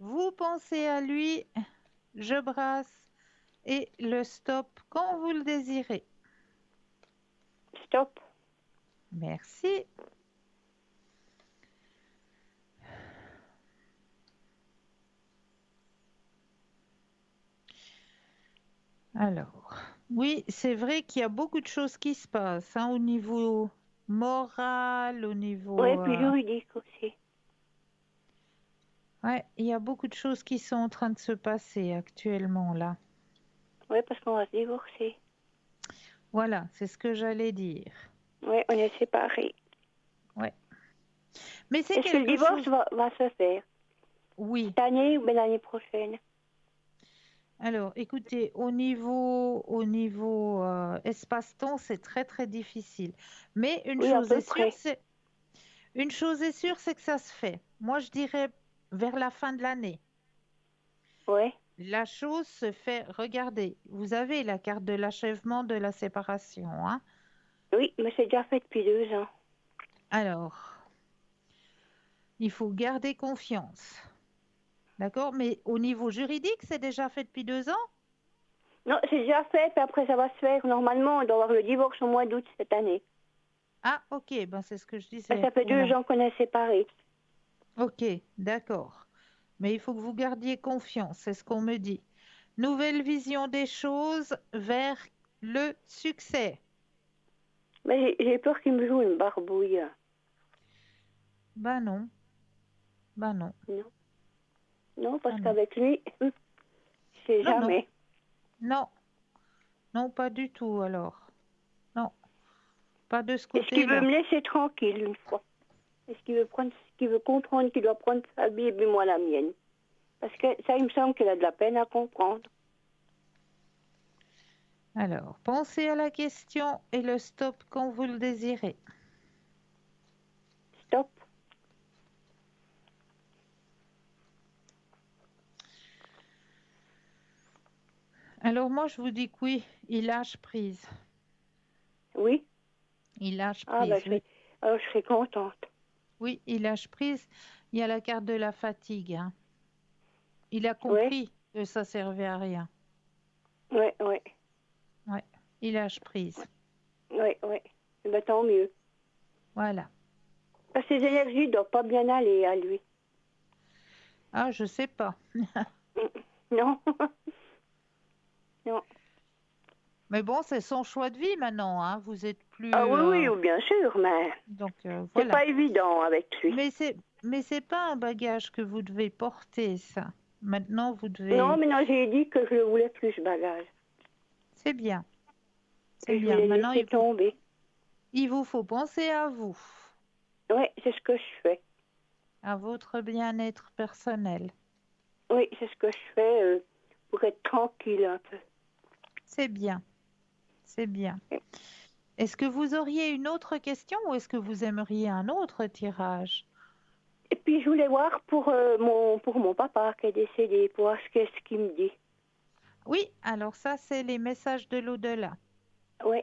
Speaker 1: vous pensez à lui, je brasse et le stop quand vous le désirez.
Speaker 6: Stop.
Speaker 1: Merci. Alors, oui, c'est vrai qu'il y a beaucoup de choses qui se passent hein, au niveau moral, au
Speaker 6: Oui,
Speaker 1: niveau...
Speaker 6: puis juridique aussi.
Speaker 1: Ouais, il y a beaucoup de choses qui sont en train de se passer actuellement là.
Speaker 6: Oui, parce qu'on va se divorcer.
Speaker 1: Voilà, c'est ce que j'allais dire.
Speaker 6: Oui, on est séparés.
Speaker 1: Ouais. Mais c'est
Speaker 6: Est-ce que le
Speaker 1: quelque
Speaker 6: divorce
Speaker 1: chose...
Speaker 6: va se faire?
Speaker 1: Oui.
Speaker 6: Cette année ou bien l'année prochaine?
Speaker 1: Alors, écoutez, au niveau espace-temps, c'est très très difficile. Mais
Speaker 6: Oui, à peu près.
Speaker 1: une chose est sûre, c'est que ça se fait. Moi, je dirais vers la fin de l'année.
Speaker 6: Oui.
Speaker 1: La chose se fait. Regardez, vous avez la carte de l'achèvement de la séparation, hein.
Speaker 6: Oui, mais c'est déjà fait depuis 2 ans.
Speaker 1: Alors, il faut garder confiance. D'accord? Mais au niveau juridique, c'est déjà fait depuis 2 ans?
Speaker 6: Non, c'est déjà fait, puis après ça va se faire. Normalement, on doit avoir le divorce au mois d'août cette année.
Speaker 1: Ah, ok, ben c'est ce que je disais.
Speaker 6: Ça fait 2
Speaker 1: Oula.
Speaker 6: ans qu'on est séparés.
Speaker 1: Ok, d'accord. Mais il faut que vous gardiez confiance, c'est ce qu'on me dit. Nouvelle vision des choses vers le succès.
Speaker 6: Mais j'ai peur qu'il me joue une barbouille.
Speaker 1: Ben non, ben non,
Speaker 6: Non, non, parce
Speaker 1: ben non.
Speaker 6: qu'avec lui, je sais
Speaker 1: Non, non,
Speaker 6: jamais.
Speaker 1: non, non, pas du tout alors. Non, pas de ce
Speaker 6: Est-ce qu'il veut
Speaker 1: côté-là.
Speaker 6: me laisser tranquille une fois? Est-ce qu'il veut comprendre qu'il doit prendre sa vie et puis moi la mienne? Parce que ça, il me semble qu'il a de la peine à comprendre.
Speaker 1: Alors, pensez à la question et le stop quand vous le désirez.
Speaker 6: Stop.
Speaker 1: Alors moi, je vous dis que oui, il lâche prise.
Speaker 6: Oui.
Speaker 1: Il lâche
Speaker 6: Ah, ben,
Speaker 1: prise, oui.
Speaker 6: alors je serais contente.
Speaker 1: Oui, il lâche prise. Il y a la carte de la fatigue, hein. Il a
Speaker 6: Oui,
Speaker 1: compris que ça servait à rien.
Speaker 6: oui, oui,
Speaker 1: Ouais, il lâche prise.
Speaker 6: oui, oui. Ben, tant mieux.
Speaker 1: Voilà.
Speaker 6: Parce que ses énergies ne doivent pas bien aller à lui.
Speaker 1: Ah, je sais pas.
Speaker 6: Non. Non.
Speaker 1: Mais bon, c'est son choix de vie maintenant, hein. Vous êtes plus.
Speaker 6: Ah oui, oui, bien sûr, mais
Speaker 1: Donc
Speaker 6: c'est
Speaker 1: voilà.
Speaker 6: pas évident avec lui.
Speaker 1: Mais c'est pas un bagage que vous devez porter, ça. Maintenant, vous
Speaker 6: Non,
Speaker 1: devez.
Speaker 6: mais non, j'ai dit que je le voulais plus, ce bagage.
Speaker 1: C'est bien. C'est
Speaker 6: Que je
Speaker 1: bien.
Speaker 6: voulais
Speaker 1: Maintenant,
Speaker 6: laisser tomber.
Speaker 1: il vous faut penser à vous,
Speaker 6: Oui, c'est ce que je fais.
Speaker 1: à votre bien-être personnel.
Speaker 6: Oui, c'est ce que je fais pour être tranquille un peu.
Speaker 1: C'est bien. C'est bien. Est-ce que vous auriez une autre question ou est-ce que vous aimeriez un autre tirage?
Speaker 6: Et puis, je voulais voir pour mon papa qui est décédé, pour voir qu'est-ce qu'il me dit.
Speaker 1: Oui, alors ça, c'est les messages de l'au-delà.
Speaker 6: Oui,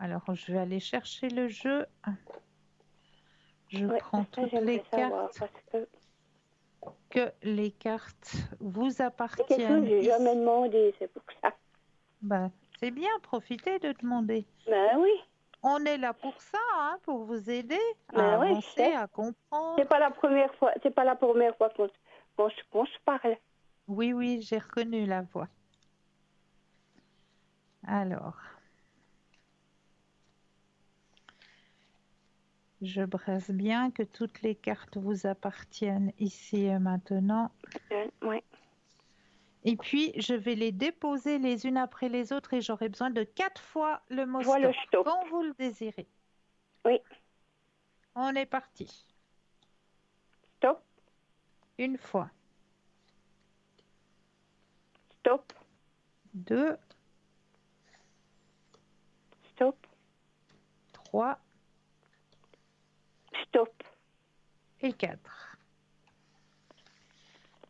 Speaker 1: Alors, je vais aller chercher le jeu. Je
Speaker 6: oui,
Speaker 1: prends
Speaker 6: ça,
Speaker 1: toutes les
Speaker 6: j'aimerais savoir,
Speaker 1: cartes,
Speaker 6: parce que
Speaker 1: que les cartes vous
Speaker 6: c'est quelque chose que
Speaker 1: appartiennent
Speaker 6: j'ai jamais
Speaker 1: ici.
Speaker 6: demandé, c'est pour ça.
Speaker 1: Ben, c'est bien, profitez de demander.
Speaker 6: Ben oui,
Speaker 1: On est là pour ça, hein, pour vous aider à
Speaker 6: ben oui, je
Speaker 1: avancer,
Speaker 6: sais.
Speaker 1: à comprendre.
Speaker 6: C'est pas la première fois qu'on se parle.
Speaker 1: Oui, oui, j'ai reconnu la voix. Alors, je brasse bien que toutes les cartes vous appartiennent ici et maintenant.
Speaker 6: Oui.
Speaker 1: Et puis, je vais les déposer les unes après les autres et j'aurai besoin de 4 fois le mot
Speaker 6: Je vois le
Speaker 1: stop,
Speaker 6: stop.
Speaker 1: quand vous le désirez.
Speaker 6: Oui.
Speaker 1: On est parti.
Speaker 6: Stop.
Speaker 1: Une fois,
Speaker 6: Stop.
Speaker 1: 2,
Speaker 6: Stop.
Speaker 1: 3
Speaker 6: Stop.
Speaker 1: et 4.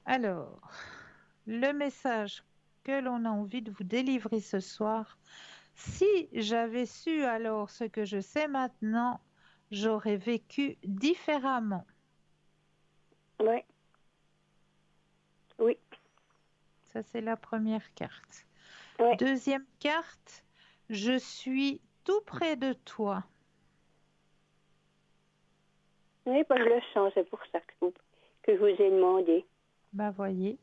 Speaker 1: Alors, le message que l'on a envie de vous délivrer ce soir, si j'avais su alors ce que je sais maintenant, j'aurais vécu différemment.
Speaker 6: Oui. Oui.
Speaker 1: Ça, c'est la première carte.
Speaker 6: Oui.
Speaker 1: Deuxième carte, je suis tout près de toi.
Speaker 6: Oui, parce que je le sens, c'est pour ça que je vous ai demandé.
Speaker 1: Bah, voyez,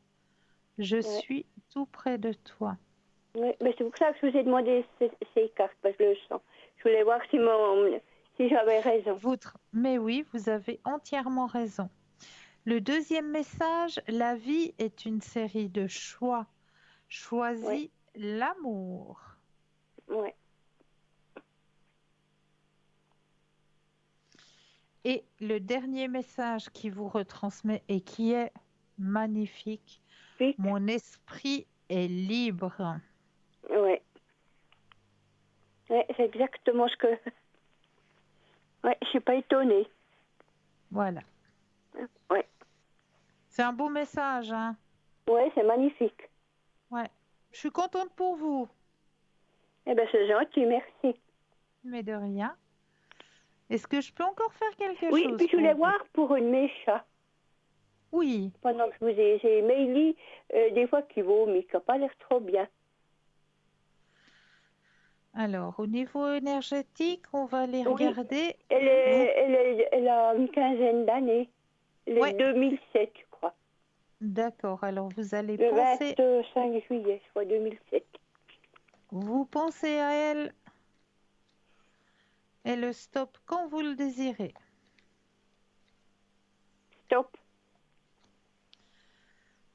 Speaker 1: je
Speaker 6: Ouais.
Speaker 1: suis tout près de toi.
Speaker 6: Oui, mais c'est pour ça que je vous ai demandé ces cartes, parce que je le sens. Je voulais voir si j'avais raison.
Speaker 1: Mais oui, vous avez entièrement raison. Le deuxième message, la vie est une série de choix. Choisis
Speaker 6: Oui.
Speaker 1: l'amour.
Speaker 6: Oui.
Speaker 1: Et le dernier message qui vous retransmet et qui est magnifique,
Speaker 6: Vite.
Speaker 1: mon esprit est libre.
Speaker 6: Oui. Oui, c'est exactement ce que... Oui, je suis pas étonnée.
Speaker 1: Voilà.
Speaker 6: Oui.
Speaker 1: C'est un beau message, hein?
Speaker 6: Oui, c'est magnifique.
Speaker 1: Ouais. Je suis contente pour vous.
Speaker 6: Eh bien, c'est gentil, merci.
Speaker 1: Mais de rien. Est-ce que je peux encore faire quelque
Speaker 6: Oui,
Speaker 1: chose
Speaker 6: puis je voulais
Speaker 1: pour vous?
Speaker 6: voir pour une mécha.
Speaker 1: Oui.
Speaker 6: Pendant que je vous ai... J'ai Meili, des fois, qui vomit, qui n'a pas l'air trop bien.
Speaker 1: Alors, au niveau énergétique, on va les
Speaker 6: Oui.
Speaker 1: regarder.
Speaker 6: Elle a une quinzaine d'années. Elle est
Speaker 1: Ouais.
Speaker 6: 2007, je crois.
Speaker 1: D'accord. Alors, vous allez
Speaker 6: Le
Speaker 1: penser...
Speaker 6: 25 juillet, je crois, 2007.
Speaker 1: Vous pensez à elle et le stop quand vous le désirez.
Speaker 6: Stop.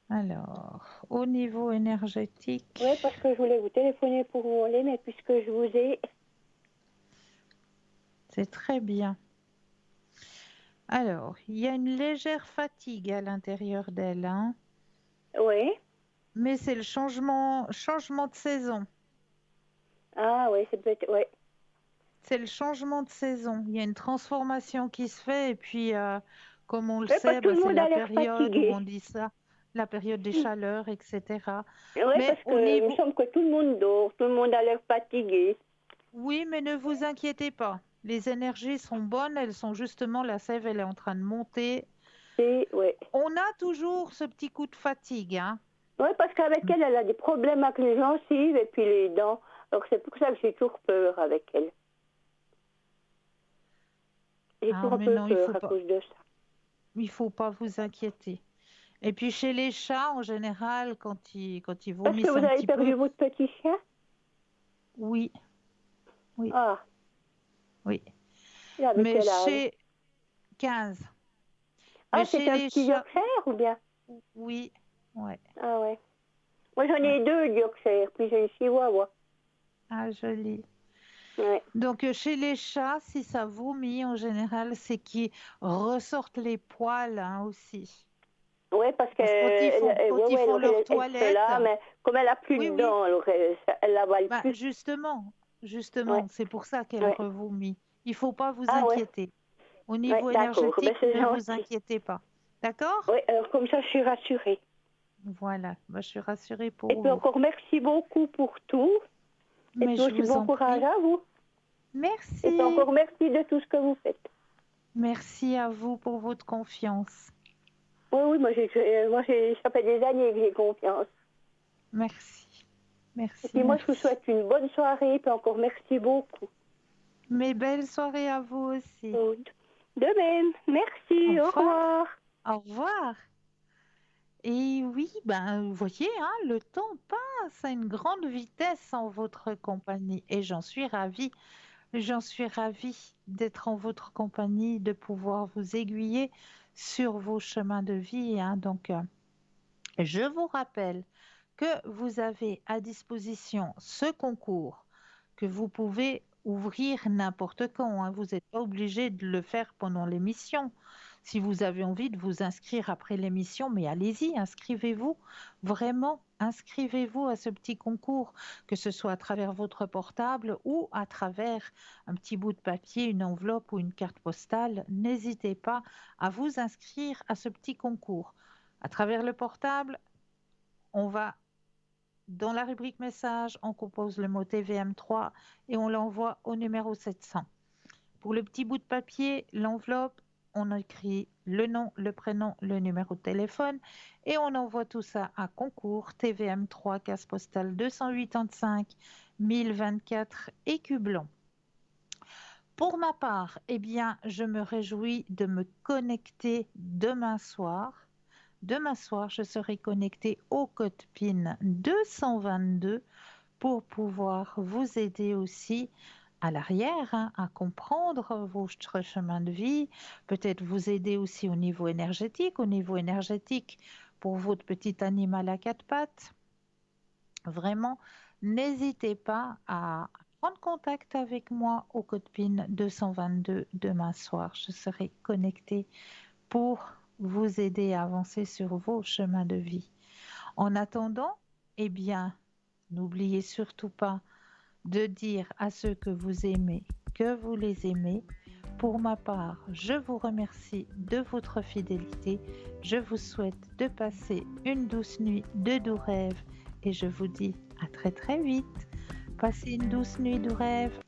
Speaker 1: Alors, au niveau énergétique,
Speaker 6: Oui, parce que je voulais vous téléphoner pour vous voler, mais puisque je vous ai...
Speaker 1: c'est très bien. Alors, il y a une légère fatigue à l'intérieur d'elle, hein,
Speaker 6: Oui.
Speaker 1: mais c'est le changement de saison.
Speaker 6: Ah oui, c'est peut-être... Oui.
Speaker 1: C'est le changement de saison. Il y a une transformation qui se fait et puis, comme on le
Speaker 6: Oui, parce
Speaker 1: sait,
Speaker 6: que tout le
Speaker 1: c'est
Speaker 6: monde a
Speaker 1: la
Speaker 6: l'air
Speaker 1: période où
Speaker 6: fatigué.
Speaker 1: on dit ça, la période des chaleurs, etc.
Speaker 6: Oui,
Speaker 1: Mais
Speaker 6: parce
Speaker 1: au
Speaker 6: que il me
Speaker 1: niveau...
Speaker 6: semble que tout le monde dort, tout le monde a l'air fatigué.
Speaker 1: Oui, mais ne vous inquiétez pas. Les énergies sont bonnes, elles sont justement, la sève, elle est en train de monter.
Speaker 6: Oui.
Speaker 1: On a toujours ce petit coup de fatigue, hein.
Speaker 6: Oui, parce qu'avec elle, elle a des problèmes avec les gencives et puis les dents. Donc c'est pour ça que j'ai toujours peur avec elle. J'ai
Speaker 1: Ah,
Speaker 6: toujours un
Speaker 1: mais
Speaker 6: peu
Speaker 1: non,
Speaker 6: peur à cause de ça.
Speaker 1: il faut pas vous inquiéter. Et puis chez les chats, en général, quand ils
Speaker 6: Parce que
Speaker 1: vomissent
Speaker 6: vous
Speaker 1: un
Speaker 6: avez
Speaker 1: petit
Speaker 6: perdu
Speaker 1: peu,
Speaker 6: votre petit chien?
Speaker 1: oui,
Speaker 6: Ah,
Speaker 1: oui.
Speaker 6: il avait
Speaker 1: Mais
Speaker 6: quel âge?
Speaker 1: 15.
Speaker 6: Ah,
Speaker 1: Mais
Speaker 6: c'est
Speaker 1: chez
Speaker 6: un
Speaker 1: les
Speaker 6: petit
Speaker 1: chats,
Speaker 6: Yorkshire ou bien?
Speaker 1: oui, ouais,
Speaker 6: Ah ouais. Moi j'en
Speaker 1: ouais.
Speaker 6: ai 2 Yorkshire, puis j'ai une Chihuahua.
Speaker 1: Ah, joli.
Speaker 6: Ouais.
Speaker 1: Donc chez les chats, si ça vomit, en général, c'est qu'ils ressortent les poils, hein, aussi.
Speaker 6: Ouais, parce que
Speaker 1: Parce que quand ils font leur
Speaker 6: elle se
Speaker 1: toilette,
Speaker 6: lave, mais comme elle a plus
Speaker 1: oui,
Speaker 6: de
Speaker 1: oui,
Speaker 6: dents, alors elle l'avale
Speaker 1: bah,
Speaker 6: plus.
Speaker 1: justement,
Speaker 6: Ouais,
Speaker 1: c'est pour ça qu'elle
Speaker 6: ouais.
Speaker 1: revomit. Il faut pas vous
Speaker 6: Ah ouais,
Speaker 1: inquiéter. Au
Speaker 6: ouais,
Speaker 1: niveau
Speaker 6: d'accord. Ben,
Speaker 1: énergétique,
Speaker 6: c'est
Speaker 1: ne vous
Speaker 6: gentil.
Speaker 1: inquiétez pas. D'accord?
Speaker 6: Oui, alors comme ça je suis rassurée.
Speaker 1: Voilà, bah, je suis rassurée
Speaker 6: Et
Speaker 1: pour
Speaker 6: puis
Speaker 1: vous.
Speaker 6: encore merci beaucoup pour tout. Et
Speaker 1: Mais
Speaker 6: puis
Speaker 1: je
Speaker 6: aussi
Speaker 1: vous
Speaker 6: bon
Speaker 1: en
Speaker 6: courage
Speaker 1: prie.
Speaker 6: à vous. Et puis
Speaker 1: Merci.
Speaker 6: encore merci de tout ce que vous faites.
Speaker 1: Merci à vous pour votre confiance.
Speaker 6: Oui, ça fait des années que j'ai confiance.
Speaker 1: Merci.
Speaker 6: Et
Speaker 1: Merci,
Speaker 6: puis moi je vous
Speaker 1: merci.
Speaker 6: souhaite une bonne soirée, et puis encore merci beaucoup.
Speaker 1: Mais belle soirée à vous aussi.
Speaker 6: De même, merci,
Speaker 1: Au
Speaker 6: au
Speaker 1: revoir.
Speaker 6: revoir.
Speaker 1: Au revoir. Et oui, ben, vous voyez, hein, le temps passe à une grande vitesse en votre compagnie et j'en suis ravie. J'en suis ravie d'être en votre compagnie, de pouvoir vous aiguiller sur vos chemins de vie, hein. Donc, je vous rappelle que vous avez à disposition ce concours, que vous pouvez ouvrir n'importe quand, hein. Vous n'êtes pas obligé de le faire pendant l'émission. Si vous avez envie de vous inscrire après l'émission, mais allez-y, inscrivez-vous. Vraiment, inscrivez-vous à ce petit concours, que ce soit à travers votre portable ou à travers un petit bout de papier, une enveloppe ou une carte postale. N'hésitez pas à vous inscrire à ce petit concours. À travers le portable, on va dans la rubrique message, on compose le mot TVM3 et on l'envoie au numéro 700. Pour le petit bout de papier, l'enveloppe, on écrit le nom, le prénom, le numéro de téléphone et on envoie tout ça à concours TVM3, case postale 285 1024 Écublon. Pour ma part, eh bien, je me réjouis de me connecter demain soir. Demain soir, je serai connectée au code PIN 222 pour pouvoir vous aider aussi à l'arrière, hein, à comprendre votre chemin de vie, peut-être vous aider aussi au niveau énergétique pour votre petit animal à quatre pattes. Vraiment, n'hésitez pas à prendre contact avec moi au code PIN 222 demain soir. Je serai connectée pour vous aider à avancer sur vos chemins de vie. En attendant, eh bien, n'oubliez surtout pas de dire à ceux que vous aimez que vous les aimez. Pour ma part, je vous remercie de votre fidélité. Je vous souhaite de passer une douce nuit de doux rêves et je vous dis à très très vite. Passez une douce nuit de rêves.